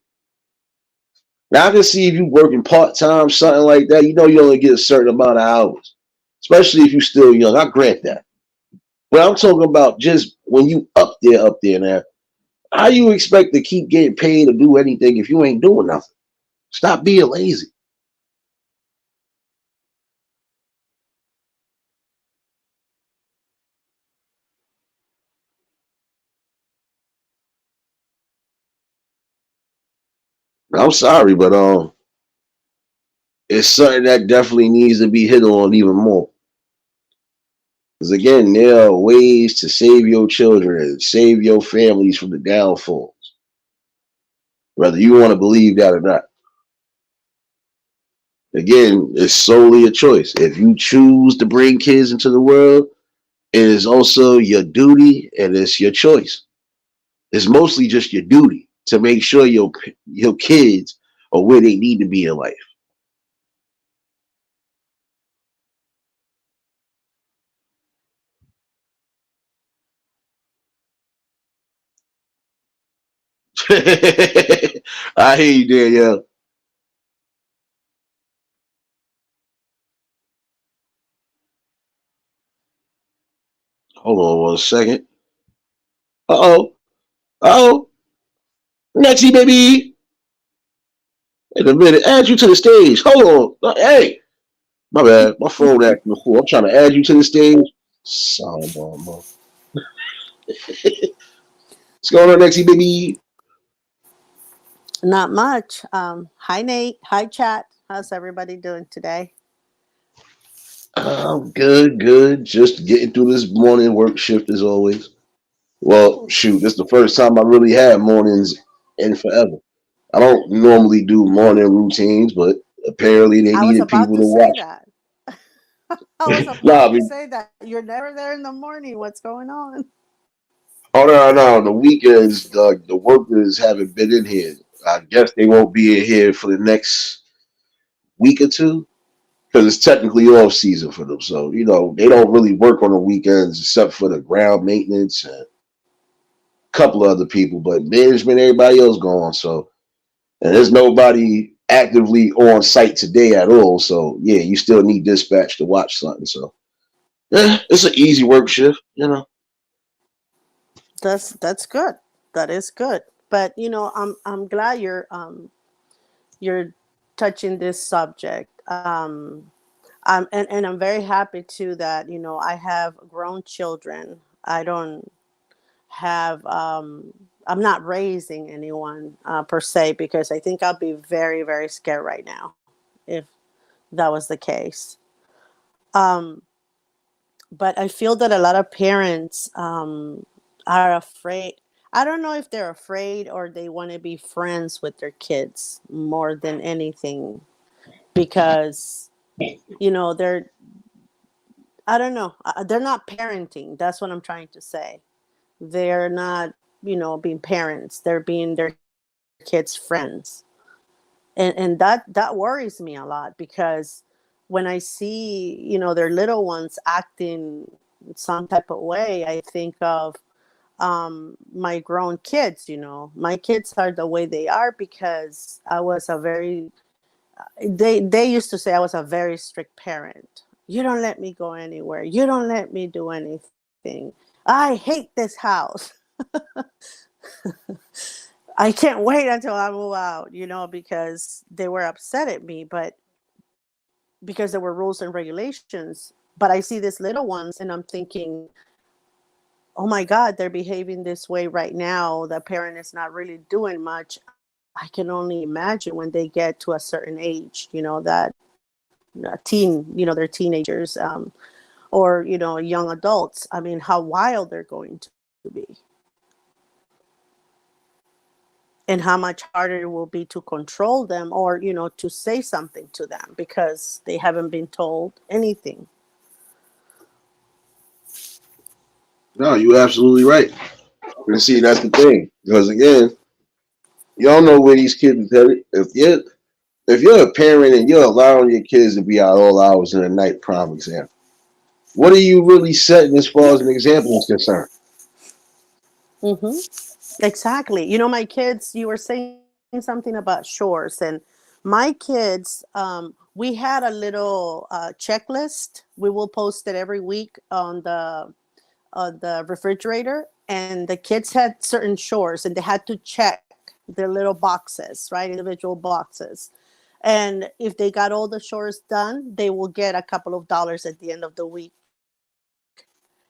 Now I can see if you working part time, something like that. You know you only get a certain amount of hours, especially if you're still young. I grant that. But I'm talking about just when you up there now. How you expect to keep getting paid or do anything if you ain't doing nothing? Stop being lazy. I'm sorry, but it's something that definitely needs to be hit on even more. Because again, there are ways to save your children and save your families from the downfall, whether you want to believe that or not. Again, it's solely a choice. If you choose to bring kids into the world, it is also your duty and it's your choice. It's mostly just your duty to make sure your kids are where they need to be in life. I hear you, Danielle. Hold on one second. Uh oh. Oh, Nexie baby. In a minute, add you to the stage. Hold on. Hey, my bad. My phone acting a fool. I'm trying to add you to the stage. Sidebar, man. What's going on, Nexie baby? Not much. Hi, Nate. Hi, chat. How's everybody doing today? Good, good. Just getting through this morning work shift as always. Well, shoot, this is the first time I really had mornings in forever. I don't normally do morning routines, but apparently they I was needed about people to to say watch. that. I was Nah, about I to mean, say that. You're never there in the morning. What's going on? oh no, the weekends, the workers haven't been in here. I guess they won't be in here for the next week or two because it's technically off season for them. So they don't really work on the weekends except for the ground maintenance and a couple of other people, but management, everybody else gone. So and there's nobody actively on site today at all. So yeah, you still need dispatch to watch something. So yeah, it's an easy work shift. That's good. That is good. But I'm glad you're touching this subject. And I'm very happy too that I have grown children. I don't have I'm not raising anyone per se, because I think I'll be very, very scared right now if that was the case. um but I feel that a lot of parents are afraid. I don't know if they're afraid or they want to be friends with their kids more than anything, because they're, I don't know, they're not parenting. That's what I'm trying to say. They're not, being parents. They're being their kids' friends. And that worries me a lot, because when I see, their little ones acting some type of way, I think of my grown kids. My kids are the way they are because I was a very, they used to say I was a very strict parent. You don't let me go anywhere. You don't let me do anything. I hate this house. I can't wait until I move out, because they were upset at me, but because there were rules and regulations. But I see these little ones and I'm thinking, oh my God, they're behaving this way right now. The parent is not really doing much. I can only imagine when they get to a certain age, that they're teenagers, or, young adults. I mean, how wild they're going to be, and how much harder it will be to control them, or, to say something to them because they haven't been told anything. No, you're absolutely right. And see, that's the thing. Because again, you don't know where these kids are headed. If you're a parent and you're allowing your kids to be out all hours of the night, prime example, what are you really setting as far as an example is concerned? Exactly. My kids, you were saying something about shores, and my kids, we had a little checklist. We will post it every week on the refrigerator, and the kids had certain chores, and they had to check their little boxes, right? Individual boxes. And if they got all the chores done, they will get a couple of dollars at the end of the week.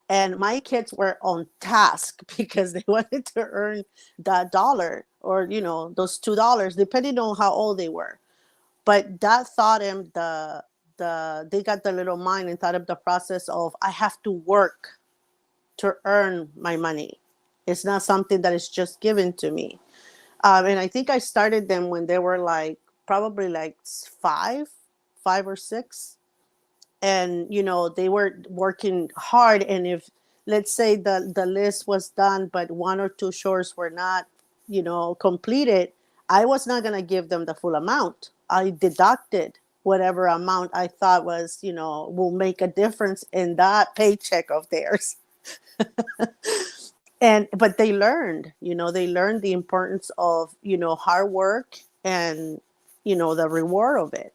And my kids were on task because they wanted to earn that dollar, or those $2, depending on how old they were. But that taught him they got the little mind and thought of the process of I have to work to earn my money. It's not something that is just given to me. And I think I started them when they were like probably like five or six, and they were working hard. And if, let's say, the list was done but one or two chores were not completed, I was not going to give them the full amount. I deducted whatever amount I thought was will make a difference in that paycheck of theirs. And but they learned the importance of hard work, and the reward of it.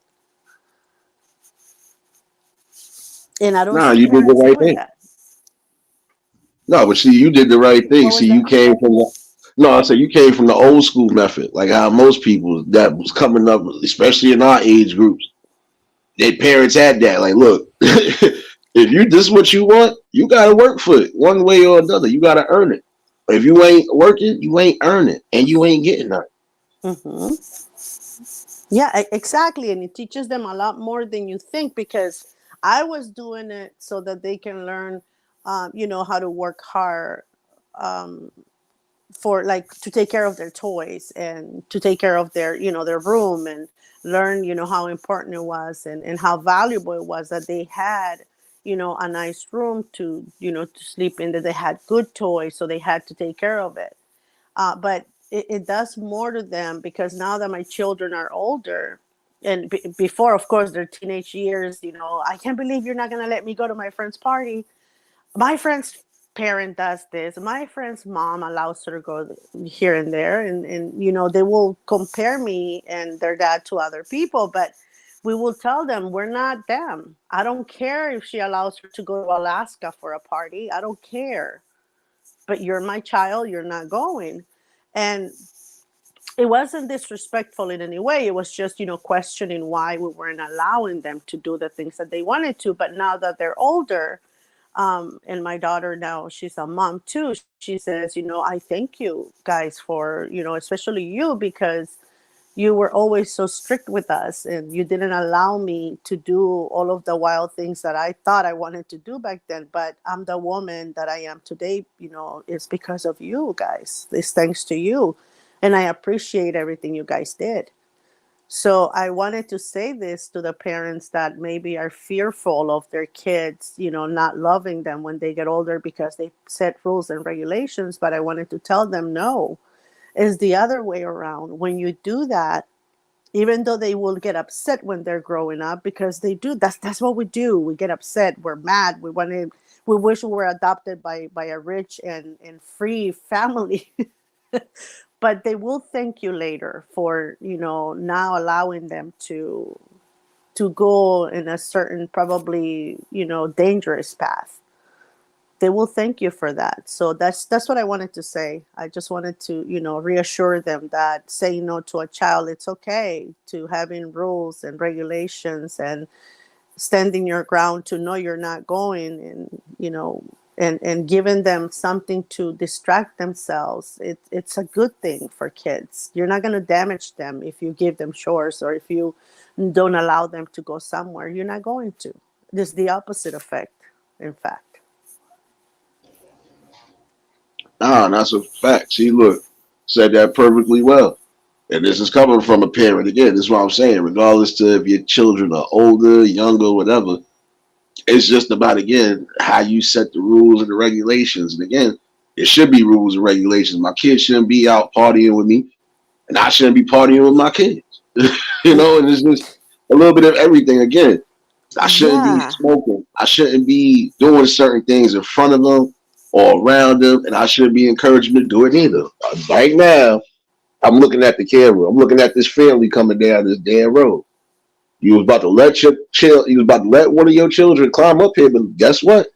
And I don't Nah, see you did the parents right doing thing. that. No, but see, you did the right thing. What was See, you that? came from the no, I said you came from the old school method, like how most people that was coming up, especially in our age groups, their parents had that. Like, look, if you this is what you want, you gotta work for it one way or another. You gotta earn it. If you ain't working, you ain't earning, and you ain't getting nothing. Hmm. Yeah, exactly. And it teaches them a lot more than you think, because I was doing it so that they can learn, how to work hard, um, for, like, to take care of their toys and to take care of their room, and learn how important it was, and how valuable it was that they had a nice room to sleep in, that they had good toys, so they had to take care of it. But it does more to them, because now that my children are older, and before, of course, their teenage years, I can't believe you're not going to let me go to my friend's party. My friend's parent does this. My friend's mom allows her to go here and there. And they will compare me and their dad to other people. But we will tell them we're not them. I don't care if she allows her to go to Alaska for a party. I don't care. But you're my child. You're not going. And it wasn't disrespectful in any way. It was just, questioning why we weren't allowing them to do the things that they wanted to. But now that they're older, and my daughter, now she's a mom too, she says, I thank you guys for, especially you, because you were always so strict with us, and you didn't allow me to do all of the wild things that I thought I wanted to do back then. But I'm the woman that I am today, it's because of you guys. It's thanks to you. And I appreciate everything you guys did. So I wanted to say this to the parents that maybe are fearful of their kids, not loving them when they get older because they set rules and regulations. But I wanted to tell them, no, it's the other way around. When you do that, even though they will get upset when they're growing up, because they do, that's what we do. We get upset, we're mad, we wish we were adopted by a rich and free family. But they will thank you later for now allowing them to go in a certain, probably dangerous path. They will thank you for that. So that's what I wanted to say. I just wanted to reassure them that saying no to a child, it's okay, to having rules and regulations, and standing your ground, to know you're not going, and and giving them something to distract themselves. It's a good thing for kids. You're not going to damage them if you give them chores, or if you don't allow them to go somewhere. You're not going to. There's the opposite effect, in fact. Ah, that's a fact. See, look, said that perfectly well. And this is coming from a parent. Again, this is what I'm saying. Regardless to if your children are older, younger, whatever, it's just about, again, how you set the rules and the regulations. And again, it should be rules and regulations. My kids shouldn't be out partying with me, and I shouldn't be partying with my kids. And it's just a little bit of everything. Again, I shouldn't be Yeah, smoking. I shouldn't be doing certain things in front of them or around them, and I shouldn't be encouraging them to do it either. Right now, I'm looking at the camera. I'm looking at this family coming down this damn road. You was about to let your child. You was about to let one of your children climb up here, but guess what?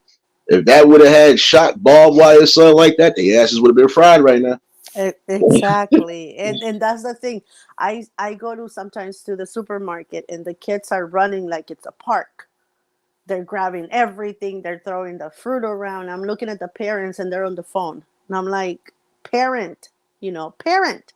If that would have had shot barbed wire something like that, the asses would have been fried right now. exactly. And that's the thing. I go to sometimes to the supermarket, and the kids are running like it's a park. They're grabbing everything, they're throwing the fruit around. I'm looking at the parents, and they're on the phone, and I'm like, parent, parent.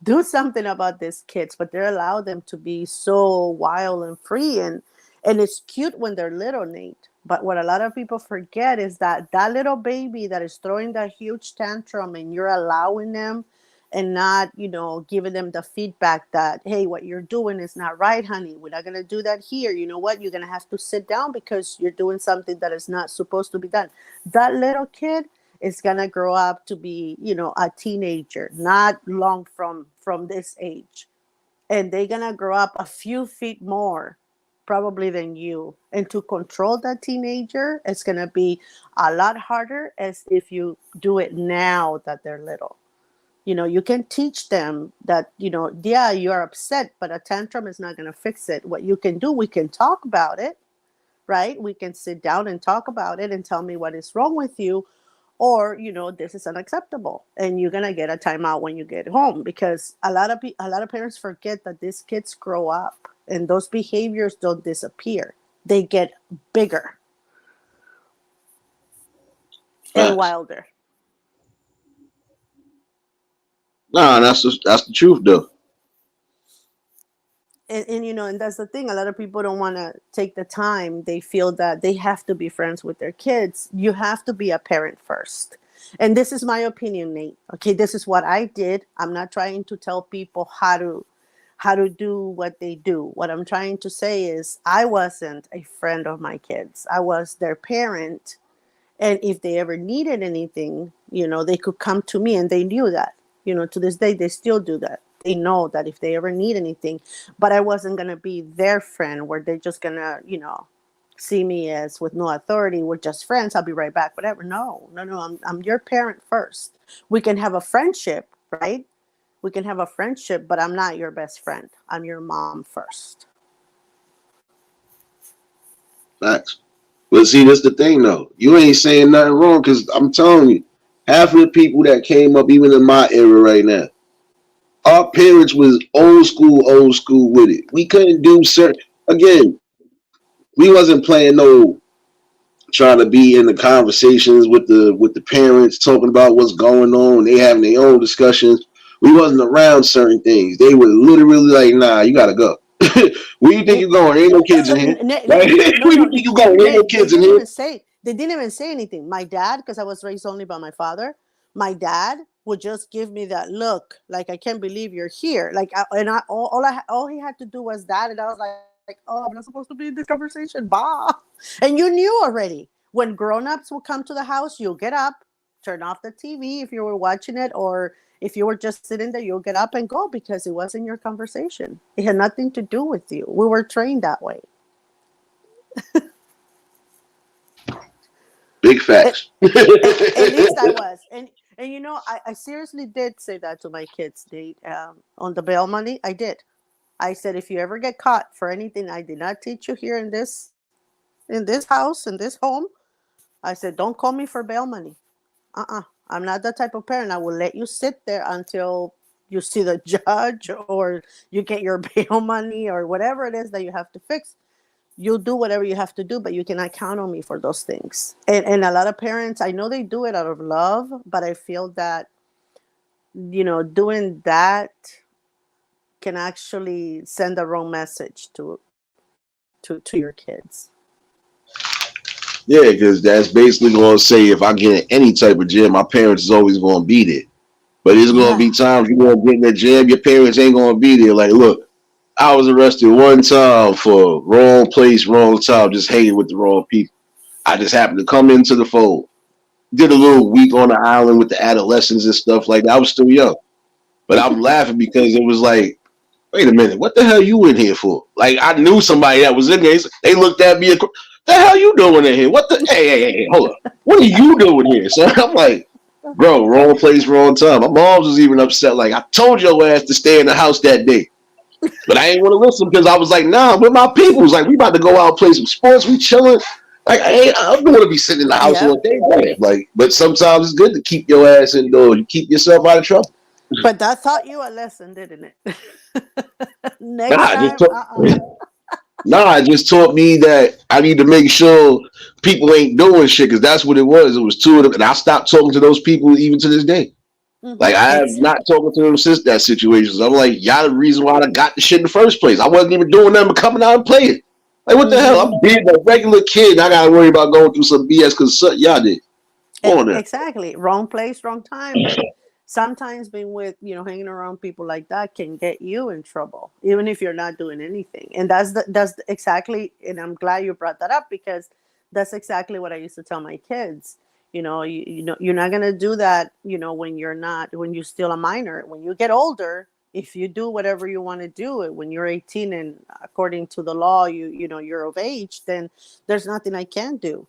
do something about these kids, but they allow them to be so wild and free, and it's cute when they're little, Nate. But what a lot of people forget is that that little baby that is throwing that huge tantrum and you're allowing them and not, giving them the feedback that, hey, what you're doing is not right, honey. We're not going to do that here. You know what? You're going to have to sit down because you're doing something that is not supposed to be done. That little kid is going to grow up to be, a teenager, not long from this age. And they're going to grow up a few feet more probably than you. And to control that teenager, it's going to be a lot harder as if you do it now that they're little. You can teach them that, yeah, you're upset, but a tantrum is not going to fix it. What you can do, we can talk about it, right? We can sit down and talk about it and tell me what is wrong with you. Or, this is unacceptable and you're going to get a timeout when you get home, because a lot of parents forget that these kids grow up and those behaviors don't disappear. They get bigger and Facts. wilder. Nah, that's the truth though. And that's the thing, a lot of people don't want to take the time. They feel that they have to be friends with their kids. You have to be a parent first, and this is my opinion, Nate. Okay, this is what I did. I'm not trying to tell people how to do what they do. What I'm trying to say is I wasn't a friend of my kids. I was their parent, and if they ever needed anything, they could come to me, and they knew that. To this day, they still do that. They know that if they ever need anything, but I wasn't going to be their friend where they're just going to, see me as with no authority. We're just friends. I'll be right back. Whatever. No, no, no. I'm your parent first. We can have a friendship, right? We can have a friendship, but I'm not your best friend. I'm your mom first. Facts. But see, that's the thing though. You ain't saying nothing wrong because I'm telling you, half of the people that came up, even in my era right now, our parents was old school with it. We couldn't do certain. Again, we wasn't playing no trying to be in the conversations with the parents, talking about what's going on. They having their own discussions. We wasn't around certain things. They were literally like, "Nah, you gotta go. Where you think N- you going? There ain't no kids in here. Like, No, where you no, think you going? There ain't no Nate, kids in here." they didn't even say anything. My dad, because I was raised only by my father, my dad would just give me that look, like I can't believe you're here. Like, all he had to do was that, and I was like, oh, I'm not supposed to be in this conversation, bah. And you knew already. When grown-ups will come to the house, you'll get up, turn off the TV if you were watching it, or if you were just sitting there, you'll get up and go because it wasn't your conversation. It had nothing to do with you. We were trained that way. Big At, facts. at least I was. And I seriously did say that to my kids, Nate, on the bail money. I did. I said, if you ever get caught for anything I did not teach you here in this house, in this home, I said, don't call me for bail money. I'm not that type of parent. I will let you sit there until you see the judge or you get your bail money or whatever it is that you have to fix. You'll do whatever you have to do, but you cannot count on me for those things. And a lot of parents, I know they do it out of love, but I feel that, doing that can actually send the wrong message to your kids. Yeah, because that's basically going to say if I get in any type of jam, my parents is always going to be there. But there's going to Yeah. be times you're going to get in that jam, your parents ain't going to be there. Like, look, I was arrested one time for wrong place, wrong time, just hanging with the wrong people. I just happened to come into the fold. Did a little week on the island with the adolescents and stuff like that. I was still young. But I'm laughing because it was like, wait a minute, what the hell you in here for? Like I knew somebody that was in there. They looked at me. The hell you doing in here? What the? Hey, hold up. What are you doing here? So I'm like, bro, wrong place, wrong time. My mom was even upset. Like I told your ass to stay in the house that day, but I ain't want to listen because I was like, nah, with my peoples. Like we about to go out and play some sports. We chilling. Like I don't want to be sitting in the house all Yep. day. Like, but sometimes it's good to keep your ass indoors. You keep yourself out of trouble. But that taught you a lesson, didn't it? Nah, Next I just time, took. Nah, it just taught me that I need to make sure people ain't doing shit because that's what it was. It was two of them, and I stopped talking to those people even to this day. Like I have not talking to them since that situation. So I'm like, y'all the reason why I got the shit in the first place. I wasn't even doing nothing but coming out and playing. Like what the hell? Mm-hmm. I'm being a regular kid. And I gotta worry about going through some BS because y'all did. Come on there. Exactly. Wrong place, wrong time. And sometimes being with, hanging around people like that can get you in trouble, even if you're not doing anything. And exactly, and I'm glad you brought that up because that's exactly what I used to tell my kids. You're not gonna do that, when you're still a minor. When you get older, if you do whatever you want to do it when you're 18 and according to the law, you're of age, then there's nothing I can do.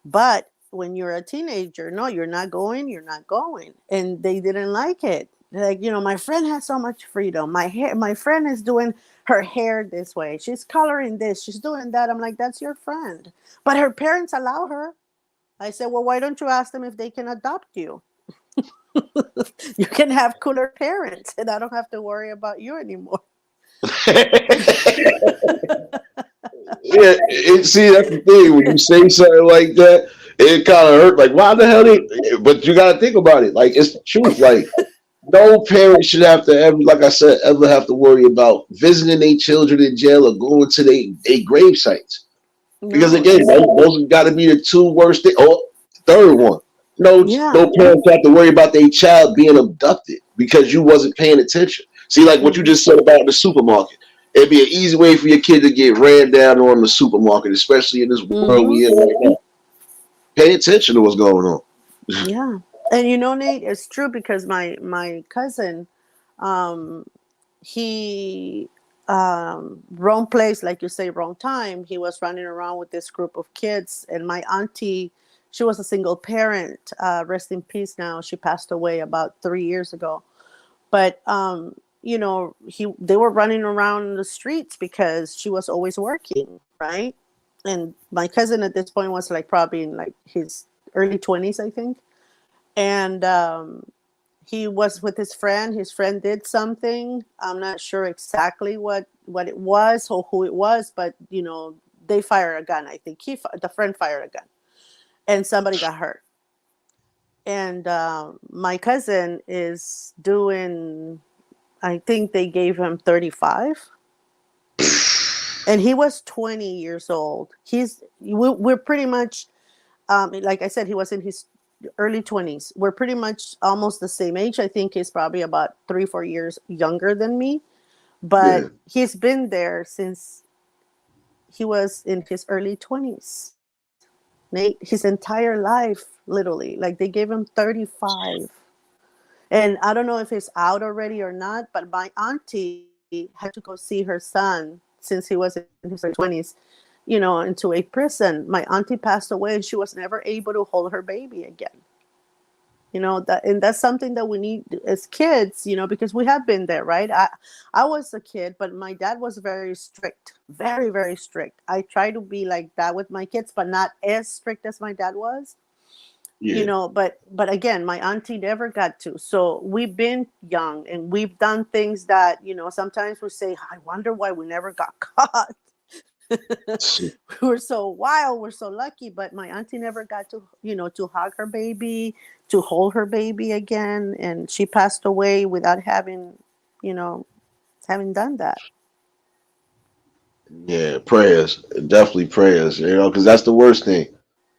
But when you're a teenager, no, you're not going, you're not going. And they didn't like it. Like, my friend has so much freedom. My friend is doing her hair this way. She's coloring this, she's doing that. I'm like, that's your friend. But her parents allow her. I said, well, why don't you ask them if they can adopt you? You can have cooler parents and I don't have to worry about you anymore. Yeah, see, that's the thing. When you say something like that, it kind of hurt. Like, why the hell they? But you got to think about it. Like, it's the truth. Like, no parent should have to ever, like I said, ever have to worry about visiting their children in jail or going to their grave sites. Because No, again, it's those have got to be the two worst things. Oh, third one. yeah. No parents have to worry about their child being abducted because you wasn't paying attention. See, like what you Mm-hmm. just said about the supermarket. It'd be an easy way for your kid to get ran down on the supermarket, especially in this world Mm-hmm. we in right now. Pay attention to what's going on. Yeah. And Nate, it's true because my cousin, um, he wrong place, like you say, wrong time. He was running around with this group of kids, and my auntie, she was a single parent. Rest in peace. Now she passed away about 3 years ago. But they were running around in the streets because she was always working, right? And my cousin at this point was like probably in like his early 20s, I think. And he was with his friend. His friend did something. I'm not sure exactly what it was or who it was, but they fired a gun. I think the friend fired a gun, and somebody got hurt. And my cousin is doing. I think they gave him 35, and he was 20 years old. We're pretty much, like I said, he was in his early 20s. We're pretty much almost the same age. I think he's probably about 3-4 years younger than me, Yeah. but he's been there since he was in his early 20s. Nate, his entire life, literally. Like they gave him 35. And I don't know if it's out already or not, but my auntie had to go see her son since he was in his early 20s, into a prison. My auntie passed away and she was never able to hold her baby again. And that's something that we need as kids, because we have been there, right? I was a kid, but my dad was very strict, very, very strict. I try to be like that with my kids, but not as strict as my dad was. Yeah. But again, my auntie never got to. So we've been young and we've done things that, sometimes we say, I wonder why we never got caught. We're so wild, we're so lucky, but my auntie never got to, to hug her baby, to hold her baby again, and she passed away without you know having done that. Yeah, prayers. Definitely prayers, because that's the worst thing.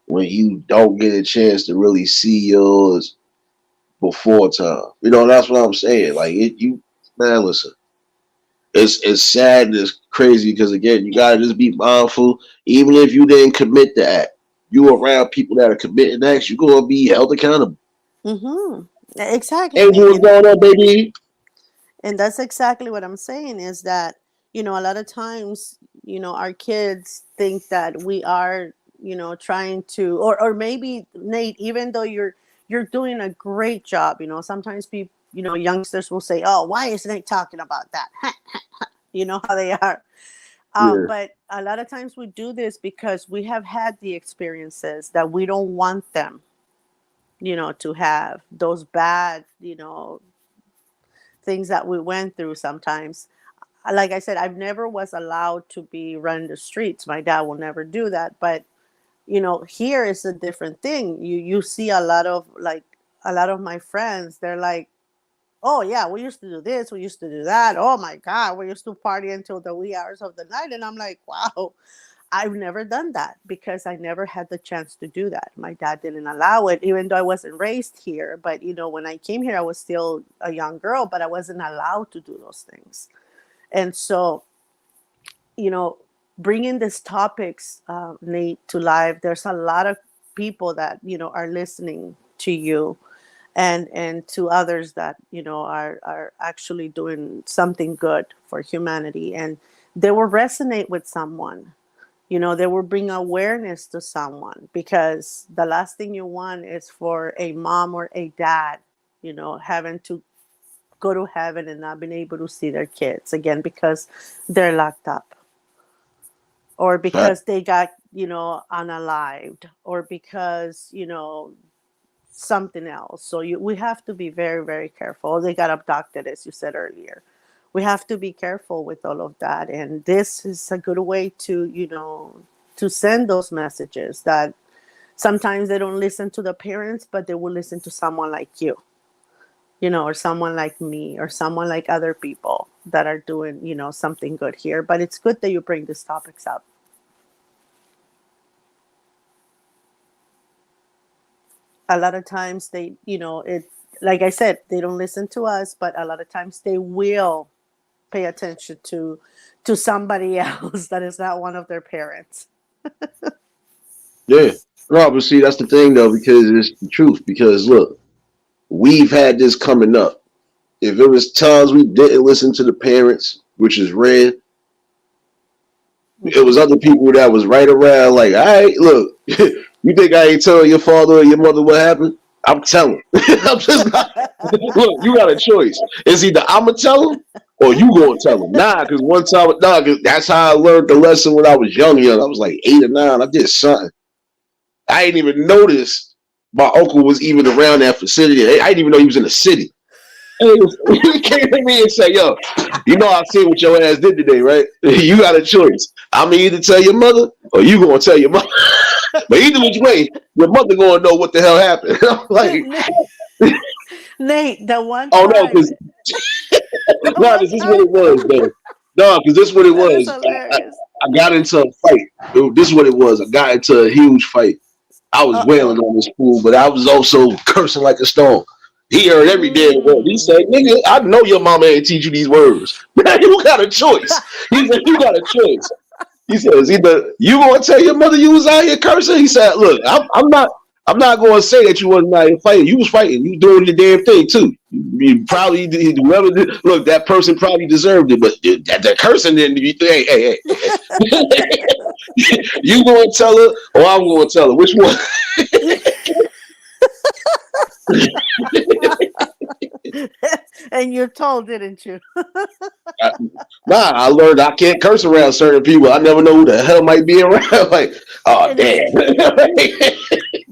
When you don't get a chance to really see yours before time. That's what I'm saying. Like man, listen. It's sad and it's crazy because again, you gotta just be mindful. Even if you didn't commit the act, you around people that are committing acts, you're gonna be held accountable. Mm-hmm. Exactly, Hey, Nate. what's going on, baby? And that's exactly what I'm saying is that, a lot of times, our kids think that we are, trying to, or maybe Nate, even though you're doing a great job, sometimes people, youngsters will say, oh, why is Nate talking about that? You know how they are. Yeah, But a lot of times we do this because we have had the experiences that we don't want them, to have those bad, things that we went through sometimes. Like I said, I've never was allowed to be run the streets. My dad will never do that. But here is a different thing. You see a lot of my friends. They're like Oh yeah, we used to do this, we used to do that. Oh my God, we used to party until the wee hours of the night. And I'm like, wow, I've never done that because I never had the chance to do that. My dad didn't allow it, even though I wasn't raised here. But when I came here, I was still a young girl, but I wasn't allowed to do those things. And so, you know, bringing these topics, Nate, to life, there's a lot of people that are listening to you, and to others that are actually doing something good for humanity, and they will resonate with someone. They will bring awareness to someone, because the last thing you want is for a mom or a dad having to go to heaven and not being able to see their kids again because they're locked up, or Fact. because they got unalived, or because something else. So we have to be very, very careful. They got abducted, as you said earlier. We have to be careful with all of that. And this is a good way to send those messages that sometimes they don't listen to the parents, but they will listen to someone like you, or someone like me, or someone like other people that are doing, something good here. But it's good that you bring these topics up. A lot of times it, like I said, they don't listen to us, but a lot of times they will pay attention to somebody else that is not one of their parents. Yeah. No, but see, that's the thing though, because it's the truth. Because look, we've had this coming up. If it was times we didn't listen to the parents, which is rare, it was Mm-hmm. other people that was right around. Like, all right, look, you think I ain't telling your father or your mother what happened? I'm telling. I'm just not. Look, you got a choice. It's either I'm gonna tell them or you gonna tell them. Nah, because one time, nah, cause that's how I learned the lesson when I was young. Young, I was like 8 or 9. I did something. I didn't even notice my uncle was even around that vicinity. I didn't even know he was in the city. And he came to me and said, "Yo, you know I see what your ass did today, right? You got a choice. I'm gonna either tell your mother or you gonna tell your mother. But either which way, your mother gonna know what the hell happened." I'm like, Nate, the one "Oh no, time, because the no, one this is what time, it was, though. No, because this is what it that is was. hilarious. I got into a fight. This is what it was. I got into a huge fight. I was Uh wailing oh. on this fool, but I was also cursing like a stone. He heard every damn word. He Mm. said, "Nigga, I know your mama ain't teach you these words. You got a choice." He said, "You got a choice." He says, "Either you gonna tell your mother you was out here cursing." He said, "Look, I'm not. I'm not going to say that you wasn't out here fighting. You was fighting. You doing the damn thing too. You probably whoever did, look. That person probably deserved it, but that cursing didn't. Hey. You going to tell her, or I'm going to tell her? Which one?" And you told, didn't you? I, nah, I learned I can't curse around certain people. I never know who the hell might be around. Like, oh And damn.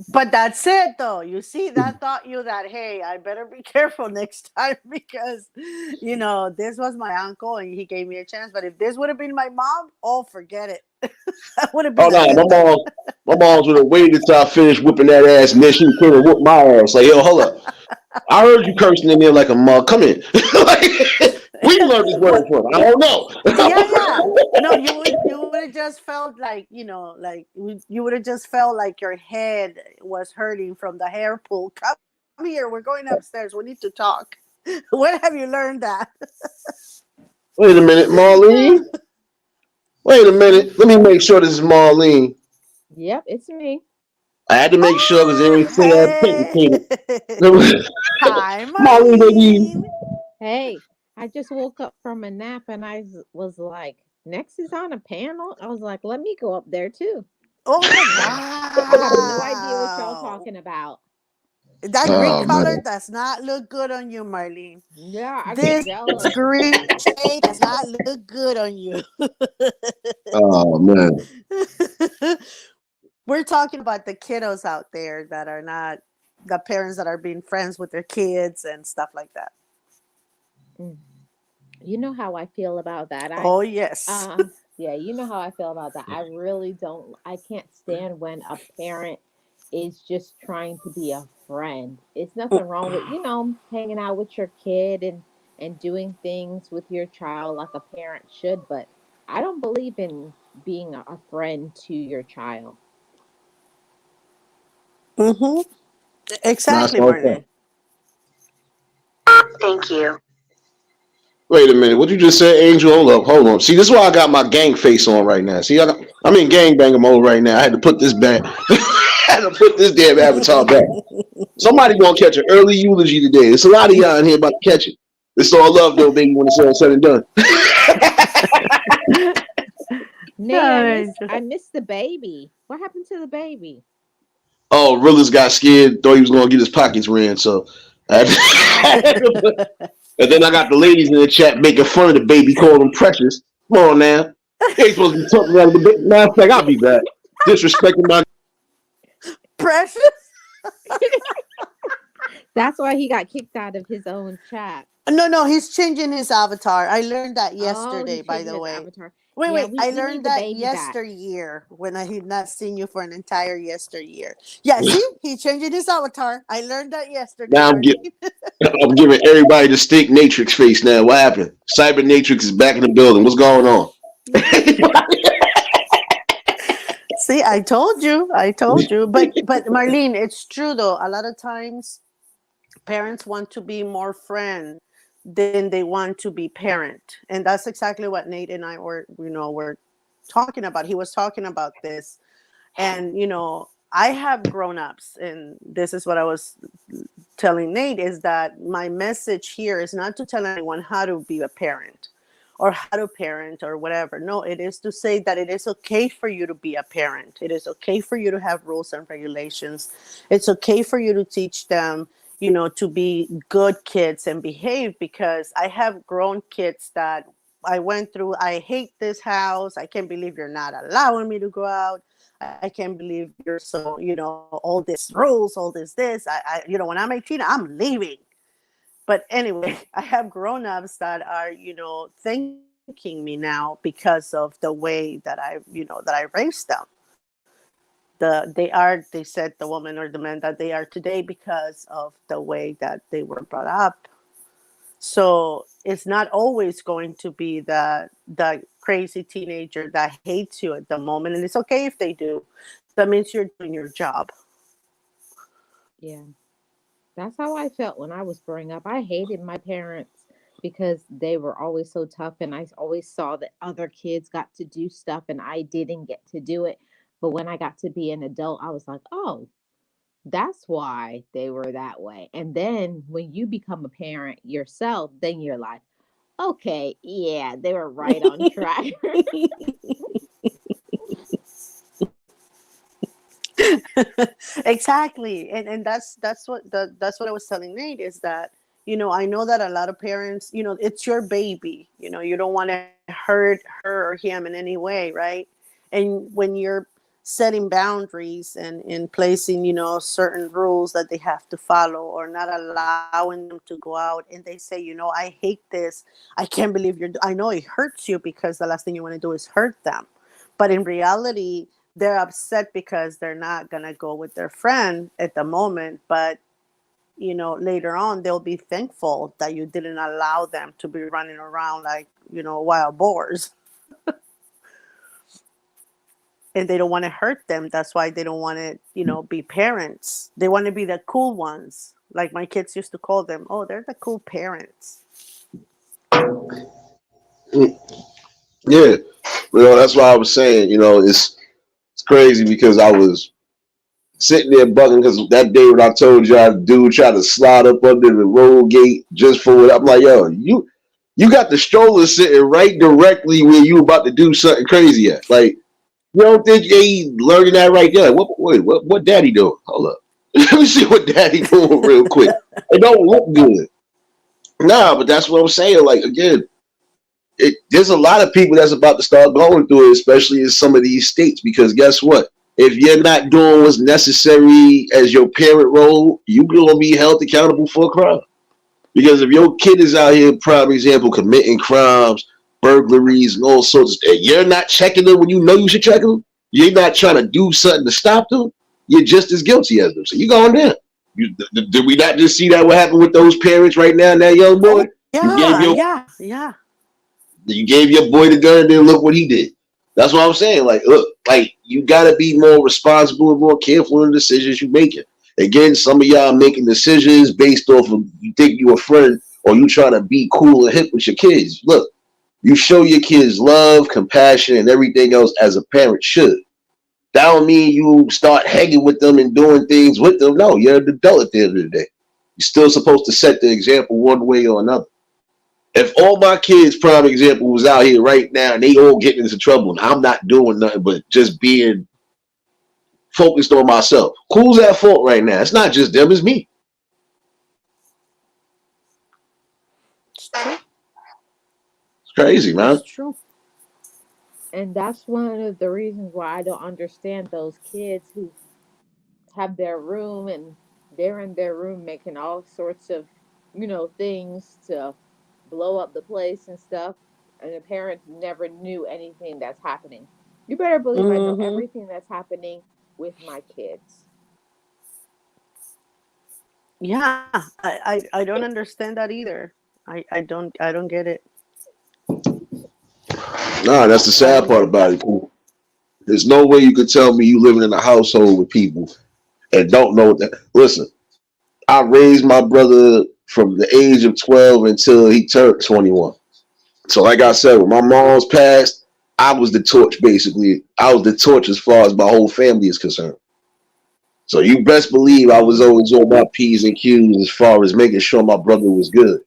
but that's it, though. You see, that taught you that, hey, I better be careful next time because, this was my uncle and he gave me a chance. But if this would have been my mom, oh, forget it. That would have Oh been no, an ending. my mom's would have waited until I finished whipping that ass, and then she would come and whoop my ass. Like, yo, hold up. I heard you cursing in there like a mug. Come in. Like, where you learned this word Well, from? I don't know. yeah, yeah. No, you would have just felt like you would have just felt like your head was hurting from the hair pull. Come here, we're going upstairs. We need to talk. Where have you learned that? Wait a minute, Marlene. Wait a minute. Let me make sure this is Marlene. Yep, it's me. I had to make sure because they Oh, ain't say I authenticated. hey. Hi, Marlene, baby. Marlene. Hey, I just woke up from a nap and was like, next is on a panel. I was like, let me go up there too. Oh, I have no idea what y'all wow. talking about. That green Oh color man. does not look good on you, Marlene. Yeah, I This get jealous. green shade does not look good on you. Oh man. We're talking about the kiddos out there that are not the parents that are being friends with their kids and stuff like that. Mm. You know how I feel about that. Oh, yes. Yeah, you know how I feel about that. I really don't, I can't stand when a parent is just trying to be a friend. It's nothing wrong with, hanging out with your kid and doing things with your child like a parent should, but I don't believe in being a friend to your child. Mm-hmm. Nice Exactly, one. Marlene. Thank you. Wait a minute. What you just said, Angel? Hold up. Hold on. See, this is why I got my gang face on right now. See, I'm in gangbanger mode right now. I had to put this back. I had to put this damn avatar back. Somebody gonna catch an early eulogy today. There's a lot of y'all in here about to catch it. It's all love though, baby, when it's all said and done. Nate, Ay, I missed the baby. What happened to the baby? Oh, Rillis got scared, thought he was gonna get his pockets ran, so Oh, and then I got the ladies in the chat making fun of the baby, calling him precious. Come on now. You ain't supposed to be talking about the baby. Matter of fact, I'll be back. Disrespecting my Precious? that's why he got kicked out of his own chat. No, no, he's changing his avatar. I learned that Oh, yesterday, he's by changing the his way. avatar. Wait, Yeah, wait. I we learned need the that baby back. yesteryear when I had not seen you for an entire yesteryear. Yeah, see? He changing his avatar. I learned that yesterday, now Marlene. I'm giving everybody distinct Matrix face now. What happened? Cyber Matrix is back in the building. What's going on? See, I told you. I told you. But Marlene, it's true though. A lot of times parents want to be more friend than they want to be parent. And that's exactly what Nate and I were talking about. He was talking about this. And I have grown ups, and this is what I was telling Nate, is that my message here is not to tell anyone how to be a parent or how to parent or whatever. No, it is to say that it is okay for you to be a parent. It is okay for you to have rules and regulations. It's okay for you to teach them, to be good kids and behave, because I have grown kids that I went through. I hate this house. I can't believe you're not allowing me to go out. I can't believe you're so, all this rules, all this. When I'm 18, I'm leaving. But anyway, I have grown-ups that are, thanking me now because of the way that I raised them. They said, the woman or the man, that they are today because of the way that they were brought up. So it's not always going to be the crazy teenager that hates you at the moment, and it's okay if they do. That means you're doing your job. Yeah. That's how I felt when I was growing up. I hated my parents because they were always so tough, and I always saw that other kids got to do stuff and I didn't get to do it. But when I got to be an adult, I was like, oh, that's why they were that way. And then when you become a parent yourself, then you're like, okay, yeah, they were right on track. Exactly, and that's what I was telling Nate, is that I know that a lot of parents, it's your baby, you don't want to hurt her or him in any way, right? And when you're setting boundaries and placing certain rules that they have to follow, or not allowing them to go out, and they say, I hate this, I can't believe I know it hurts you, because the last thing you want to do is hurt them. But in reality, they're upset because they're not going to go with their friend at the moment, but later on they'll be thankful that you didn't allow them to be running around like wild boars. And they don't want to hurt them. That's why they don't want to be parents. They want to be the cool ones, like my kids used to call them. Oh, they're the cool parents. yeah. That's why I was saying, it's crazy because I was sitting there bugging because that day when I told y'all, dude tried to slide up under the road gate just for it. I'm like, yo, you got the stroller sitting right directly where you about to do something crazy at. Like, you don't think they learning that right there? Like, what daddy doing? Hold up. Let me see what daddy doing real quick. It don't look good. Nah, but that's what I'm saying. Like, again, there's a lot of people that's about to start going through it, especially in some of these states, because guess what? If you're not doing what's necessary as your parent role, you're going to be held accountable for a crime. Because if your kid is out here, prime example, committing crimes, burglaries, and all sorts of stuff, you're not checking them when you know you should check them. You're not trying to do something to stop them. you're just as guilty as them. So you going down. Did we not just see that what happened with those parents right now and that young boy? Oh You gave yeah, your yeah, yeah. boy the gun and then look what he did. That's what I'm saying. Like, look, like you gotta be more responsible and more careful in the decisions you making. Again, some of y'all making decisions based off of you think you a friend or you trying to be cool and hip with your kids. Look, you show your kids love, compassion, and everything else as a parent should. That don't mean you start hanging with them and doing things with them. No, you're an adult at the end of the day. You're still supposed to set the example one way or another. If all my kids, prime example, was out here right now and they all getting into trouble and I'm not doing nothing but just being focused on myself, who's at fault right now? It's not just them, it's me. It's true. It's crazy, man. It's true. And that's one of the reasons why I don't understand those kids who have their room and they're in their room making all sorts of, things to blow up the place and stuff. And the parents never knew anything that's happening. You better believe I know Mm-hmm. everything that's happening with my kids. Yeah, I don't understand that either. I don't get it. Nah, that's the I sad don't part get about that. it. Cool. There's no way you could tell me you living in a household with people and don't know that. Listen, I raised my brother from the age of 12 until he turned 21. So, like I said, when my mom's passed, I was the torch basically. I was the torch as far as my whole family is concerned. So, you best believe I was Mm. always on my P's and Q's as far as making sure my brother was good.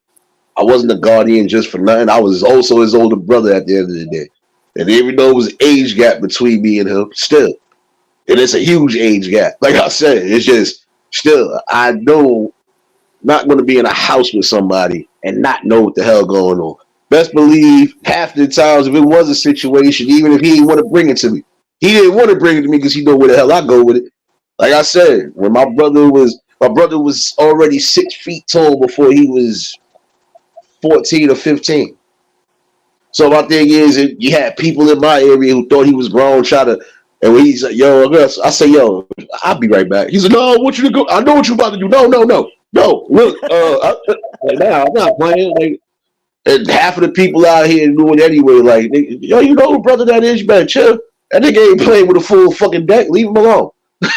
I wasn't a guardian just for nothing. I was also his older brother at the end of the day. And even though it was an age gap between me and him, still, and it's a huge age gap. Like I said, it's just still, I know not going to be in a house with somebody and not know what the hell going on. Best believe half the times if it was a situation, even if he didn't want to bring it to me, he didn't want to bring it to me because he know where the hell I go with it. Like I said, when my brother was already 6 feet tall before he was 14 or 15. So my thing is, you had people in my area who thought he was grown, try to, and when he's like, "Yo, I say, yo, I'll be right back." He said, "No, I want you to go. I know what you about to do. No, no, no, no. Look, like, nah, I'm not playing. Like, and half of the people out here knew it anyway. Like, yo, you know who brother that is? You better chill. That nigga ain't playing with a full fucking deck. Leave him alone.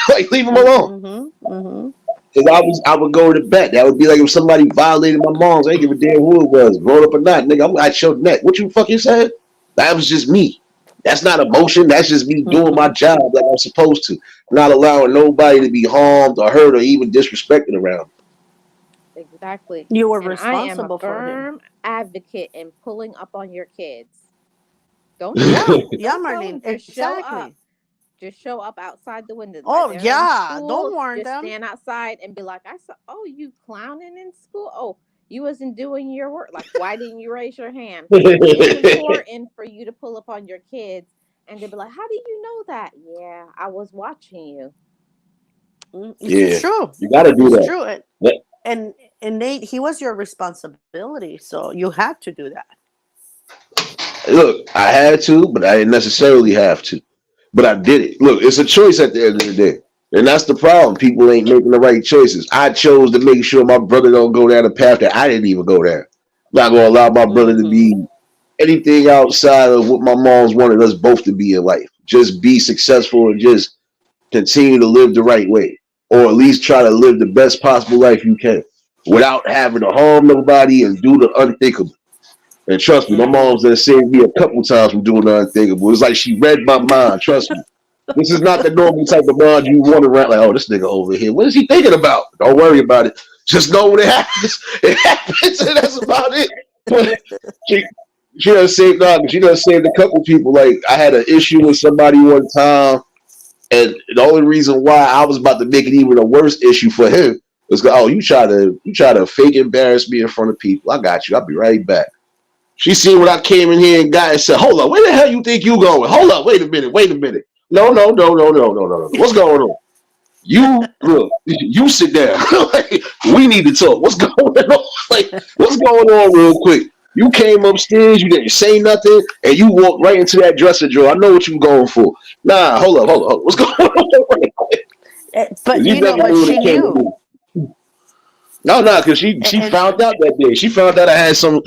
Like, leave him alone. Mm-hmm. Mm-hmm. Cause I would go to bet. That would be like if somebody violated my mom's. I ain't give a damn who it was, grown up or not. Nigga, I'm at your neck. What you fucking said? That was just me. That's not emotion. That's just me doing my Mm-hmm. job like I'm supposed to. Not allowing nobody to be harmed or hurt or even disrespected around. Exactly. You were And I am a responsible for him. firm advocate in pulling up on your kids. Don't tell Yeah, them. yeah, Don't tell them. Marlene. Just show up. Exactly. Just show up outside the window. Like Oh they're in yeah. school, Don't warn just them. stand outside and be like, I saw, oh, you clowning in school? Oh, you wasn't doing your work. Like, why didn't you raise your hand? It's important for you to pull up on your kids and to be like, how do you know that? Yeah, I was watching you. It's Yeah, true. you got to do It's that. true. But, And Nate, he was your responsibility, so you had to do that. look, I had to, but I didn't necessarily have to. But I did it. Look, it's a choice at the end of the day. And that's the problem. People ain't making the right choices. I chose to make sure my brother don't go down the path that I didn't even go down. I'm not gonna allow my brother to Mm-hmm. be anything outside of what my mom's wanted us both to be in life. Just be successful and just continue to live the right way. Or at least try to live the best possible life you can without having to harm nobody and do the unthinkable. And trust me, my Mm-hmm. mom's done saved me a couple times from doing the unthinkable. It's like she read my mind. Trust me. This is not the normal type of mind you want around. Like, oh, this nigga over here. What is he thinking about? Don't worry about it. Just know when it happens. It happens, and that's about it. But she, she done saved. Nah, she done saved a couple people. Like I had an issue with somebody one time, and the only reason why I was about to make it even a worse issue for him was, oh, you try to fake embarrass me in front of people. I got you. I'll be right back. She seen what I came in here and got and said, hold up, where the hell you think you going? Hold up, wait a minute, wait a minute. No, no, no, no, no, no, no, no. What's going on? You look, you sit down. Like, we need to talk. What's going on? Like, what's going on real quick? You came upstairs, you didn't say nothing, and you walked right into that dresser drawer. I know what you going for. Nah, hold up. What's going on? But You never but knew when she it came to knew. me. No, no, because she And found out that day. She found out I had some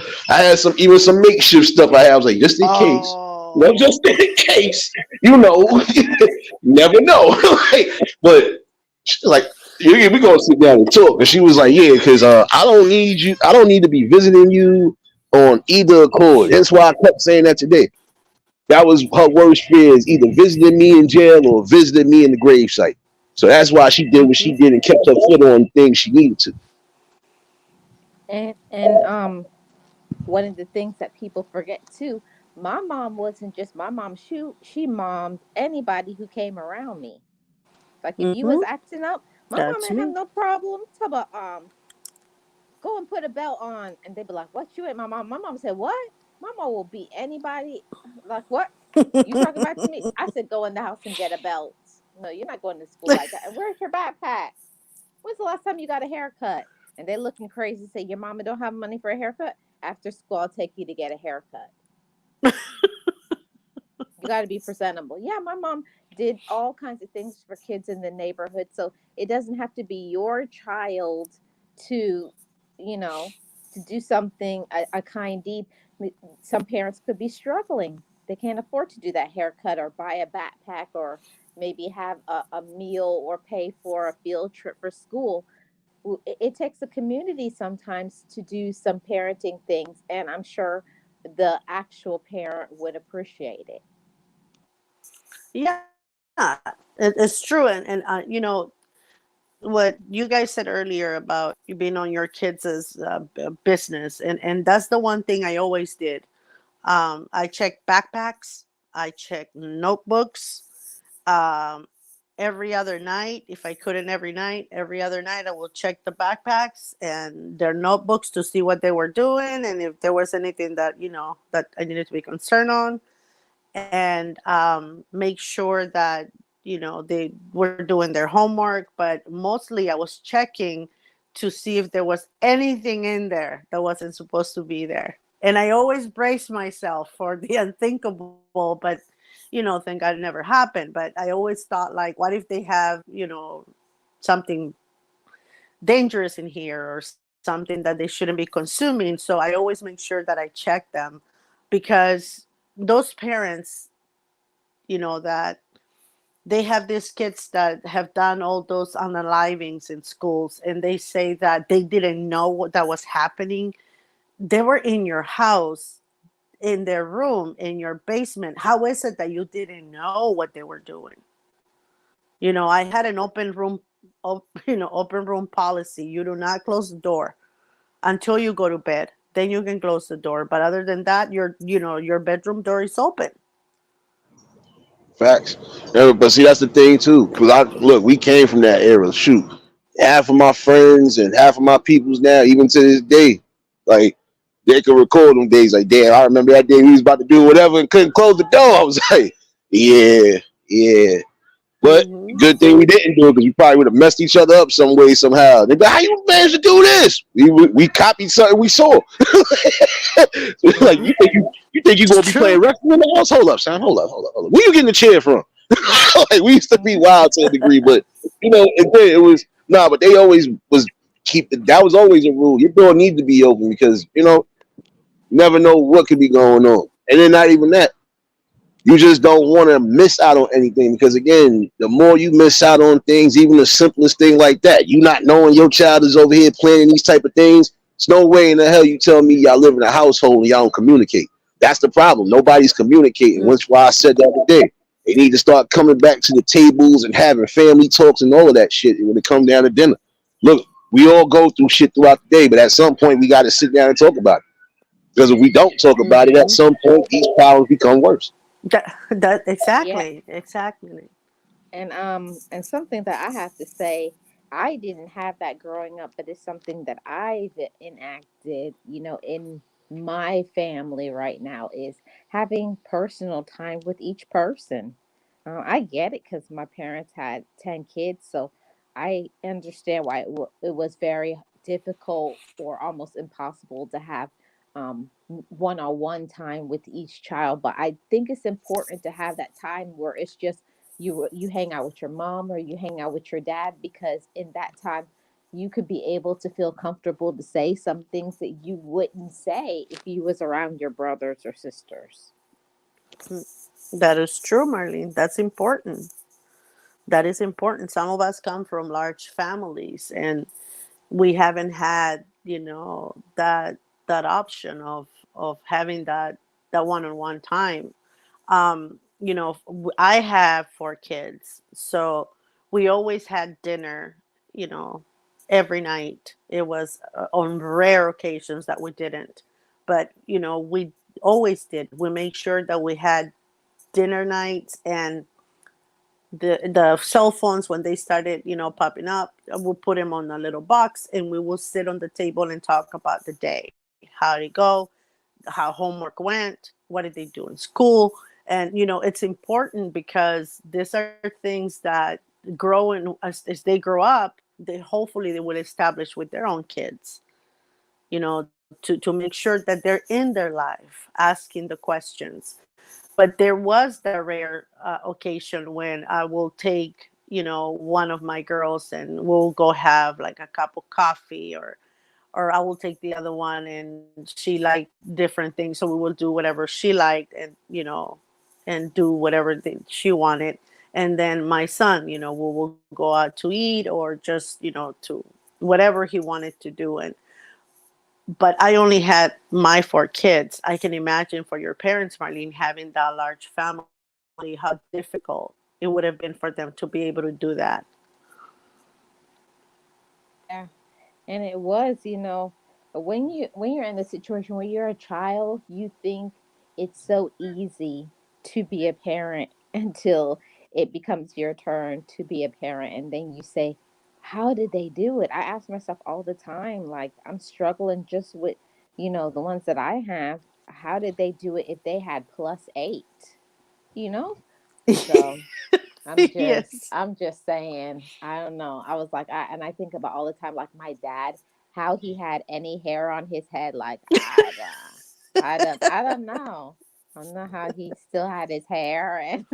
even some makeshift stuff I had. I was like, just in case. You know, oh. just in case. You know, never know. Like, but she's like, yeah, we gonna sit down and talk. And she was like, yeah, because I don't need you. I don't need to be visiting you on either accord. That's why I kept saying that today. That was her worst fear is either visiting me in jail or visiting me in the gravesite. So that's why she did what she did and kept her foot on things she needed to. And one of the things that people forget too, my mom wasn't just my mom. She mommed anybody who came around me. Like if you Mm-hmm. was acting up, my mom That's didn't have me. no problem. Talk about go and put a belt on, and they'd be like, "What you ain't?" My mom said, "What?" My mom will beat anybody. Like what? You talking about to me? I said, "Go in the house and get a belt." No, you're not going to school like that. And where's your backpack? When's the last time you got a haircut? And they looking crazy. Say your mama don't have money for a haircut. After school, I'll take you to get a haircut. You got to be presentable. Yeah, my mom did all kinds of things for kids in the neighborhood. So it doesn't have to be your child to, you know, to do something, a kind deed. Some parents could be struggling. They can't afford to do that haircut or buy a backpack or maybe have a meal or pay for a field trip for school. It takes a community sometimes to do some parenting things. And I'm sure the actual parent would appreciate it. Yeah, it's true. And what you guys said earlier about you being on your kids' business, and that's the one thing I always did. I checked backpacks, I checked notebooks. Um, every other night, if I couldn't every other night, I will check the backpacks and their notebooks to see what they were doing and if there was anything that that I needed to be concerned on, and make sure that they were doing their homework. But mostly I was checking to see if there was anything in there that wasn't supposed to be there, and I always brace myself for the unthinkable. But thank God it never happened. But I always thought, like, what if they have something dangerous in here or something that they shouldn't be consuming? So I always make sure that I check them, because those parents, that they have these kids that have done all those unalivings in schools, and they say that they didn't know what that was happening. They were in your house, in their room, in your basement. How is it that you didn't know what they were doing? I had an open room policy. You do not close the door until you go to bed. Then you can close the door. But other than that, your bedroom door is open. Facts. Yeah, but see, that's the thing too. Cause look, we came from that era. Shoot, half of my friends and half of my peoples now, even to this day, like they can record them days. Like, damn, I remember that day we was about to do whatever and couldn't close the door. I was like, yeah, yeah. But Hmm. good thing we didn't do it because we probably would have messed each other up some way somehow. They'd be like, how you managed to do this? We copied something we saw. Like Hmm. you think you It's gonna be playing true. wrestling in the house? Hold up, Sam. Hold up. Where you getting the chair from? Like we used to be wild to a degree, but it was nah. But they always was keep that was always a rule. Your door need to be open because you never know what could be going on. And then not even that, you just don't want to miss out on anything because again, the more you miss out on things, even the simplest thing like that, you not knowing your child is over here planning these type of things. It's no way in the hell you tell me y'all live in a household and y'all don't communicate. That's the problem. Nobody's communicating. Which why I said the other day, they need to start coming back to the tables and having family talks and all of that shit when it comes down to dinner. Look, we all go through shit throughout the day, but at some point we got to sit down and talk about it. Because if we don't talk about it, at Hmm. some point these problems become worse. That Yeah, exactly. and something that I have to say, I didn't have that growing up, but it's something that I've enacted, in my family right now is having personal time with each person. I get it because my parents had 10 kids, so I understand why it was very difficult or almost impossible to have one-on-one time with each child. But I think it's important to have that time where it's just you hang out with your mom or you hang out with your dad, because in that time you could be able to feel comfortable to say some things that you wouldn't say if you was around your brothers or sisters. That is true, Marlene. That's important. That is important. Some of us come from large families, and we haven't had, that option of having that one-on-one time. I have 4 kids, so we always had dinner, you know, every night. It was on rare occasions that we didn't, but we always did. We make sure that we had dinner nights, and the cell phones, when they started popping up, we'll put them on a little box, and we will sit on the table and talk about the day, how did it go, how homework went, what did they do in school. And it's important because these are things that grow, and as they grow up, they hopefully they will establish with their own kids, to make sure that they're in their life asking the questions. But there was that rare occasion when I will take one of my girls, and we'll go have like a cup of coffee, or I will take the other one, and she liked different things, so we will do whatever she liked, and do whatever she wanted. And then my son, will go out to eat, or just to whatever he wanted to do. And but I only had my 4 kids. I can imagine for your parents, Marlene, having that large family, how difficult it would have been for them to be able to do that. Yeah. And it was, when you're in the situation where you're a child, you think it's so easy to be a parent until it becomes your turn to be a parent. And then you say, how did they do it? I ask myself all the time, like, I'm struggling just with, the ones that I have. How did they do it if they had +8? You know? So Yes. I'm just saying, I don't know. I was like, and I think about all the time, like my dad, how he had any hair on his head, like I don't know. I don't know how he still had his hair, and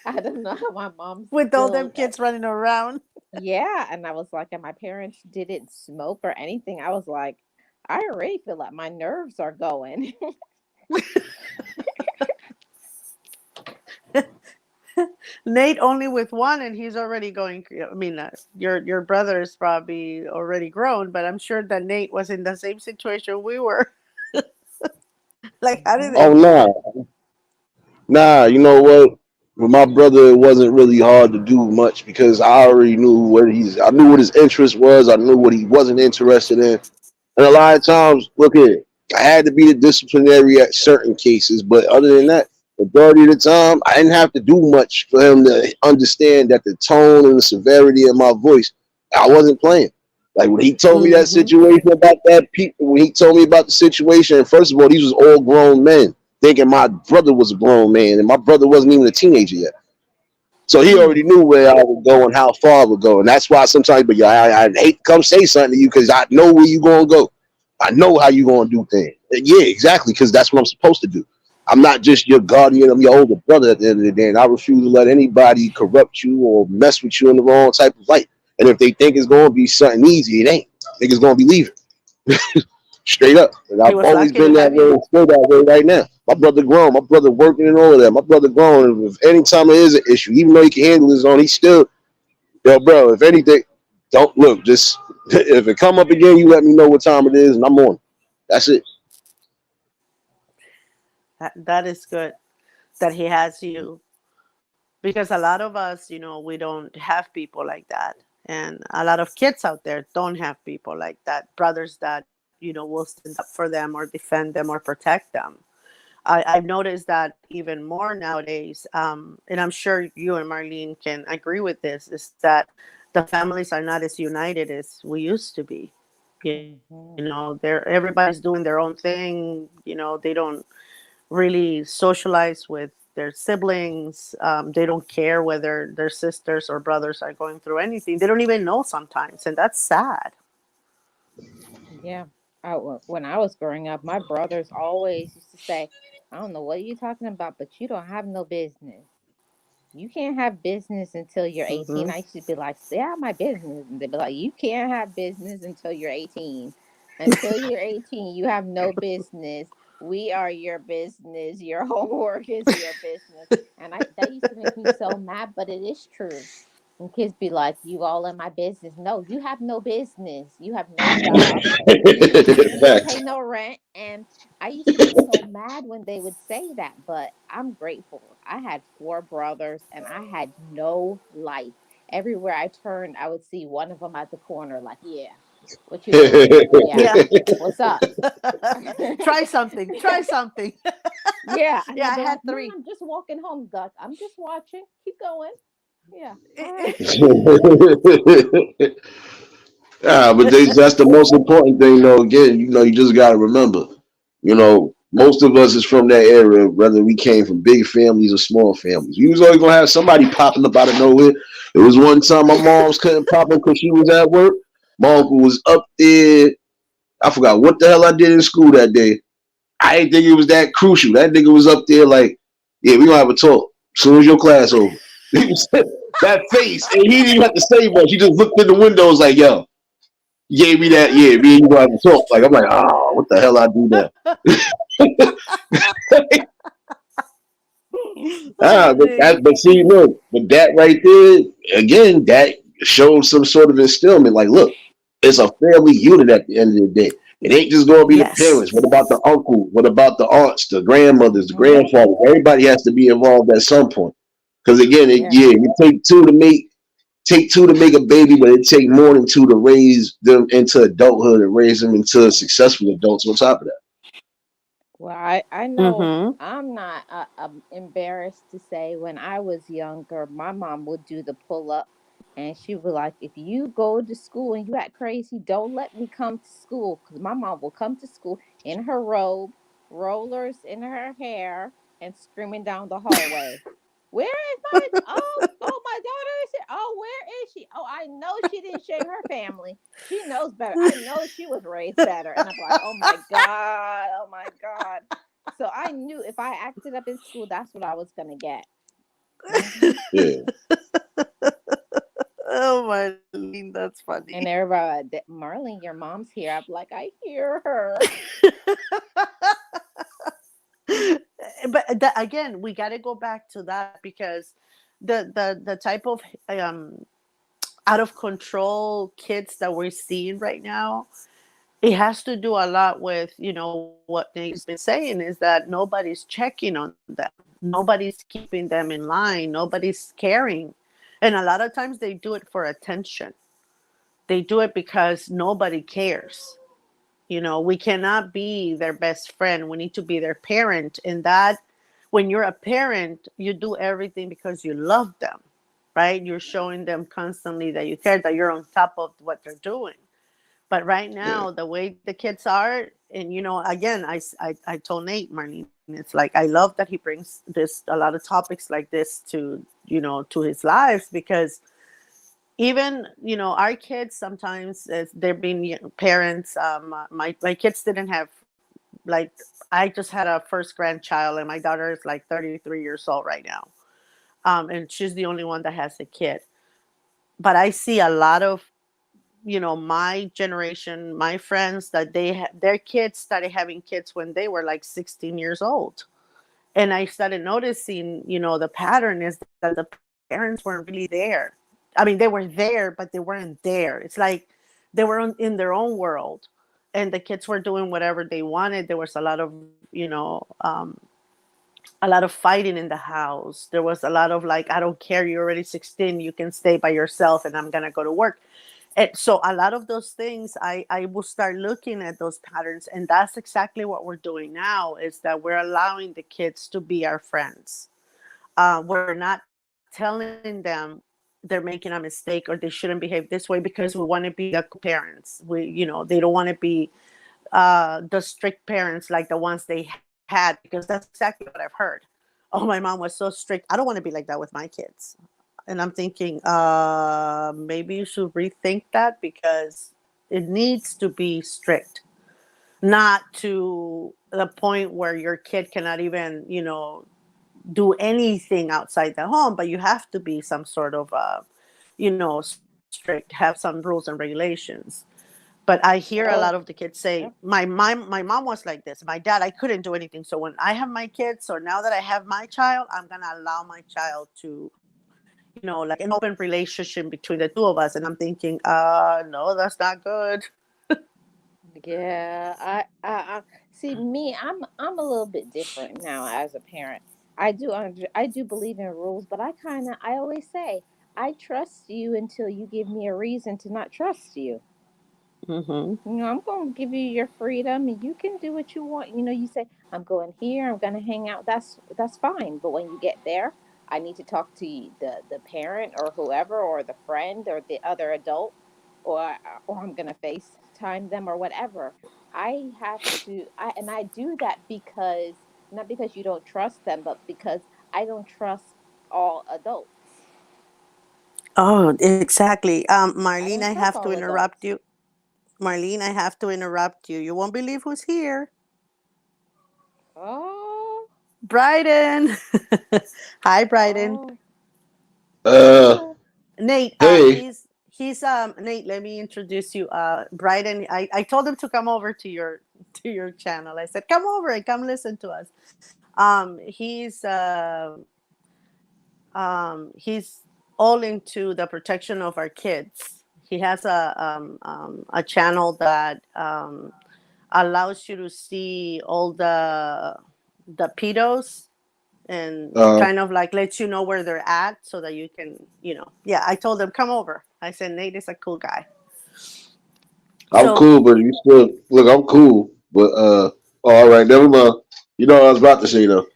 I don't know how my mom With all them still, kids running around. yeah. And I was like, and my parents didn't smoke or anything. I was like, I already feel like my nerves are going. Nate only with one, and he's already going. I mean, your brother is probably already grown, but I'm sure that Nate was in the same situation we were. Like, how did Yeah. they Oh do no, it? nah. You know what? With my brother, it wasn't really hard to do much because I already knew what he's. I knew what his interest was. I knew what he wasn't interested in. And a lot of times, look at it. I had to be the disciplinary at certain cases, but other than that, majority of the time, I didn't have to do much for him to understand that the tone and the severity of my voice, I wasn't playing. Like when he told me that Mm-hmm. situation about that people, when he told me about the situation, first of all, these was all grown men thinking my brother was a grown man, and my brother wasn't even a teenager yet. So he already Mm. knew where I would go and how far I would go, and that's why sometimes, but yeah, I hate to come say something to you because I know where you gonna go. I know how you gonna do things. Yeah, exactly, because that's what I'm supposed to do. I'm not just your guardian. I'm your older brother at the end of the day, and I refuse to let anybody corrupt you or mess with you in the wrong type of light. And if they think it's gonna be something easy, it ain't. Niggas gonna be leaving straight up. And He I've was always lucky to been that have way you. and still that way right now. My brother grown, my brother working and all of that. My brother grown. And if any time there is an issue, even though he can handle his own, he's still, yo, bro, if anything, don't look, just if it come up again, you let me know what time it is and I'm on. That's it. That is good that he has you, because a lot of us, we don't have people like that, and a lot of kids out there don't have people like that, brothers that will stand up for them or defend them or protect them. I've noticed that even more nowadays, and I'm sure you and Marlene can agree with this, is that the families are not as united as we used to be. Mhm. Everybody's doing their own thing. They don't really socialize with their siblings. They don't care whether their sisters or brothers are going through anything. They don't even know sometimes, and that's sad. Yeah. When I was growing up, my brothers always used to say, I don't know what you're talking about, but you don't have no business. you can't have business until you're 18. Mm-hmm. I used to be like, stay out of my business. And they'd be like, you can't have business until you're 18. Until you're 18, you have no business. We are your business. Your homework is your business. And that used to make me so mad, but it is true. And kids be like, you all in my business. No, you have no business. You have no job. You don't Facts. pay no rent. And I used to be so mad when they would say that, but I'm grateful. I had four brothers and I had no life. Everywhere I turned, I would see one of them at the corner, like, yeah, what you doing? Yeah, Yeah. what's up? Try something. Try something. Yeah. And Yeah, I'd I be had like, Mom, three. I'm just walking home, Duck. I'm just watching. Keep going. Yeah. All right. But that's the most important thing, though. Again, you just got to remember, most of us is from that area, whether we came from big families or small families. You was always gonna have somebody popping up out of nowhere. There was one time my mom's couldn't pop up because she was at work. My uncle was up there. I forgot what the hell I did in school that day. I didn't think it was that crucial. That nigga was up there like, yeah, we gonna have a talk as soon as your class over. That face, and he didn't even have to say much. He just looked in the windows like, yo. You gave me that, yeah, me and you gonna have to talk. Like I'm like, oh, what the hell I do now? Oh, But dang. but see, look, but that right there, again, that showed some sort of instillment. Like, look, it's a family unit at the end of the day. It ain't just gonna be the parents. What Yes. about the uncle? What about the aunts, the grandmothers, the Mm-hmm. grandfathers? Everybody has to be involved at some point. Because again, Yeah. yeah, it take two to make a baby, but it take more than two to raise them into adulthood and raise them into successful adults on top of that. Well, I know Mm-hmm. I'm not embarrassed to say when I was younger, my mom would do the pull up and she would be like, if you go to school and you act crazy, don't let me come to school. Because my mom will come to school in her robe, rollers in her hair, and screaming down the hallway. Where is my my daughter is here. Oh, where is she? Oh, I know she didn't shame her family. She knows better. I know she was raised better. And I'm like, oh my God, oh my God. So I knew if I acted up in school, that's what I was gonna get. Hmm. Yeah. Oh, Marlene, that's And funny. everybody, Marlene, your mom's here. I'm like, I hear her. But again, we got to go back to that because the type of um, out of control kids that we're seeing right now, it has to do a lot with what Nate's been saying is that nobody's checking on them, nobody's keeping them in line, nobody's caring, and a lot of times they do it for attention. They do it because nobody cares. We cannot be their best friend. We need to be their parent. And that, when you're a parent, you do everything because you love them, right? You're showing them constantly that you care, that you're on top of what they're doing. But right Yeah. now, the way the kids are, and again, I told Nate, Marlene, it's like I love that he brings a lot of topics like this to his lives, because even our kids sometimes, they're being parents. My kids didn't have, like, I just had a first grandchild, and my daughter is like 33 years old right now, and she's the only one that has a kid. But I see a lot of my generation, my friends, that their kids started having kids when they were like 16 years old. And I started noticing, the pattern is that the parents weren't really there. I mean, they were there, but they weren't there. It's like they were in their own world, and the kids were doing whatever they wanted. There was a lot of, a lot of fighting in the house. There was a lot of like, I don't care, you're already 16, you can stay by yourself, and I'm gonna go to work. And so a lot of those things, I will start looking at those patterns, and that's exactly what we're doing now, is that we're allowing the kids to be our friends. We're not telling them they're making a mistake or they shouldn't behave this way, because we want to be the cool parents. They don't want to be the strict parents like the ones they had, because that's exactly what I've heard. Oh, my mom was so strict. I don't want to be like that with my kids. And I'm thinking, maybe you should rethink that, because it needs to be strict, not to the point where your kid cannot even, do anything outside the home, but you have to be some sort of strict, have some rules and regulations. But I hear a lot Oh, of the kids say, yep. my mom was like this. My dad, I couldn't do anything. So when I have my kids, or now that I have my child, I'm gonna allow my child to, like an open relationship between the two of us. And I'm thinking, no, that's not good. Yeah, I see me. I'm a little bit different now as a parent. I do believe in rules, but I always say I trust you until you give me a reason to not trust you. Hmm. You know, I'm going to give you your freedom and you can do what you want. You know, you say, I'm going here, I'm going to hang out. That's fine. But when you get there, I need to talk to the parent or whoever or the friend or the other adult or I'm going to FaceTime them or whatever. I have to and I do that because not because you don't trust them, but because I don't trust all adults. Oh, exactly. I Marlene, don't I trust have to all interrupt adults. you. Marlene, I have to interrupt you. You won't believe who's here. Oh, Bryden. Hi, Bryden. oh, Uh, hello. Nate, hey, he's Nate, let me introduce you. Bryden, I told him to come over to your channel. I said, come over and come listen to us. He's all into the protection of our kids. He has a channel that allows you to see all the pedos, and uh, kind of like lets you know where they're at so that you can, yeah, I told him, come over. I said, Nate is a cool guy. I'm So, cool, but you still look. I'm cool, but all right, never mind. You know what I was about to say though.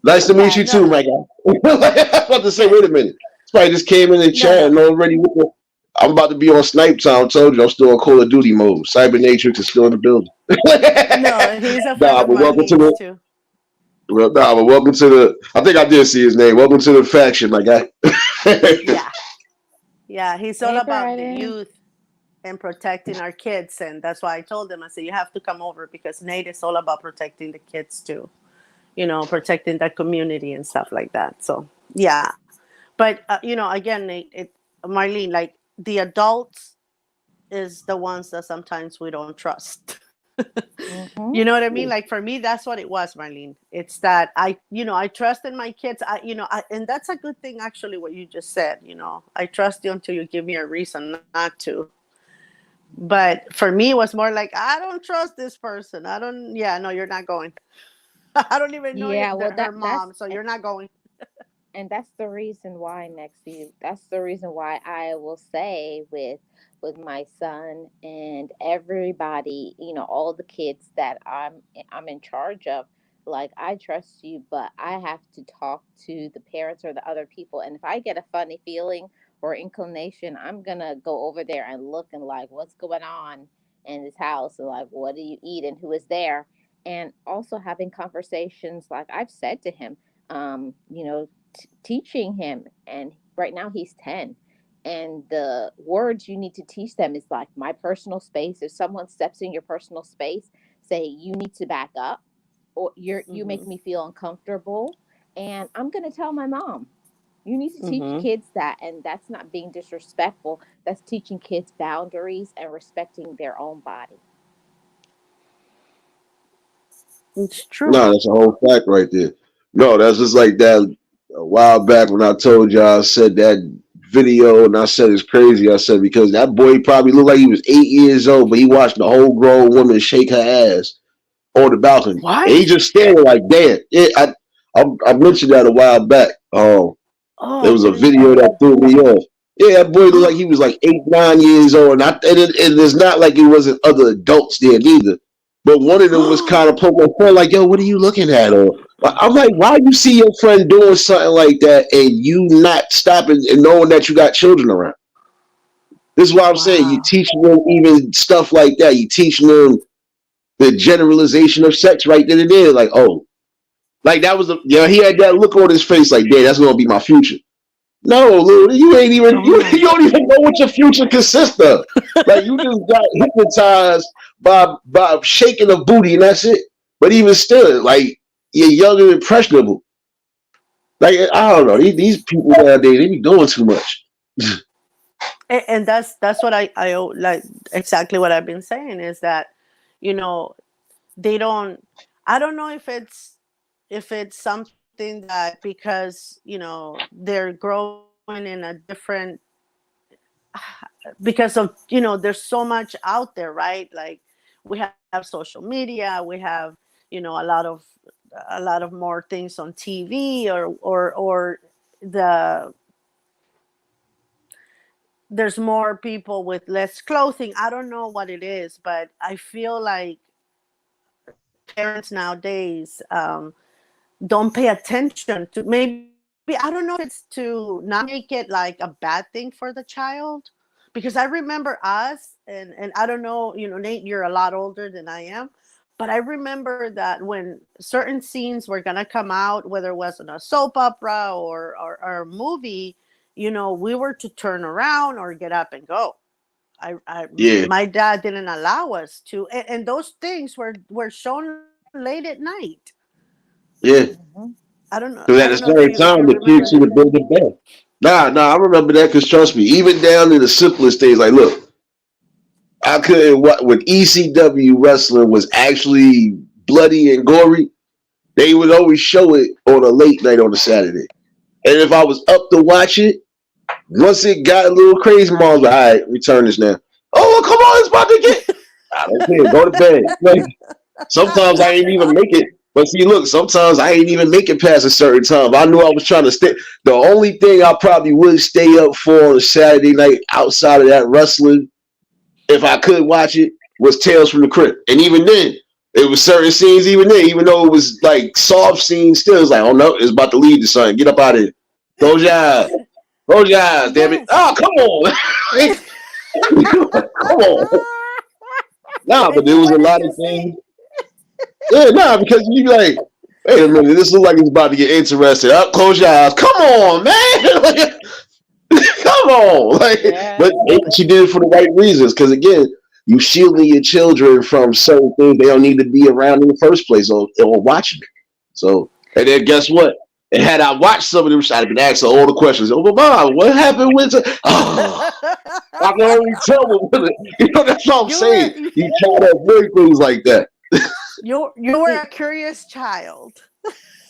Nice to meet yeah, you no, too, no, my guy. I was about to say, yeah, wait a minute. Somebody just came in the no, chat no, and already with the. I'm about to be on Snipe Time. Told you I'm still on Call of Duty mode. Cybernatrix is still in the building. no, he's a friend Nah, of but welcome to Marlene's the. too. Well, nah, but welcome to the. I think I did see his name. Welcome to the faction, my guy. Yeah, yeah, he's all Hey, about the Bryden. youth and protecting our kids. And that's why I told him, I said, you have to come over because Nate is all about protecting the kids too, protecting that community and stuff like that. So, yeah. But, again, Nate, Marlene, like the adults is the ones that sometimes we don't trust. You know Mm-hmm. what I mean? Like for me, that's what it was, Marlene. It's that I trust in my kids. And that's a good thing, actually, what you just said. I trust you until you give me a reason not to. But for me, it was more like, I don't trust this person. I don't. Yeah, no, you're not going. I don't even know Yeah, well, her mom, so you're not going. and that's the reason why next to you. That's the reason why I will say with my son and everybody, you know, all the kids that I'm in charge of. Like I trust you, but I have to talk to the parents or the other people. And if I get a funny feeling or inclination, I'm gonna go over there and look and like what's going on in this house, and like what do you eat and who is there, and also having conversations like I've said to him, you know, teaching him. And right now he's 10, and the words you need to teach them is like my personal space. If someone steps in your personal space, say you need to back up, or you make Mm-hmm. me feel uncomfortable, and I'm going to tell my mom. You need to teach Mm-hmm. kids that, and that's not being disrespectful. That's teaching kids boundaries and respecting their own body. It's true. No, that's a whole fact right there. No, that's just like that a while back when I told y'all I said that video and I said it's crazy. I said because that boy probably looked like he was 8 years old, but he watched the whole grown woman shake her ass on the balcony. And he What? just standing like, damn. Yeah, I mentioned that a while back. There Oh, was a really? video that threw me off. Yeah, that boy looked like he Oh, was like 8, 9 years old, and it's not like it wasn't other adults there neither. But one of them was kind of poking my friend, like, "Yo, what are you looking at?" Or I'm like, "Why you see your friend doing something like that and you not stopping and knowing that you got children around?" This is why I'm saying you wow. teaching them even stuff like that. You teaching them the generalization of sex right then and there. Like, oh, like that was he had that look on his face, like, "Yeah, that's gonna be my future." No, Lou, you ain't even Oh you my don't even know what your future consists of. Like you just got hypnotized by shaking a booty and that's it. But even still, like you're young and impressionable. Like I don't know, these people nowadays they be doing too much. And that's what I like, exactly what I've been saying is that, you know, they don't, I don't know if it's something that because, you know, they're growing in a different, because of, you know, there's so much out there, right? Like we have social media, we have, you know, a lot of more things on TV, or the there's more people with less clothing. I don't know what it is, but I feel like parents nowadays don't pay attention to, maybe I don't know if it's to not make it like a bad thing for the child, because I remember us, and I don't know, you know, Nate, you're a lot older than I am, but I remember that when certain scenes were gonna come out, whether it was in a soap opera or a movie, you know, we were to turn around or get up and go. Yeah, My dad didn't allow us to, and those things were shown late at night. yeah. Mhm. I don't Because know at the if same you time, the remember kids should that. have been the best. Nah, I remember that because trust me, even down to the simplest things, like look, I couldn't what when ECW wrestling was actually bloody and gory, they would always show it on a late night on a Saturday. And if I was up to watch it, once it got a little crazy, mom was like, all right, return this now. Oh, come on, it's about to get. I don't care, go to bed. Like, sometimes I ain't even make it. But see, look, sometimes I ain't even make it past a certain time. I knew I was trying to stay. The only thing I probably would stay up for on a Saturday night outside of that wrestling, if I could watch it, was Tales from the Crypt. And even then, it was certain scenes, even then, even though it was like soft scenes, still, it's like, oh no, it's about to lead to something. Get up out of here. Close your eyes. Close your eyes, damn it. Yes. Oh, come on. Come on. Nah, but And there you was a wanted lot of to things. see. Yeah, nah, because you be like, wait a minute, this looks like it's about to get interesting. Up, close your eyes. Come on, man. Come on. Like, Yeah. but she did it for the right reasons. Because again, you shielding your children from certain things they don't need to be around in the first place or watching it. So, and then guess what? And had I watched some of them, I'd have been asking all the questions. Oh, but mom, what happened with the? Oh, I can already tell them. You know, that's what I'm You were saying. You try to avoid things like that. you were See, a curious child.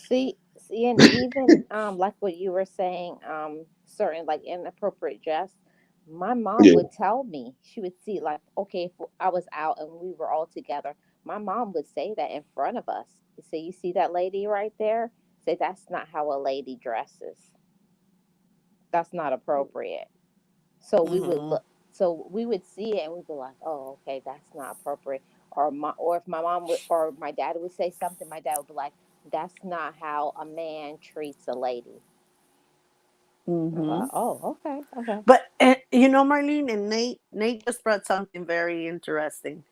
see, and even like what you were saying, certain like inappropriate dress. My mom Yeah, would tell me, she would see like, okay, if I was out and we were all together, my mom would say that in front of us. Say, you see that lady right there? Say that's not how a lady dresses. That's not appropriate. So we would Hmm. look. So we would see it and we'd be like, oh, okay, that's not appropriate. Or if my mom would, or my dad would say something, my dad would be like, that's not how a man treats a lady. I'm Hmm. like, oh, okay, okay. But you know, Marlene and Nate just brought something very interesting.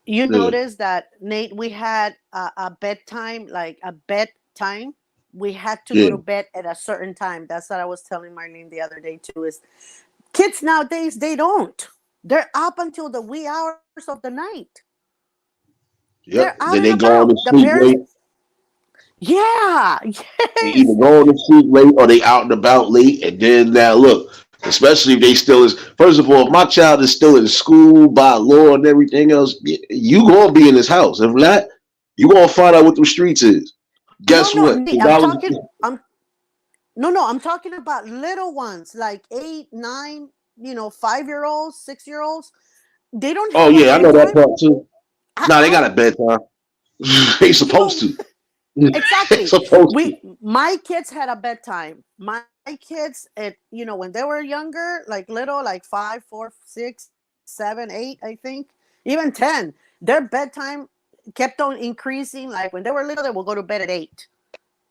You yeah, notice that, Nate, we had a bedtime, like a bedtime. We had to go yeah, to bed at a certain time. That's what I was telling Marlene the other day too. Is kids nowadays, they don't. They're up until the wee hours of the night. They're yep. out Then and they go on about. to The sleep parents, late. yeah, They either yes. going to sleep late or they out and about late. And then now look, especially if they still is. First of all, if my child is still in school by law and everything else, you gonna be in this house. If not, you gonna find out what the streets is. No, Guess no, what? Nate. If I was, I'm no, no. I'm talking about little ones, like 8, 9, 5-year olds, 6-year olds. They don't oh have a yeah, I know that bedtime. part too. Nah, they I got a bedtime. they you supposed know to. they exactly. supposed to. My kids had a bedtime. My kids, when they were younger, like little, like 5, 4, 6, 7, 8, I think, even 10. Their bedtime kept on increasing. Like when they were little, they will go to bed at 8.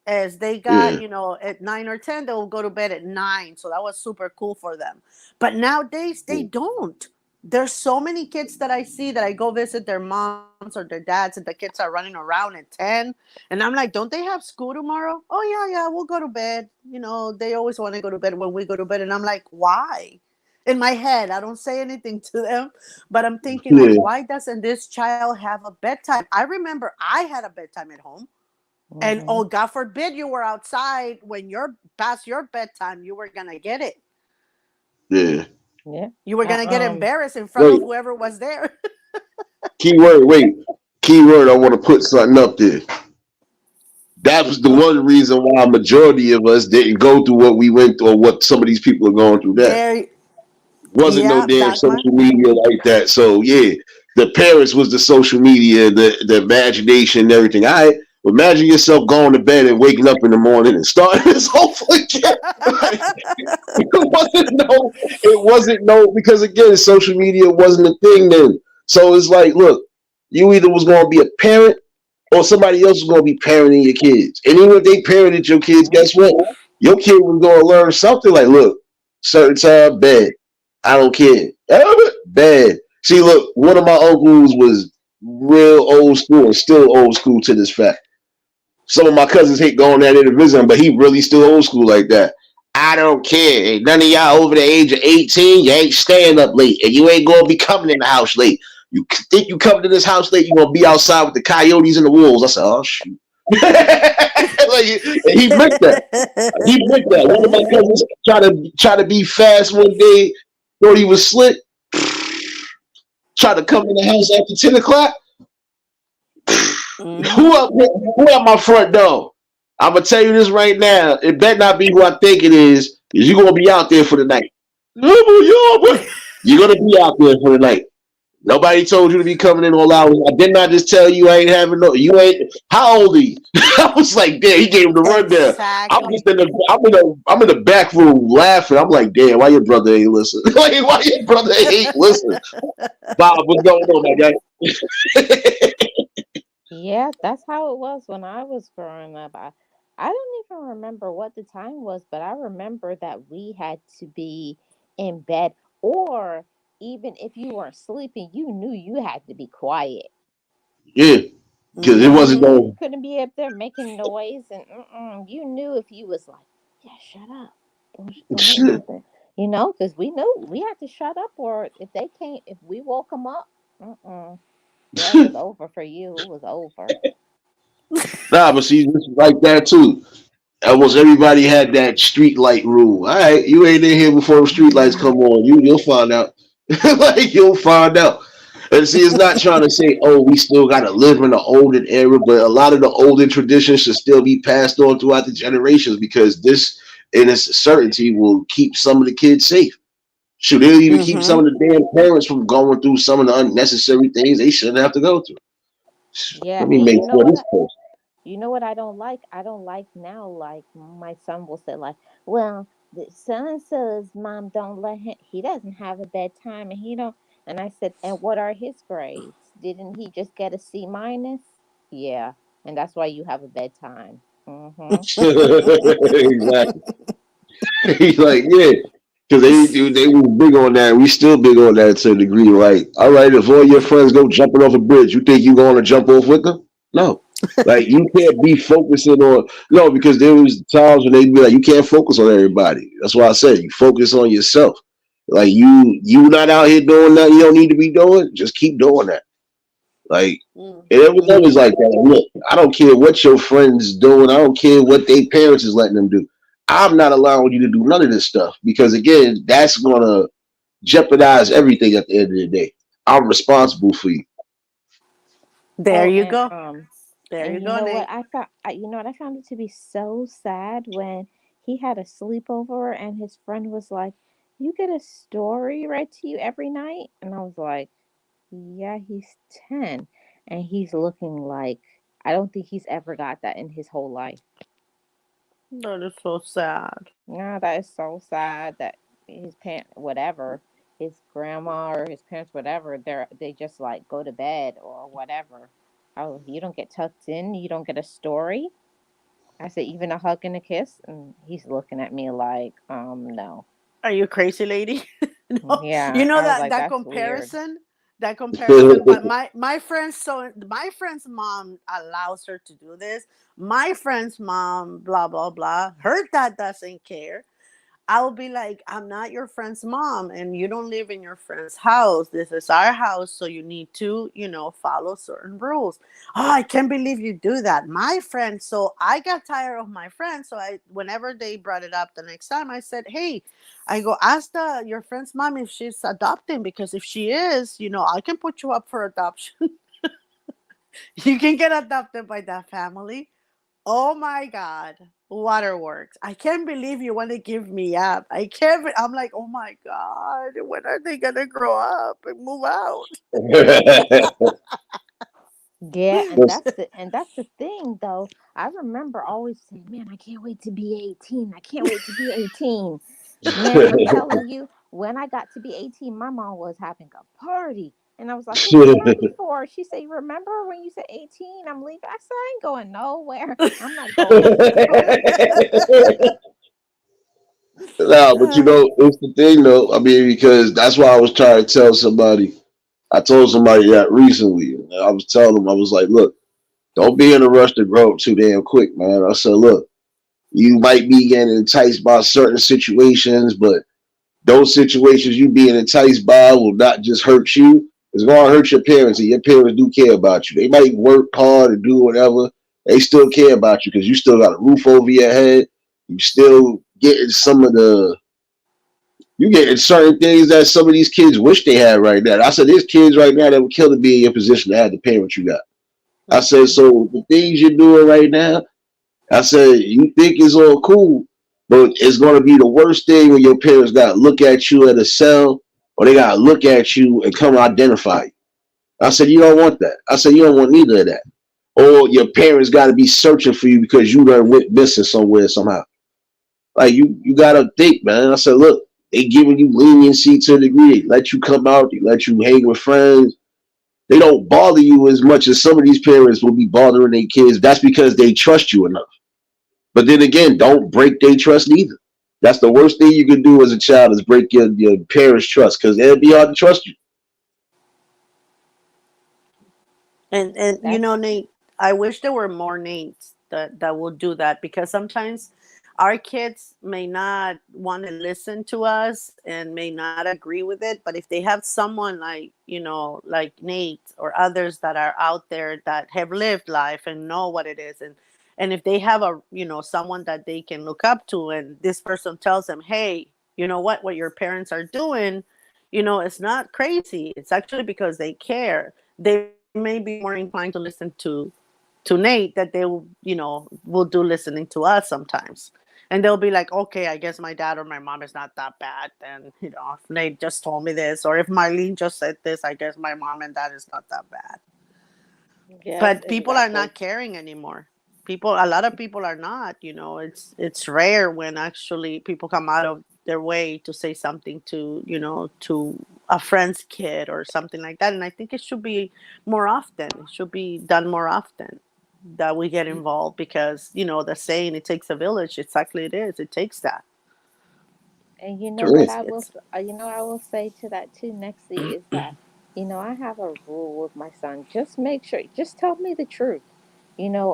As they got, Yeah, at 9 or 10, they will go to bed at 9. So that was super cool for them. But nowadays, they yeah, don't. There's so many kids that I see that I go visit their moms or their dads, and the kids are running around at 10. And I'm like, don't they have school tomorrow? Oh, yeah, yeah, we'll go to bed. They always want to go to bed when we go to bed. And I'm like, why? In my head, I don't say anything to them, but I'm thinking, like, yeah. why doesn't this child have a bedtime? I remember I had a bedtime at home. And oh, Hmm. God forbid you were outside when you're past your bedtime, you were gonna get it. Yeah. Yeah. You were Uh, gonna get um. embarrassed in front of Wait, whoever was there. keyword, wait. Keyword, I want to put something up there. That was the one reason why a majority of us didn't go through what we went through or what some of these people are going through now. There, Wasn't no yeah, damn that one. social media like that. So yeah, the parents was the social media, the imagination and everything. I imagine yourself going to bed and waking up in the morning and starting this whole again. Like, it wasn't no because again social media wasn't a thing then. So it's like, look, you either was gonna be a parent or somebody else was gonna be parenting your kids. And even if they parented your kids, Mhm. guess what? Your kid was gonna learn something like, look, certain time, bed. I don't care. Bad. See, look, one of my uncles was real old school and still old school to this fact. Some of my cousins hate going down there to visit him, but he really still old school like that. I don't care. Ain't none of y'all over the age of 18, you ain't staying up late. And you ain't gonna be coming in the house late. You think you coming to this house late, you gonna be outside with the coyotes and the wolves. I said, oh shoot. Like, and he meant that. He meant that. One of my cousins try to be fast one day, thought he was slick, tried to come in the house after 10 o'clock. Who Hmm. up? Who at my front door? I'm gonna tell you this right now. It better not be who I think it is, because you're gonna be out there for the night. You're gonna be out there for the night. Nobody told you to be coming in all hours. I did not just tell you I ain't having no. You ain't. How old are you? I was like, damn. He gave him the rundown. I'm just Exactly. in the. I'm in the back room laughing. I'm like, damn. Why your brother ain't listen? Like, why your brother ain't listen? Bob, what's going on, my guy? Yeah, that's how it was when I was growing up. I don't even remember what the time was, but I remember that we had to be in bed, or even if you weren't sleeping, you knew you had to be quiet. Yeah, because it wasn't You Hmm. no. couldn't be up there making noise, and you knew if you was like, yeah, shut up, don't make Shit. nothing, because we knew we had to shut up, or if they came, if we woke them up, yeah, it was over for you. It was over. Nah, but see, this is like that too. Almost everybody had that street light rule. All right, you ain't in here before the street lights come on. You'll find out. Like you'll find out. And see, it's not trying to say, oh, we still gotta live in the olden era, but a lot of the olden traditions should still be passed on throughout the generations because this, in its certainty, will keep some of the kids safe. Should it'll even keep some Hmm. of the damn parents from going through some of the unnecessary things they shouldn't have to go through. Yeah, Let me and make sure this post. you know what I don't like? I don't like now. Like my son will say, like, "Well, the so and so's mom don't let him. He doesn't have a bedtime, and he don't." And I said, "And what are his grades? Didn't he just get a C minus?" Yeah, and that's why you have a bedtime. Mm-hmm. Exactly. He's like, yeah, because they was big on that. We still big on that to a degree. Like, all right, if all your friends go jumping off a bridge, you think you going to jump off with them? No. Like you can't be focusing on no, because there was times when they'd be like, you can't focus on everybody. That's why I said you focus on yourself. Like you not out here doing nothing you don't need to be doing. Just keep doing that. Like and it was always Hmm. like that. Look, I don't care what your friends doing. I don't care what their parents is letting them do. I'm not allowing you to do none of this stuff because again, that's gonna jeopardize everything at the end of the day. I'm responsible for you. There Oh, you go. There and you you go, know what Nate. I found? You know what I found it to be so sad when he had a sleepover and his friend was like, "You get a story read to you every night," and I was like, "Yeah, he's 10, and he's looking like I don't think he's ever got that in his whole life." That is so sad. Yeah, that is so sad that his parent, whatever, his grandma or his parents, whatever, they just like go to bed or whatever. Oh, you don't get tucked in, you don't get a story. I said, even a hug and a kiss, and he's looking at me like, no. Are you crazy, lady? No, you Yeah, know I was that like, that's weird. that comparison. But my friends, so my friend's mom allows her to do this. My friend's mom, blah blah blah. Her dad doesn't care. I'll be like, I'm not your friend's mom, and you don't live in your friend's house. This is our house, so you need to, follow certain rules. Oh, I can't believe you do that. My friend, so I got tired of my friend. So whenever they brought it up the next time, I said, hey, I go, ask your friend's mom if she's adopting, because if she is, I can put you up for adoption. You can get adopted by that family. Oh my God. Waterworks. I can't believe you want to give me up. I can't. I'm like, oh my God. When are they going to grow up and move out? Yeah, and that's the thing though. I remember always saying, "Man, I can't wait to be 18. I can't wait to be 18." Man, I'm telling you, when I got to be 18, my mom was having a party. And I was like, "What's the party for?" She said, "Remember when you said 18, I'm leaving?" I said, "I ain't going nowhere. I'm not going nowhere." No, but it's the thing though. I mean, because that's why I was trying to tell somebody. I told somebody that recently. I was telling them, I was like, look, don't be in a rush to grow up too damn quick, man. I said, look, you might be getting enticed by certain situations, but those situations you being enticed by will not just hurt you. It's going to hurt your parents, and your parents do care about you. They might work hard and do whatever. They still care about you because you still got a roof over your head. You still getting some of the you getting certain things that some of these kids wish they had right now. I said, there's kids right now that would kill to be in your position to have the parents you got. I said, Mhm. so the things you're doing right now, I said, you think it's all cool, but it's going to be the worst thing when your parents got to look at you at a cell or they got to look at you and come identify you. I said, you don't want that. I said, you don't want neither of that. Or your parents got to be searching for you because you done went missing somewhere somehow. Like you gotta think, man. I said, look, they giving you leniency to a degree. They let you come out, they let you hang with friends. They don't bother you as much as some of these parents will be bothering their kids. That's because they trust you enough. But then again, don't break their trust neither. That's the worst thing you can do as a child is break your parents' trust because it'll be hard to trust you. And That's Nate, I wish there were more Nates that will do that, because sometimes our kids may not want to listen to us and may not agree with it, but if they have someone like, like Nate or others that are out there that have lived life and know what it is, and if they have a, someone that they can look up to, and this person tells them, hey, what your parents are doing, it's not crazy. It's actually because they care. They may be more inclined to listen to Nate that they will, will do listening to us sometimes. And they'll be like, okay, I guess my dad or my mom is not that bad. And, if Nate just told me this, or if Marlene just said this, I guess my mom and dad is not that bad. Yes, But people are exactly. not caring anymore. A lot of people are not. It's rare when actually people come out of their way to say something to, to a friend's kid or something like that. And I think it should be more often. It should be done more often that we get involved, because the saying, it takes a village. Exactly, it is. It takes that And you to know what raise I will, kids. I will say to that too, Nexie, is that, I have a rule with my son. Just make sure, just tell me the truth.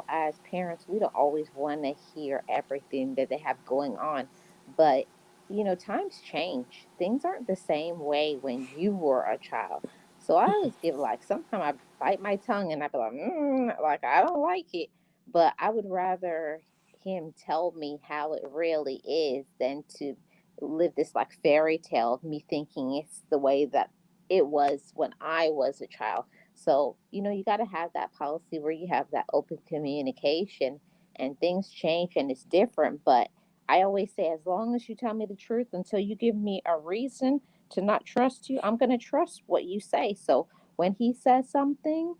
As parents, we don't always want to hear everything that they have going on, but times change. Things aren't the same way when you were a child. So I always give, like, sometimes I bite my tongue and I be like, like, I don't like it, but I would rather him tell me how it really is than to live this like fairy tale of me thinking it's the way that it was when I was a child. So, you got to have that policy where you have that open communication, and things change and it's different. But I always say, as long as you tell me the truth until you give me a reason to not trust you, I'm going to trust what you say. So when he says something,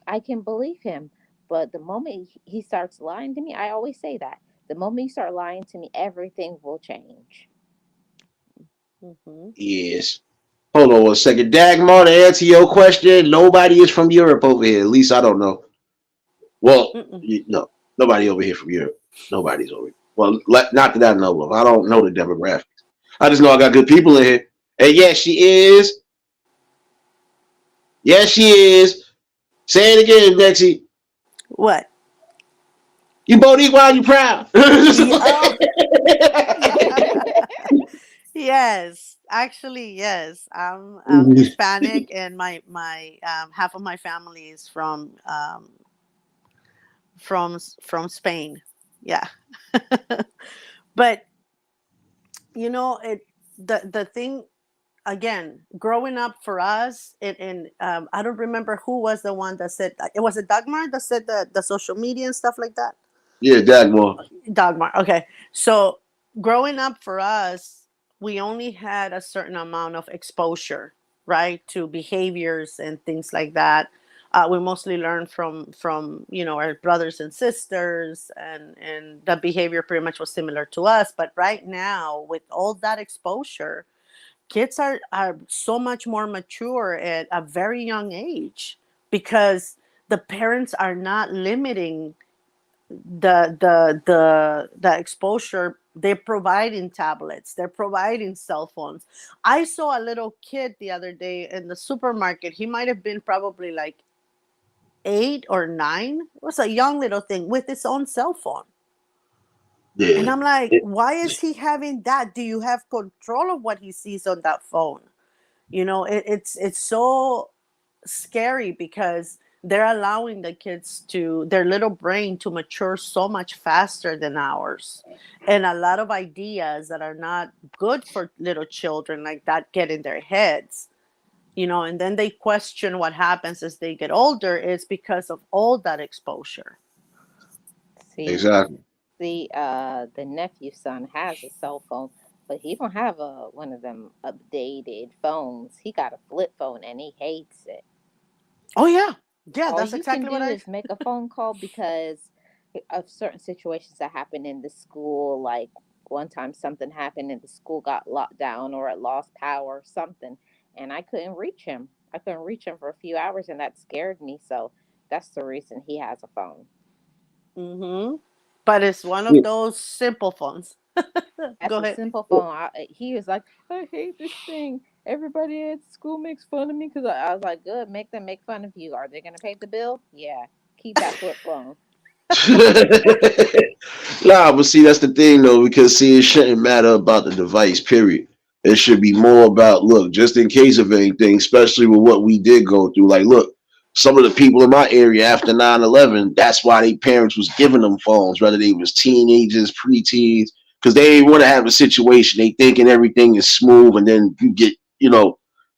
I can believe him. But the moment he starts lying to me, I always say that. The moment you start lying to me, everything will change. Hmm. Yes. Hold on one second. Dagmar, to answer your question, nobody is from Europe over here. At least I don't know. Well, Mm-mm. no, nobody over here from Europe. Nobody's over here. Well, not that I know of. I don't know the demographics. I just know I got good people in here. And yes, she is. Yes, she is. Say it again, Dexy. What? You both equal, you proud. Yeah, oh, Yes, actually, yes. I'm Hispanic, and my half of my family is from Spain. Yeah, but it the thing again, growing up for us, and I don't remember who was the one that said it. Was it Dagmar that said the social media and stuff like that? Yeah, Dagmar. Dagmar. Okay. So growing up for us, we only had a certain amount of exposure, right, to behaviors and things like that. We mostly learned from our brothers and sisters, and the behavior pretty much was similar to us. But right now, with all that exposure, kids are so much more mature at a very young age because the parents are not limiting the exposure. They're providing tablets, they're providing cell phones. I saw a little kid the other day in the supermarket. He might have been probably like 8 or 9. It was a young little thing with his own cell phone. And Yeah. I'm like, why is he having that? Do you have control of what he sees on that phone? It's so scary because they're allowing the kids to their little brain to mature so much faster than ours, and a lot of ideas that are not good for little children like that get in their heads. And then they question what happens as they get older is because of all that exposure. See, Exactly. the nephew son has a cell phone, but he don't have a one of them updated phones. He got a flip phone and he hates it. Oh yeah, yeah, All that's you can exactly what do I. is make a phone call because of certain situations that happen in the school. Like one time something happened and the school got locked down or it lost power or something, and I couldn't reach him. I couldn't reach him for a few hours, and that scared me. So that's the reason he has a phone. Mm-hmm. But it's one of Yeah. those simple phones. That's Go a ahead. simple phone. He was like, I hate this thing. Everybody at school makes fun of me because I was like, good, make them make fun of you. Are they going to pay the bill? Yeah. Keep that flip phone. Nah, but see, that's the thing though, because see, it shouldn't matter about the device, period. It should be more about, look, just in case of anything, especially with what we did go through. Like, look, some of the people in my area after 9/11, that's why their parents was giving them phones, whether they was teenagers, preteens, because they ain't want to have a situation. They thinking everything is smooth, and then you get,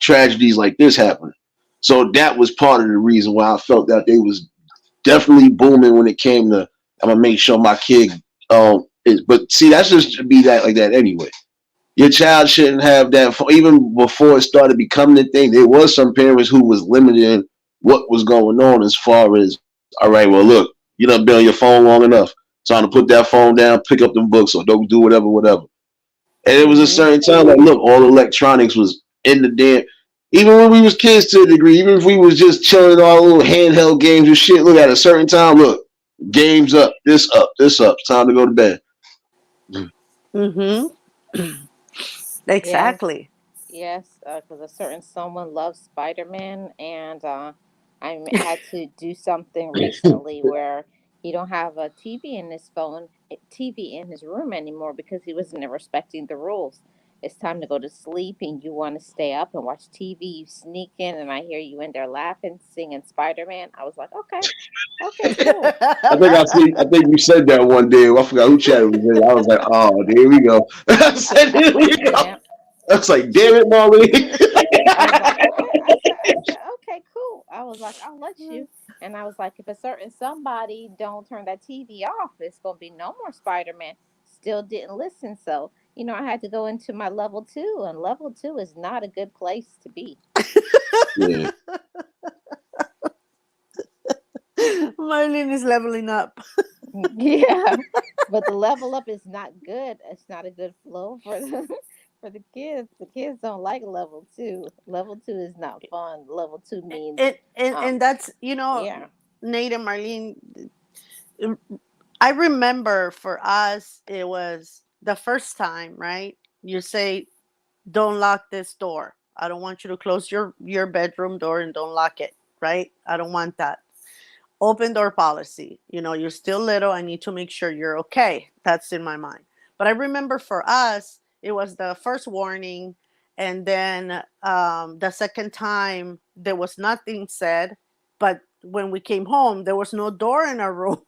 tragedies like this happen. So that was part of the reason why I felt that they was definitely booming when it came to I'm gonna make sure my kid is. But see, that's just to be that like that anyway. Your child shouldn't have that. Even before it started becoming a thing, there was some parents who was limiting what was going on as far as, all right, well, look, you done been on your phone long enough. Time to put that phone down, pick up the books, or don't do whatever, whatever. And it was a Mm-hmm. certain time like, look, all electronics was in the damn. Even when we was kids to a degree, even if we was just chilling all little handheld games and shit, look at a certain time, look, games up, this up, this up. It's time to go to bed. Mm-hmm. Yes. Exactly. Yes, because a certain someone loves Spider-Man, and had to do something recently where he don't have a TV in his TV in his room anymore because he wasn't respecting the rules. It's time to go to sleep, and you want to stay up and watch TV. You sneak in, and I hear you in there laughing, singing Spider-Man. I was like, okay, okay, cool. I think you said that one day. I forgot who chatted with me. I was like, oh, there we go. I said, here we go. Yeah. I was like, damn it, Molly. I was like, okay. I said, okay, cool. I was like, I'll let you. And I was like, if a certain somebody don't turn that TV off, it's gonna be no more Spider Man. Still didn't listen, so I had to go into my level two, and level two is not a good place to be. Yeah. Marlene is leveling up. Yeah, but the level up is not good. It's not a good flow for the for the kids. The kids don't like level two. Level two is not fun. Level two means, And that's, yeah. Nate and Marlene, I remember for us, it was the first time, right? You say, don't lock this door. I don't want you to close your bedroom door and don't lock it, right? I don't want that. Open door policy. You're still little. I need to make sure you're okay. That's in my mind. But I remember for us, It was the first warning, and then the second time there was nothing said. But when we came home, there was no door in our room.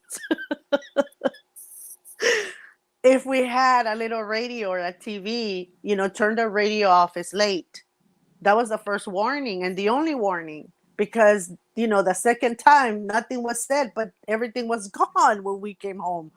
If we had a little radio or a TV, turn the radio off. It's late. That was the first warning and the only warning, because the second time nothing was said, but everything was gone when we came home.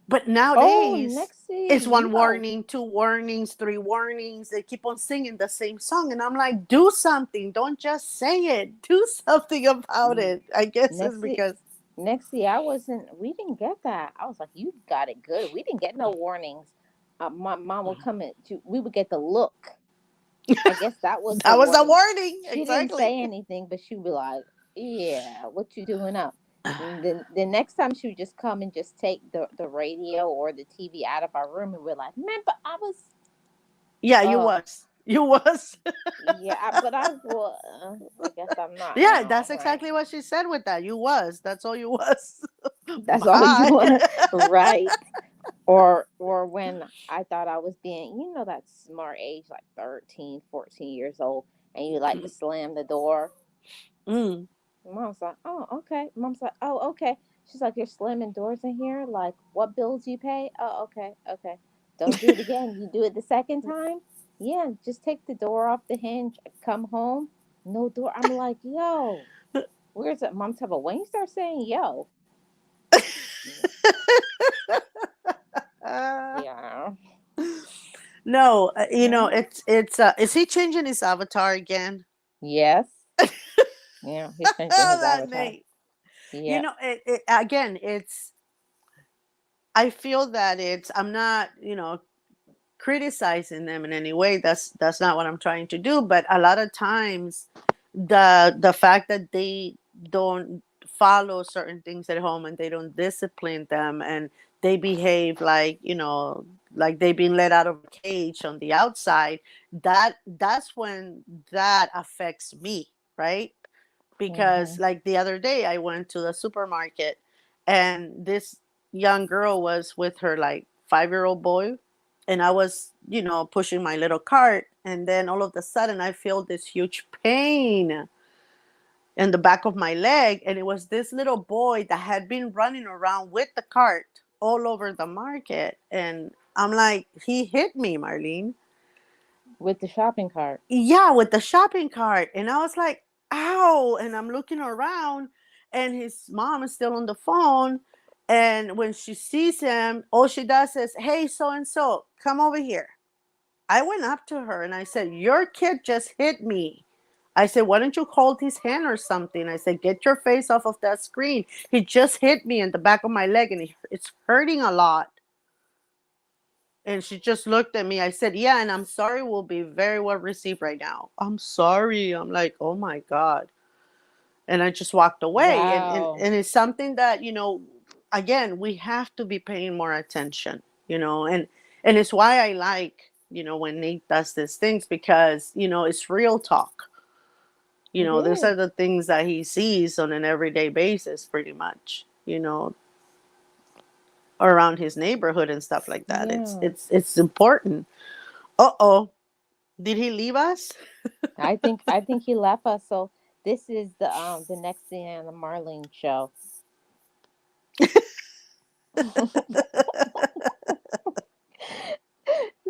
But Oh, nowadays, Nexie, it's you one know, warning, two warnings, three warnings. They keep on singing the same song. And I'm like, do something. Don't just say it. Do something about mm, it. I guess it's Nexie, because, Nexie, I wasn't. We didn't get that. I was like, you got it good. We didn't get no warnings. My mom would come in. We would get the look. I guess that was the that was a warning. warning. She didn't Exactly. say anything, but she'd be like, "Yeah, what you doing up?" And then the next time she would just come and just take the radio or the TV out of our room, and we're like, "Man, but I was, Yeah, you uh, was. You was. yeah, but I was. I guess I'm not Yeah, now, that's right?" exactly what she said with that. You was. That's all you was. That's all you Bye. want, right? Or when I thought I was being, that smart age, like 13, 14 years old, and you like to slam the door. Mm. Mom's like, oh, okay. Mom's like, oh, okay. She's like, you're slamming doors in here? Like, what bills you pay? Oh, okay, okay. Don't do it again. You do it the second time? Yeah, just take the door off the hinge, come home, no door. I'm like, yo, where's it? Mom, tell me, when you start saying yo, Uh, yeah. no, Yeah. it's is he changing his avatar again? Yes. Yeah, he's changing his That avatar. Nate. Yeah. It again, it's I feel that I'm not, criticizing them in any way. That's not what I'm trying to do. But a lot of times, the fact that they don't follow certain things at home and they don't discipline them, and they behave like, like they've been let out of a cage on the outside, that's when that affects me, right? Because Mhm. like the other day I went to the supermarket, and this young girl was with her like 5-year-old boy, and I was, pushing my little cart, and then all of a sudden I feel this huge pain in the back of my leg, and it was this little boy that had been running around with the cart all over the market, and I'm like, he hit me, Marlene. With the shopping cart. Yeah, with the shopping cart. And I was like, ow. And I'm looking around, and his mom is still on the phone. And when she sees him, all she does is, hey, so and so, come over here. I went up to her and I said, your kid just hit me. I said, why don't you hold his hand or something? I said, get your face off of that screen. He just hit me in the back of my leg, and it's hurting a lot. And she just looked at me. I said, yeah, and I'm sorry, will be very well received right now. I'm sorry. I'm like, oh my God. And I just walked away. Wow. And it's something that, again, we have to be paying more attention, and it's why I like, when Nate does these things, because, it's real talk. It These are is. the things that he sees on an everyday basis, pretty much, around his neighborhood and stuff like that. Yeah. It's important. Uh-oh. Did he leave us? I think he left us. So this is the next thing on the Marlene show.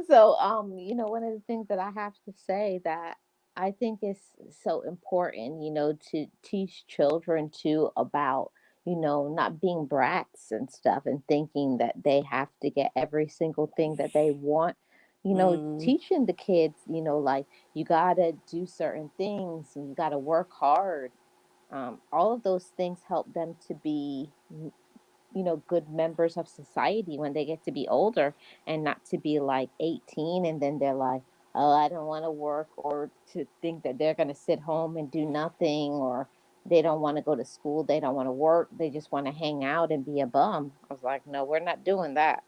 So one of the things that I have to say that I think is so important, to teach children too about, not being brats and stuff and thinking that they have to get every single thing that they want. Mm, Teaching the kids, like you gotta do certain things and you gotta work hard. All of those things help them to be good members of society when they get to be older, and not to be like 18 and then they're like, oh, I don't want to work, or to think that they're going to sit home and do nothing, or they don't want to go to school, they don't want to work, they just want to hang out and be a bum. I was like, no, we're not doing that.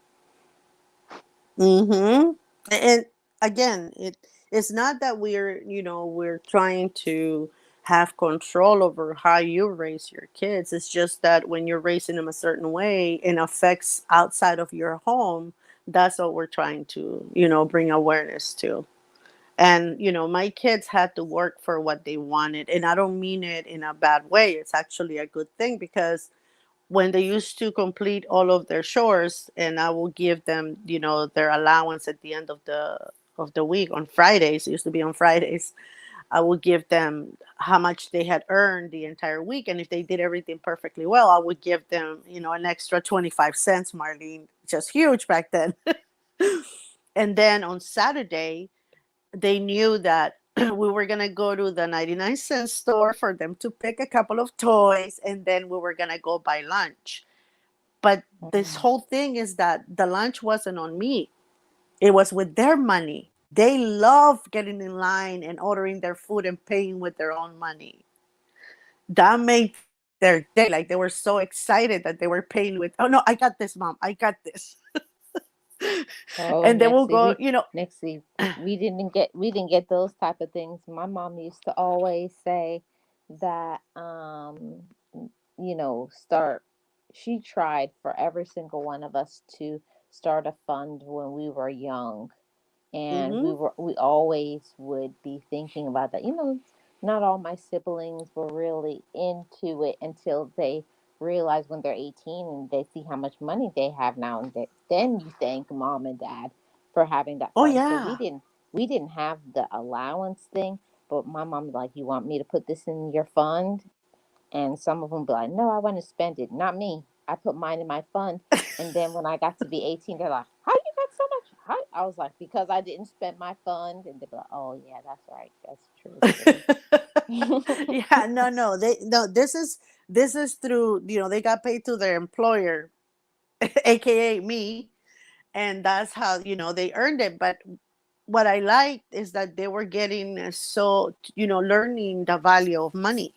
mm-hmm. And again, it's not that we're trying to have control over how you raise your kids. It's just that when you're raising them a certain way, it affects outside of your home, That's what we're trying to, bring awareness to. And, my kids had to work for what they wanted. And I don't mean it in a bad way. It's actually a good thing, because when they used to complete all of their chores, and I will give them, their allowance at the end of the week on Fridays. It used to be on Fridays. I would give them how much they had earned the entire week. And if they did everything perfectly well, I would give them, an extra 25 cents, Marlene. Just huge back then. And then on Saturday, they knew that we were going to go to the 99-cent store for them to pick a couple of toys, and then we were going to go buy lunch. But this Mm. whole thing is that the lunch wasn't on me. It was with their money. They love getting in line and ordering their food and paying with their own money. That made their day. Like, they were so excited that they were paying with, oh no, I got this, mom. I got this. Oh, And they will Nexie, go, we didn't get those type of things. My mom used to always say that start she tried for every single one of us to start a fund when we were young, and mm-hmm. we always would be thinking about that. Not all my siblings were really into it until they realize when they're 18 and they see how much money they have now, and then you thank mom and dad for having that Oh fund. So yeah. we didn't have the allowance thing, but my mom was like, you want me to put this in your fund? And some of them be like, no, I want to spend it. Not me. I put mine in my fund. And then when I got to be 18, they're like, how you got so much? How? I was like, because I didn't spend my fund. And they'd be like, oh, yeah, that's right. That's true, true. Yeah, no, no, this is through, they got paid to their employer, aka me, and that's how, they earned it. But what I liked is that they were getting, so, learning the value of money.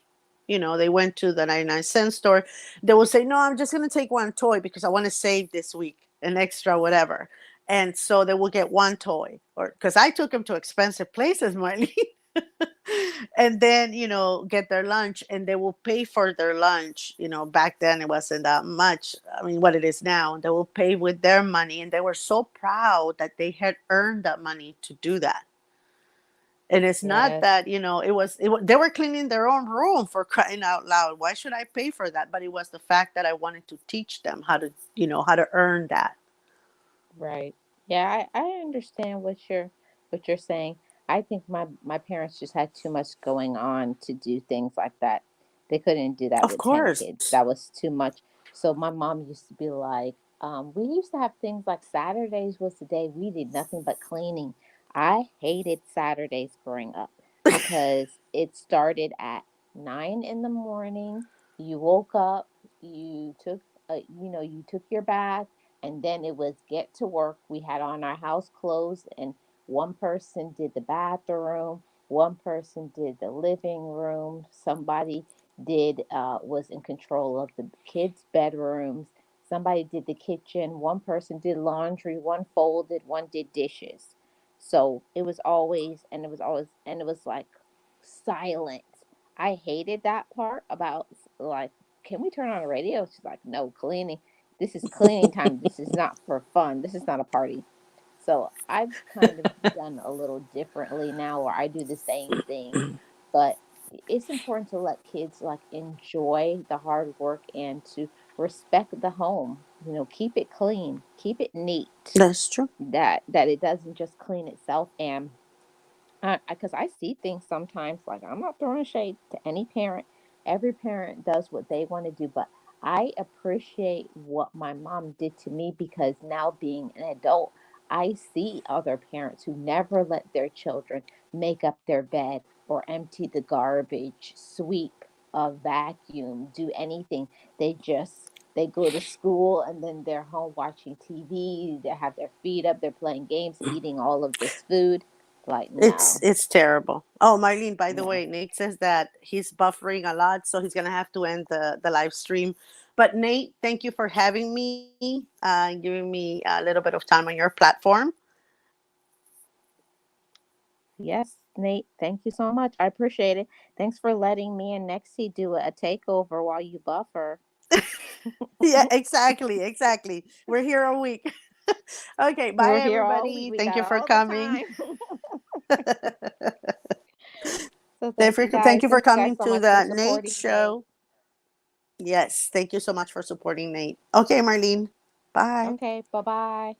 They went to the 99-cent store. They will say, no, I'm just going to take one toy because I want to save this week an extra whatever. And so they will get one toy, or because I took them to expensive places, Marlene. And then, get their lunch, and they will pay for their lunch. Back then it wasn't that much. I mean, what it is now, they will pay with their money, and they were so proud that they had earned that money to do that. And it's not Yes, that, it was they were cleaning their own room, for crying out loud. Why should I pay for that? But it was the fact that I wanted to teach them how to earn that. right. Yeah, I understand what you're saying. I think my parents just had too much going on to do things like that. They couldn't do that Of with 10 course. kids. That was too much. So my mom used to be like, we used to have things like Saturdays was the day we did nothing but cleaning. I hated Saturdays growing up because it started at 9 in the morning. You woke up, you took your bath, and then it was get to work. We had on our house clothes, and one person did the bathroom, one person did the living room, somebody did was in control of the kids' bedrooms, somebody did the kitchen, one person did laundry, one folded, one did dishes. So it was like silent. I hated that part about, like, can we turn on the radio? She's like, no, cleaning. This is cleaning time. This is not for fun. This is not a party. So I've kind of done a little differently now, or I do the same thing. But it's important to let kids like enjoy the hard work and to respect the home. Keep it clean, keep it neat. That's true. That it doesn't just clean itself. And because I see things sometimes, like, I'm not throwing shade to any parent. Every parent does what they want to do, but I appreciate what my mom did to me, because now being an adult, I see other parents who never let their children make up their bed or empty the garbage, sweep, vacuum, do anything. They go to school and then they're home watching TV. They have their feet up. They're playing games, eating all of this food. Like, It's no, it's terrible. Oh, Marlene, by the no. way, Nate says that he's buffering a lot, so he's gonna have to end the live stream. But Nate, thank you for having me, giving me a little bit of time on your platform. Yes, Nate, thank you so much. I appreciate it. Thanks for letting me and Nexie do a takeover while you buffer. Yeah, exactly, exactly. We're here a week. Okay, bye We're here all week. everybody. We Thank got you for all the coming. time. So thank you Thank guys. you for Thank you guys coming so to much for the Nate supporting Nate. show. Yes, thank you so much for supporting Nate. Okay, Marlene. Bye. Okay, bye bye.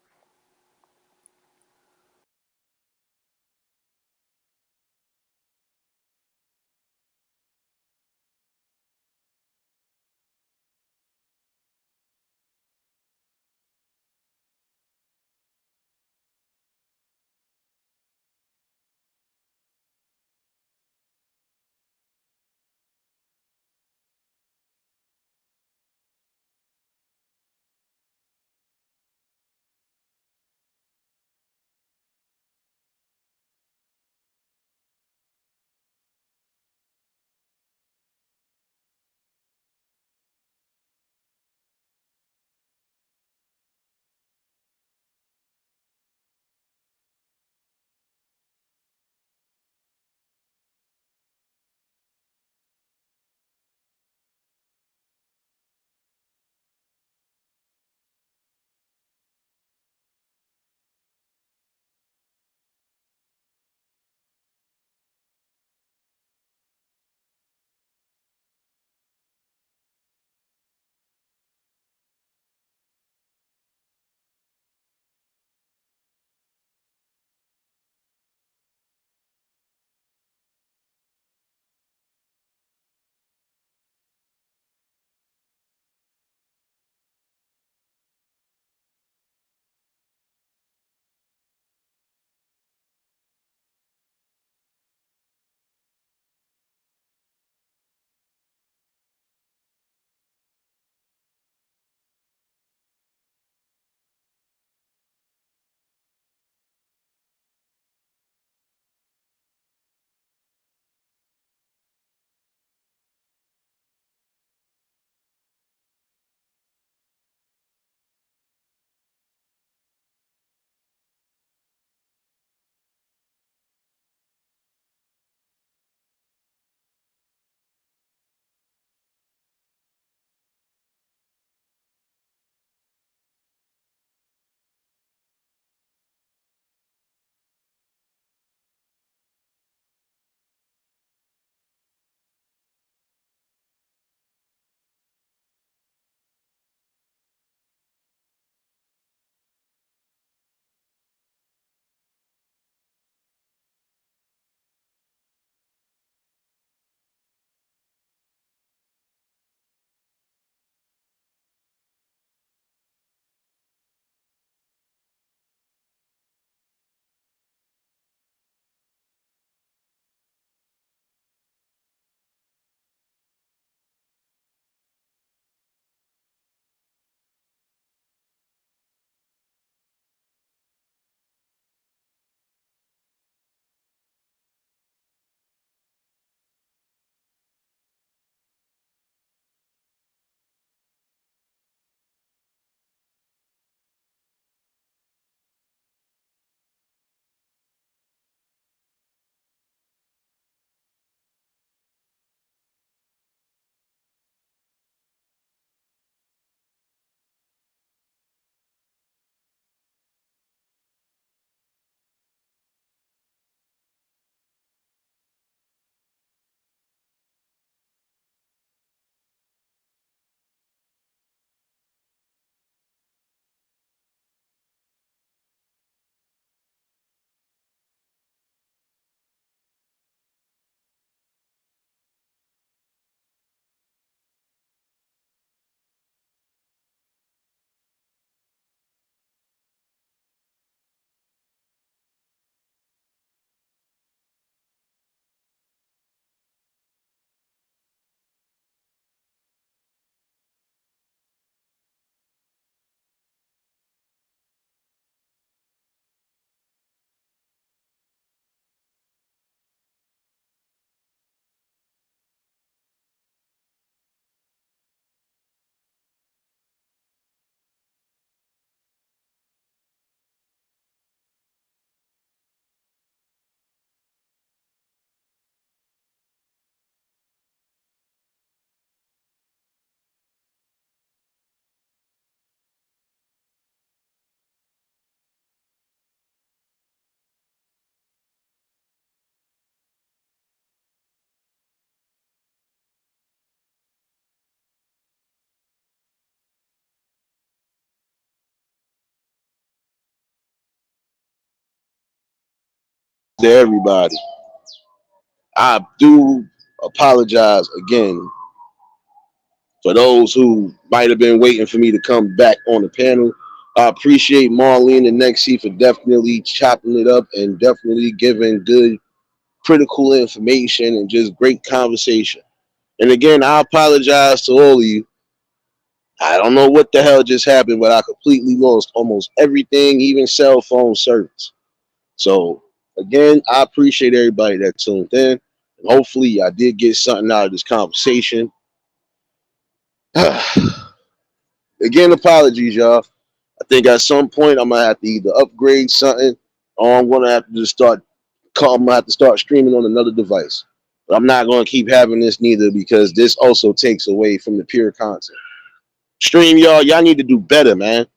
to everybody. I do apologize again for those who might have been waiting for me to come back on the panel. I appreciate Marlene and Nexie for definitely chopping it up and definitely giving good critical information and just great conversation. And again, I apologize to all of you. I don't know what the hell just happened, but I completely lost almost everything, even cell phone service. So again, I appreciate everybody that tuned in. And hopefully I did get something out of this conversation. Again, apologies, y'all. I think at some point I'm gonna have to either upgrade something or I'm gonna have to just I'm gonna have to start streaming on another device. But I'm not gonna keep having this neither because this also takes away from the pure content. Stream y'all need to do better, man.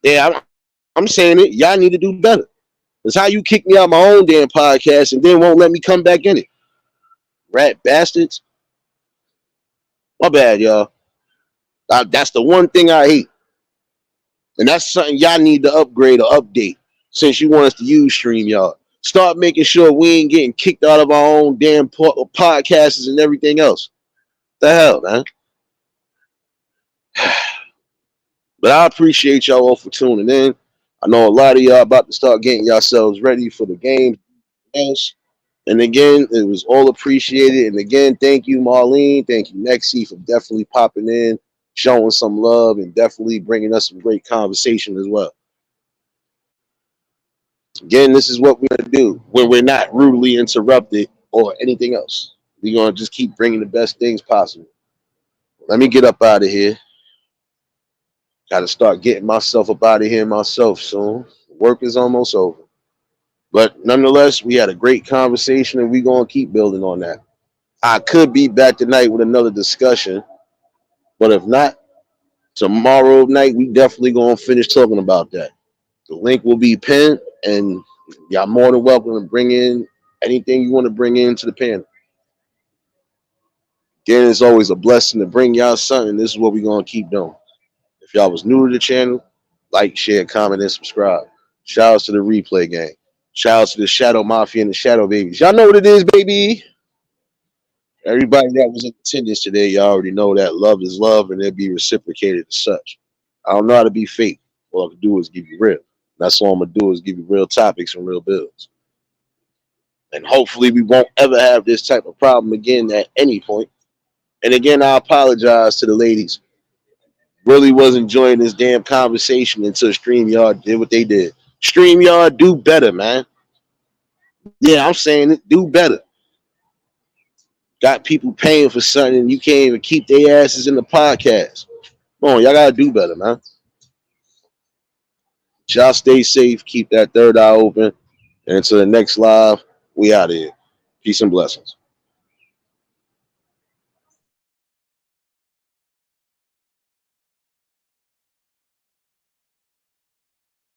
Yeah, I'm saying it. Y'all need to do better. That's how you kick me out my own damn podcast and then won't let me come back in it. Rat bastards. My bad, y'all. That's the one thing I hate. And that's something y'all need to upgrade or update since you want us to use StreamYard. Start making sure we ain't getting kicked out of our own damn podcasts and everything else. The hell, man. But I appreciate y'all all for tuning in. I know a lot of y'all about to start getting yourselves ready for the game. Else. And again, it was all appreciated. And again, thank you, Marlene. Thank you, Nexie, for definitely popping in, showing some love, and definitely bringing us some great conversation as well. Again, this is what we're going to do when we're not rudely interrupted or anything else. We're going to just keep bringing the best things possible. Let me get up out of here. Got to start getting myself up out of here myself soon. Work is almost over. But nonetheless, we had a great conversation and we're going to keep building on that. I could be back tonight with another discussion, but if not, tomorrow night we definitely going to finish talking about that. The link will be pinned, and y'all more than welcome to bring in anything you want to bring into the panel. Again, it's always a blessing to bring y'all something. This is what we're going to keep doing. If y'all was new to the channel, like, share, comment, and subscribe. Shout outs to the replay gang. Shout outs to the Shadow Mafia and the Shadow Babies. Y'all know what it is, baby. Everybody that was in attendance today, y'all already know that love is love and it'll be reciprocated as such. I don't know how to be fake. All I can do is give you real. That's all I'm going to do is give you real topics and real bills. And hopefully we won't ever have this type of problem again at any point. And again, I apologize to the ladies. Really was enjoying this damn conversation until StreamYard did what they did. StreamYard, do better, man. Yeah, I'm saying it. Do better. Got people paying for something and you can't even keep their asses in the podcast. Come on, y'all gotta do better, man. Y'all stay safe. Keep that third eye open. And until the next live, we out of here. Peace and blessings.